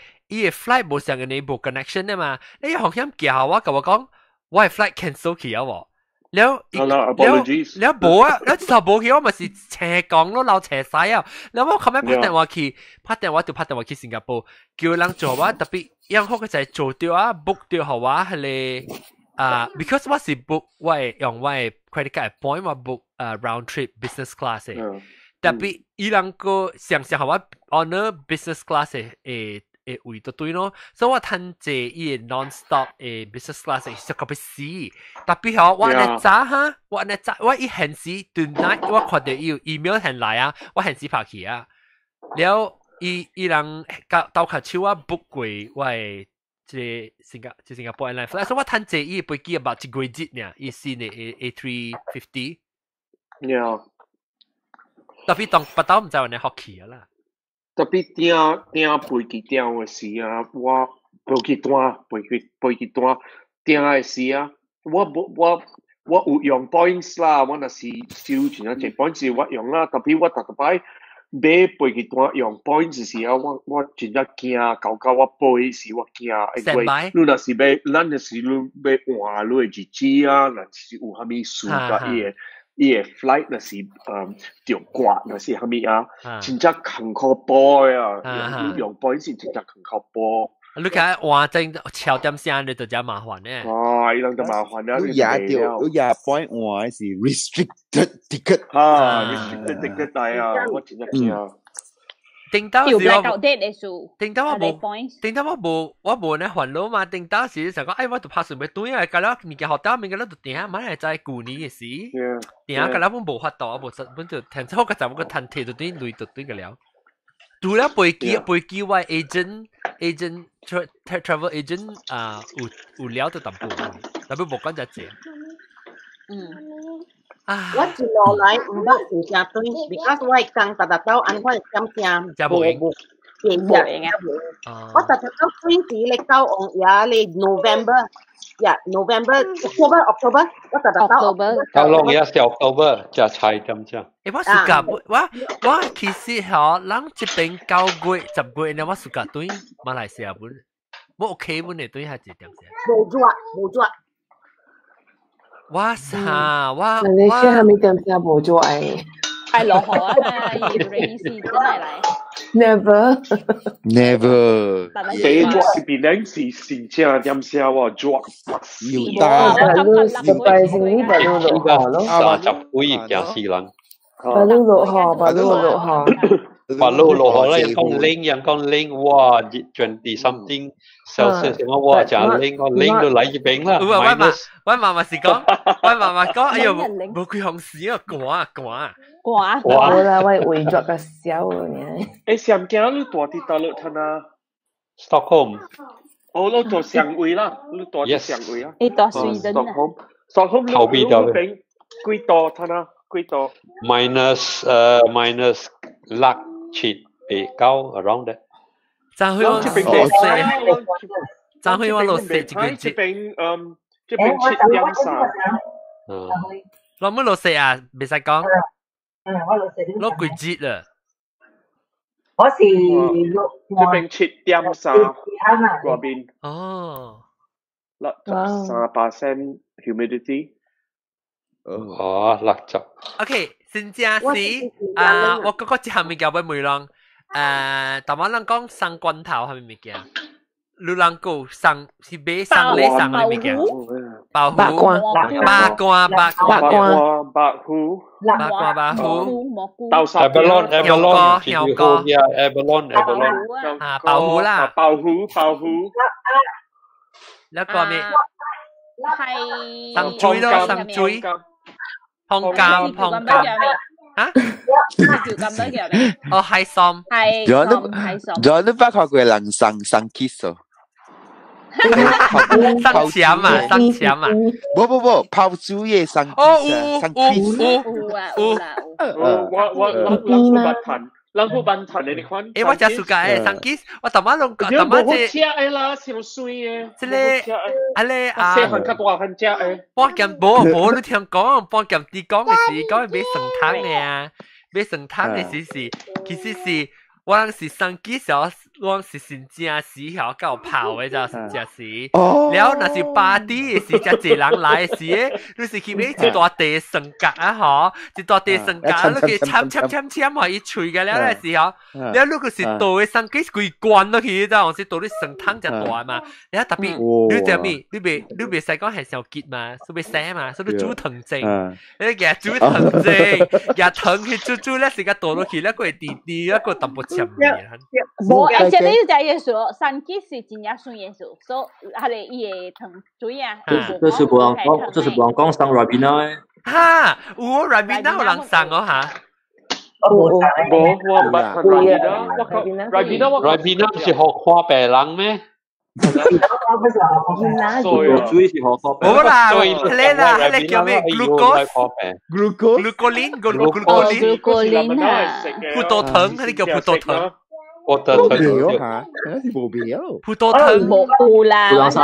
[SPEAKER 2] 個 flight 冇上個你冇 connection 啊嘛，你航險叫我講，我係 flight cancel 去啊喎。แล้ว冇啊，แล้ว就冇去，我咪是斜講咯，漏斜晒啊。แล้ว我後尾拍電話去新加坡，叫人做話特別樣好嘅就係做掉啊 ，book 掉好話係你because 我是 book 我用我 credit card point 我 book round trip business class 嘅，特別伊人個想好話 honor business class 嘅位都對咯，所以我趁這伊 non-stop business class 係個必死，特別好我呢早哈，我一現時對 night 我看到有 email 係來啊，我現時拍去啊，แล้ว伊人到卡手啊 book 過我係新加坡 airline flight，所以我趁這伊飛機 about 一個月呢，伊先嘅 A350，特別當不到唔知我哋學去啊啦。
[SPEAKER 11] 特別訂飛機訂嘅時啊，我飛機單訂嘅時啊，我有用 points 啦，我若是收錢啊，這 points 我用啦，特別我逐擺買飛機單用 points 時啊，我真係驚，搞我飛時我驚，因為你若是買，咱若是你買換你嘅日子啊，若是有蝦米事㗎伊個 flight 若是着刮，若是蝦米啊，真正艱苦波啊！用 point 是真正艱苦波。
[SPEAKER 2] 你睇換正超點聲，你就真麻煩咧。
[SPEAKER 11] 哦，伊兩就麻煩啦。
[SPEAKER 5] 你廿 point 換是 restricted ticket。restricted
[SPEAKER 11] ticket 係啊，我真係驚。
[SPEAKER 2] 頂到
[SPEAKER 3] 時我頂
[SPEAKER 2] 到我冇呢煩惱嘛，頂到時就講，哎，我就拍算咪對啊，咁啦，物件學到，物件咧就訂，買嚟就係舊年嘅事，訂咁啦，我冇法度，我本就聽好個就我個ทันที就對累就對嘅了。除了飛機外 agent travel agent 有聊到淡薄，但係冇講就正。
[SPEAKER 7] 我接落來唔捌是正對 because 我係剛達到安我係咁正冇見嘅。我達到對時你到往呀你 November October 我達到
[SPEAKER 3] October
[SPEAKER 9] 到落呀是 October 就係咁啫。
[SPEAKER 2] 我暑假我其實嗬，人這邊9月10月呢，我暑假對馬來西亞本我 OK 本嚟對係幾點先？
[SPEAKER 7] 冇做。
[SPEAKER 2] 哇啥！
[SPEAKER 8] 你先係咪點先冇做誒？
[SPEAKER 3] 係落雨啊！rainy season 嚟嚟。
[SPEAKER 5] Never。
[SPEAKER 11] 第一個邊兩時先正點先喎做。
[SPEAKER 5] 要打。
[SPEAKER 9] 30幾億件事人。
[SPEAKER 8] 把路落河。
[SPEAKER 9] 把路落河咧，人講零，哇，20 something Celsius，我就零，我零都嚟一邊啦。
[SPEAKER 2] 我媽媽是講，哎呦，冇佢紅事啊，掛。
[SPEAKER 8] 好啦，我會作個小嘅呢。
[SPEAKER 11] 誒，上鏡你大啲大陸睇啊
[SPEAKER 9] ？Stockholm。
[SPEAKER 11] 哦，你做上位啦，你大啲上位啊。
[SPEAKER 3] 你大Sweden 啊
[SPEAKER 11] ？Stockholm
[SPEAKER 9] 後邊就
[SPEAKER 11] 幾多睇啊？幾多
[SPEAKER 9] ？minus 6.789 around that。
[SPEAKER 2] 爭去我落四一個節。
[SPEAKER 11] 這邊7.3。
[SPEAKER 2] 落乜落四啊？未使講。
[SPEAKER 4] 我落四。
[SPEAKER 2] 落幾節啊？
[SPEAKER 4] 我是
[SPEAKER 11] 這邊7.3嗰邊。
[SPEAKER 2] 哦。
[SPEAKER 11] 63% humidity。
[SPEAKER 9] 哦，60。
[SPEAKER 2] OK，先正是我嗰個下面叫咩梅浪？台灣人講生罐頭係咪物件？你人講生是買生咧生係物件？白瓜，
[SPEAKER 11] 豆沙
[SPEAKER 9] ，Abalone，
[SPEAKER 2] 爆虎啦，
[SPEAKER 11] 爆虎，
[SPEAKER 2] แล้วก็มี
[SPEAKER 3] 係
[SPEAKER 2] 生追咯，生追，烘監。嚇？條咁多叫咩？哦，係餸。係餸。
[SPEAKER 5] 仲有你發覺佢人生 kiss 哦。
[SPEAKER 2] 生潛啊！
[SPEAKER 5] 冇，泡椒嘢生 kiss 啊，生 kiss。
[SPEAKER 11] 我人好笨柒你看。
[SPEAKER 2] 誒，我真係suka誒，上機我頭晚攏頭晚即
[SPEAKER 11] 食誒啦，上水誒。
[SPEAKER 2] 即個啊咧啊，
[SPEAKER 11] 細漢較大漢食誒。
[SPEAKER 2] 半劍冇你聽講，半劍啲講嘅是講買成湯嘅啊，買成湯嘅是其實是我當時上機時候，我是真正時候夠跑嘅就真正是，然後那是巴啲嘅時，就一人來嘅時，你是去買一大地成格啊嗬，一大地成格，你去簽落去吹嘅了嘅時候，然後如果是倒嘅上機規罐落去，就係倒啲成湯就大嘛，然後特別你就咩，你別使講係上結嘛，所以寫嘛，所以煮藤精，你嘅煮藤精，日藤去煮咧時間倒落去咧，佢係啲一個淡薄。
[SPEAKER 3] 冇，而且你就係說，三級是真正算嘢數，所以係你也同嘴啊。
[SPEAKER 1] 這是不能講上 Ribena
[SPEAKER 2] 哈，有 Ribena 有人上我嚇。
[SPEAKER 11] 冇 Ribena 是學花白人咩？
[SPEAKER 2] 冇啦，係啦，係叫咩 glucose 啊，葡萄糖，係叫葡萄糖。
[SPEAKER 5] 葡萄糖嚇，冇必要。
[SPEAKER 2] 葡萄糖
[SPEAKER 3] 冇啦，
[SPEAKER 2] 藍色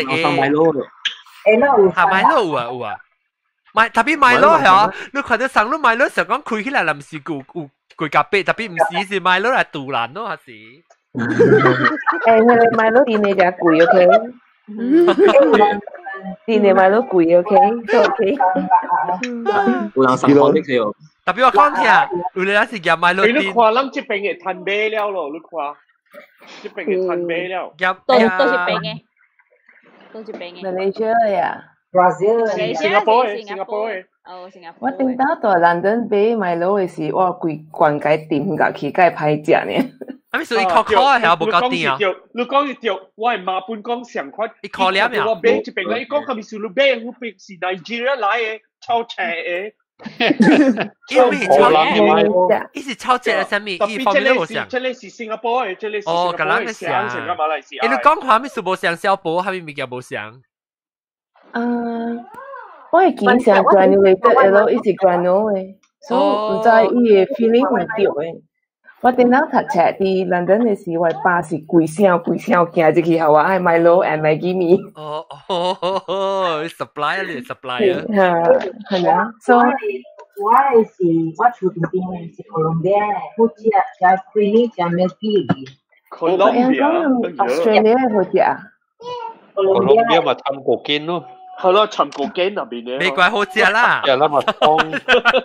[SPEAKER 2] 嘅。係米露啊，有啊。特別米露係啊，你看到上路米露時候講開起來，唔是舊咖啡，特別唔是米露係杜蘭咯，係是。
[SPEAKER 8] 你買到店你就貴 ，OK？店你買到貴 ，OK？都 OK。
[SPEAKER 1] 有人上課的時候，
[SPEAKER 2] 特別我講聽，有人是入買到店。
[SPEAKER 11] 你看，咱這邊嘅攤買了咯，你看，這邊嘅攤買了，
[SPEAKER 3] 都是邊嘅，都是邊嘅。
[SPEAKER 8] Malaysia 呀
[SPEAKER 4] ，Brazil，
[SPEAKER 11] 新加坡嘅。
[SPEAKER 3] 哦，新加坡。
[SPEAKER 8] 我頂到在London買買樓嘅時，我規罐解點㗎，去解歹食呢。
[SPEAKER 2] 咁所以扣係有冇夠甜啊？
[SPEAKER 11] 你講係對，我係馬半講上款。
[SPEAKER 2] 你扣兩秒。
[SPEAKER 11] 我買這邊咧，講係咪是你買？我邊是 Nigeria 來嘅，超正嘅。
[SPEAKER 2] 因為超正，一是超正嘅上面，一方面都冇上。
[SPEAKER 11] 這裡是新加坡嘅，這裡是新加坡嘅上，成個馬來西亞。
[SPEAKER 2] 你講下面是冇上小寶，下面咪叫冇上。
[SPEAKER 8] 我係見上 granulated 嘅咯，一是 granule 嘅，所以唔知伊嘅 feeling 會掉嘅。我電腦讀冊啲 London 嘅時，我爸是貴聲行入去，我愛買樓 and 買 give me。supply
[SPEAKER 2] 啊，你 supply
[SPEAKER 8] 啊。係啊，所以
[SPEAKER 4] 我厝邊邊是 Colombia， 好食食 creamy 食 milky 嘅。
[SPEAKER 11] Colombia
[SPEAKER 8] Australia 好食啊。
[SPEAKER 9] Colombia 咪參過見咯。
[SPEAKER 11] 係咯，尋過見入邊咧。
[SPEAKER 2] 美國好食啦。
[SPEAKER 9] 食啦咪當。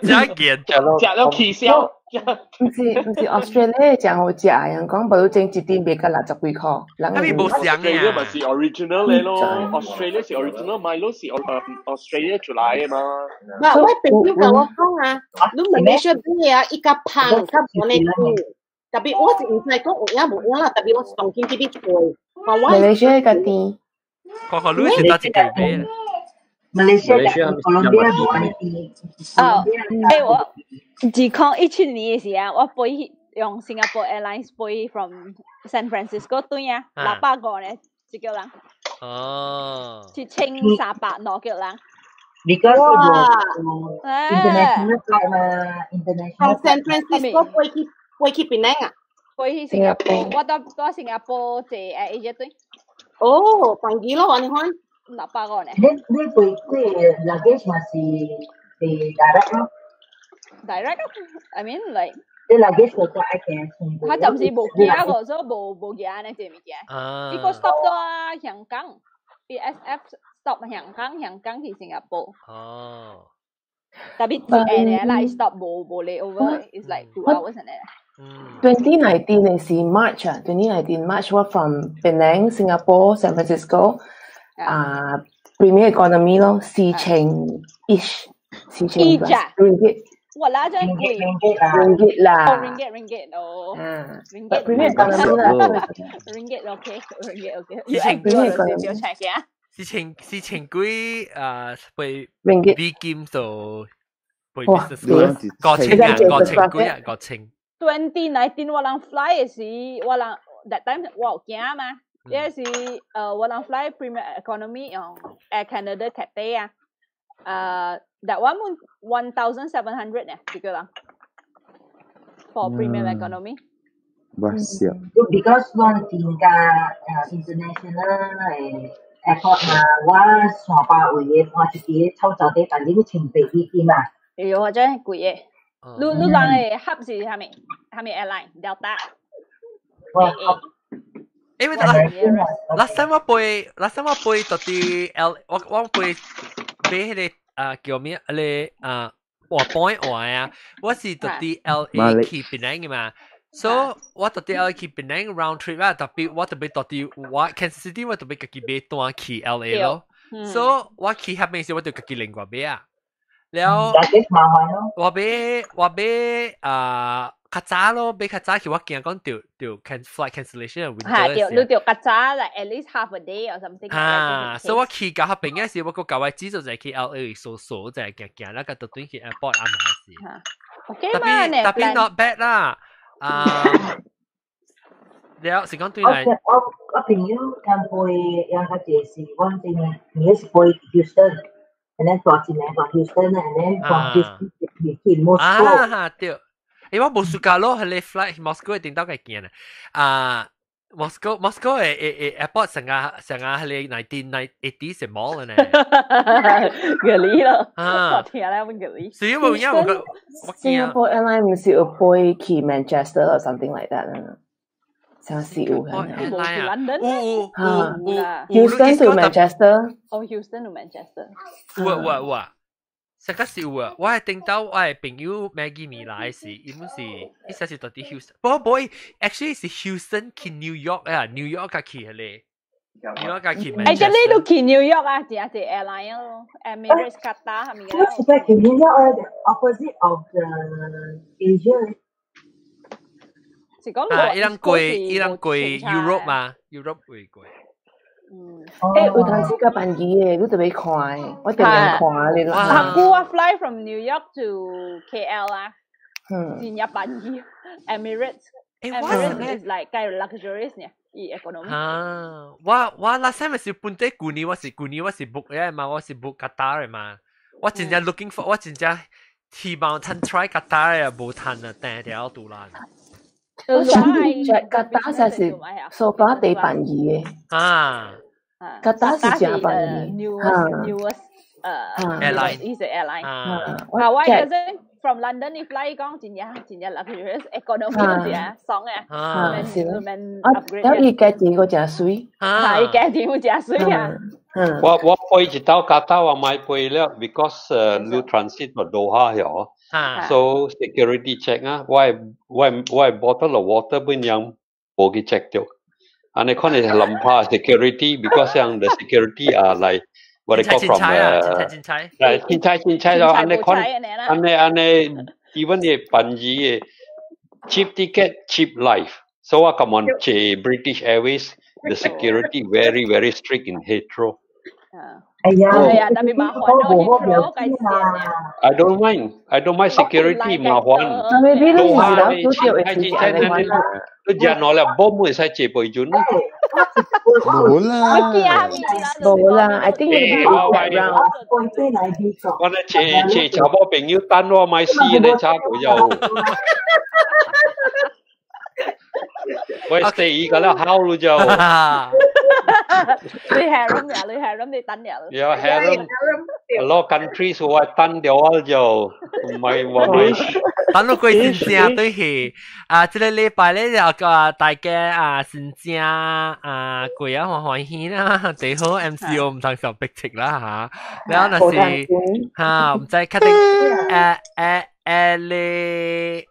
[SPEAKER 2] 食見。
[SPEAKER 11] 食了氣消。
[SPEAKER 8] 唔是 Australia 正好食啊！人講保證一點賣個60幾塊，人
[SPEAKER 2] 係咪冇上嘅
[SPEAKER 11] 啊？咪是 original 嚟咯 ，Australia 是 original，Milo 是 Australia 出來嘅嘛。
[SPEAKER 7] 嗱，我朋友同我講啊，你唔係說咩啊？一個胖，我呢啲，特別我是唔係講有影冇影啦，特別我上見啲菜，
[SPEAKER 8] 馬來西亞個店，
[SPEAKER 2] 個女是打一個咩？
[SPEAKER 4] 馬來西亞、Colombia 冇店。
[SPEAKER 3] 我。自從17年嘅時啊，我飛用新加坡 Airlines 飛 from San Francisco 對啊，800個咧，一個人。
[SPEAKER 2] 哦。
[SPEAKER 3] 1300攞個人。
[SPEAKER 4] Because international flight 嘛 ，international。San
[SPEAKER 7] Francisco 飛去邊啊？
[SPEAKER 3] 飛去新加坡，我到新加坡坐Asia 對。
[SPEAKER 7] 哦，平幾咯？你看
[SPEAKER 3] 600個咧。
[SPEAKER 4] 你飛luggage 嘛是direct 咯。
[SPEAKER 3] Direct，I mean like。
[SPEAKER 4] 你 luggage 嗰個I can。
[SPEAKER 3] 佢暫時冇寄個，所以冇寄呢隻物件。呢個 stop 到香港 ，BSF stop 香港去新加坡。
[SPEAKER 2] 哦。
[SPEAKER 3] 特別誒，like stop 冇 layover，is like 2 hours 嚟。
[SPEAKER 8] 2019 is in March 啊 ，2019 March我 from Penang, Singapore, San Francisco， Premier Economy 咯，4000-ish， 4000 ringgit。
[SPEAKER 3] 哇啦真貴
[SPEAKER 8] ，ringgit 啦
[SPEAKER 3] ，ringgit 哦
[SPEAKER 8] ，Premier Economy 啦
[SPEAKER 3] ，ringgit OK，ringgit，
[SPEAKER 2] 以前
[SPEAKER 3] 要 check 嘅，
[SPEAKER 2] 事情幾會
[SPEAKER 8] ringgit
[SPEAKER 2] 美金就會
[SPEAKER 8] 哇
[SPEAKER 2] 個清。
[SPEAKER 3] 2019我人 fly 嘅時，我人 that time 我有驚嘛，嗰時我人 fly Premier Economy 用 Air Canada Cathay 啊，that one 1,700呢，一個人。for premium economy.
[SPEAKER 5] Masya.
[SPEAKER 4] Because one thing international airport 嘛，我上班位嘅，我自己操作啲，但係你前備啲啲嘛。
[SPEAKER 3] 或者係貴嘅。你講嘅合是係咪 airline Delta？
[SPEAKER 2] 因為last time 我背到啲 我背俾佢哋叫咩咧話 point 話啊，我是到啲 LA 去檳城嘅嘛。So 我到啲 LA 去檳城 round trip 啊，特別我特別到啲我 Kansas City 我特別自己買單去 LA 咯。So 我去下面時我就自己另外買啊。แล้ว我俾較早咯，俾較早去我驚講條 flight cancellation winter
[SPEAKER 3] 嘅。你條較早 like at least half a day or something。
[SPEAKER 2] 所以我去到嗰邊嘅時，我個教位知道就係去 LA 掃就係行，然後就轉去 airport 啱下事。
[SPEAKER 3] OK 嘛，
[SPEAKER 2] 特別 not bad 啦。แล้ว是講對嚟。
[SPEAKER 4] 我朋友咁背有個電視，我正你是背 Houston。And then from Houston, and then from Houston to Moscow.
[SPEAKER 2] 對，我冇暑假咯，係你 flight Moscow 一定都係見啊。Moscow 嘅 airport 成日係你1980成 mall 呢。
[SPEAKER 3] 嗰啲咯，我聽咧會嗰啲。
[SPEAKER 2] 所以我因為我
[SPEAKER 8] Singapore Airlines 唔是有飛去 Manchester or something like that 啦。想試有嘅。Houston to Manchester。Houston
[SPEAKER 3] to Manchester。
[SPEAKER 2] 哇！實在是有啊！我係聽到我係朋友 Maggie 咪來時，伊唔是，伊實是到啲 Houston。不 actually 是 Houston 去 New York 啊 ，New York 嘅去係咧 ，New York 嘅去 Manchester。
[SPEAKER 3] 誒，你都去 New York 啊？只係 airline 咯 ，Emirates、Qatar 係咪？
[SPEAKER 4] 我是在去 New York opposite of the Asia。
[SPEAKER 2] 伊人貴 Europe 嘛 ，Europe 會貴。
[SPEAKER 8] 有當時個班機嘅，你特別看，我特別看你
[SPEAKER 3] 啦。我 fly from New York to KL 啊，前日班機 Emirates is like 介 luxurious 呢，以 economy。
[SPEAKER 2] 我 last time 是本地舊年我是 book 嘅嘛，我是 book Qatar 嘅嘛，我真正 looking for， 我真正希望趁 try Qatar 嘅冇趁啊，但係條杜蘭。
[SPEAKER 8] 我想格打才是蘇巴地班機嘅。格打是假班機。
[SPEAKER 3] newest
[SPEAKER 2] airline
[SPEAKER 3] is airline。我嗰陣 from London 你 fly 講真係 luxurious economy 嘅，爽嘅。
[SPEAKER 8] 是咯。有伊價錢個真水。
[SPEAKER 3] 係價錢個真水啊。
[SPEAKER 9] 我飛一到格打我買飛了 ，because 你 transit 到多哈咗。So security check 啊，我 bottle of water 本樣冇去 check 掉，安尼可能係諗怕 security because 像 the security like what they call from 凊彩咯，安尼可能安尼 even 嘅班機嘅 cheap ticket cheap life，so 我咁樣借 British Airways the security very very strict in Heathrow。
[SPEAKER 3] 哎呀，特別麻煩咯，Heathrow 計錢啊。
[SPEAKER 9] I don't mind security 麻煩。
[SPEAKER 8] Maybe 你唔知道都叫佢自己嚟玩啦。
[SPEAKER 9] 你日我啦，冇會使借背準啦。
[SPEAKER 5] 冇啦
[SPEAKER 8] ，I think you around。
[SPEAKER 9] 我咧借炒波朋友單我買試咧炒佢又。我 stay 㗎啦，考慮就。
[SPEAKER 3] 你係咁，你等人。
[SPEAKER 9] 有係咁，a lot countries 我等咗我就唔係話咪。
[SPEAKER 2] 等到貴先正對起，這個禮拜咧就大家先正貴歡喜啦，最好 MCO 唔通受逼情啦嚇，然後那是唔知確定你。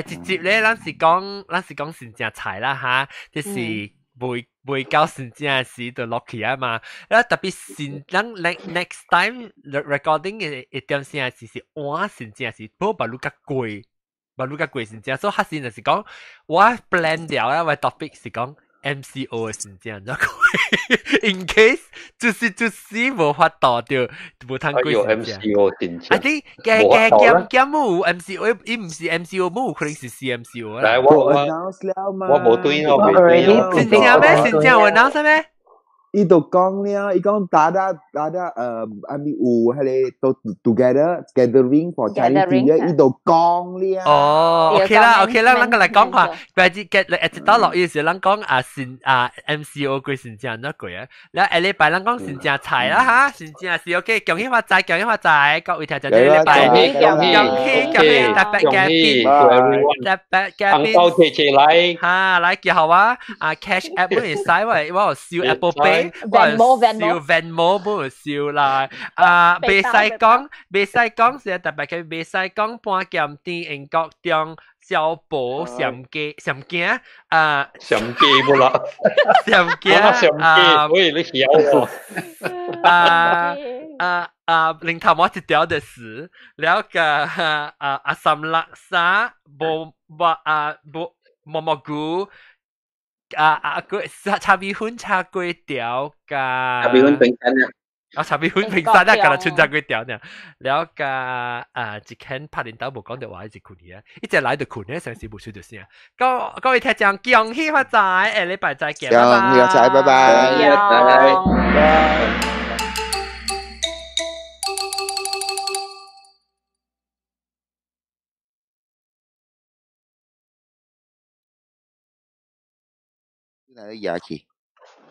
[SPEAKER 2] 直接咧，咱是講先正菜啦嚇，即是未到先正時就落去啊嘛。然後特別先咱 next time recording 嘅一點先時是換先正時，不過把路較貴先正，所以先就是講我 plan 掉啦，我 topic 是講 MCO 嘅先正，就in case 就是無法度掉無通貴先正。
[SPEAKER 9] MCO 先正。
[SPEAKER 2] I think 嘅冇 MCO， 伊唔是 MCO， 冇可能是 CMCO 啊。
[SPEAKER 9] 但係我冇對咯，
[SPEAKER 2] 先正咩？先正我 announce 咩？
[SPEAKER 5] 伊就講了，伊講大家阿咪有迄個都 gathering for Chinese New Year，伊就講了。
[SPEAKER 2] 哦 ，OK 啦，咱個嚟講下，或者一直到落雨時，咱講MCO 佢先正得句啊，แล้ว下禮拜咱講先正菜啦嚇，先正是 OK，恭喜發財，各位聽眾，呢禮拜恭喜，特別嘅邊，
[SPEAKER 9] 包謝謝嚟，
[SPEAKER 2] 嚇，嚟叫好啊，Cash App 本嚟使我燒 Apple Pay。笑 Venmo 本笑啦，未使講是特別嘅，未使講半劍店英國中小寶上機上鏡
[SPEAKER 9] 冇啦，喂你笑
[SPEAKER 2] 零頭我一條的事，แล้วก็สำลักษา蘑菇。茶米粉茶粿條㗎，
[SPEAKER 10] 茶米粉平山啊，
[SPEAKER 2] 茶米粉平山啊，隔日春茶粿條呢，แล้วก็一間拍電腦冇講到話一直困嘅，一直嚟就困咧，上次冇出到先啊。各位聽眾，恭喜發財，禮拜再見，拜拜，
[SPEAKER 5] 恭喜發財，拜拜。牙齒。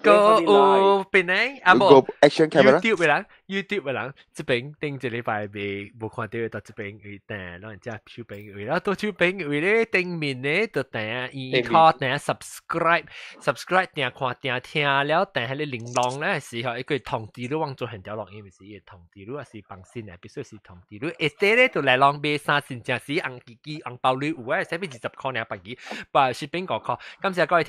[SPEAKER 2] 個邊呢？
[SPEAKER 5] 冇 action camera。YouTube
[SPEAKER 2] 嘅人，這邊頂一禮拜未冇看到到這邊會訂，然後人家手邊會，然後到手邊會咧頂面咧就訂依靠訂 subscribe 訂看訂聽了訂喺你鈴鐺咧時候，一個通知你往做很條錄音嘅時，一通知你還是放心嘅，必須是通知你。一咧就來浪買衫先正是紅包你有啊，使俾20塊兩百幾，把視頻5塊，感謝各位聽。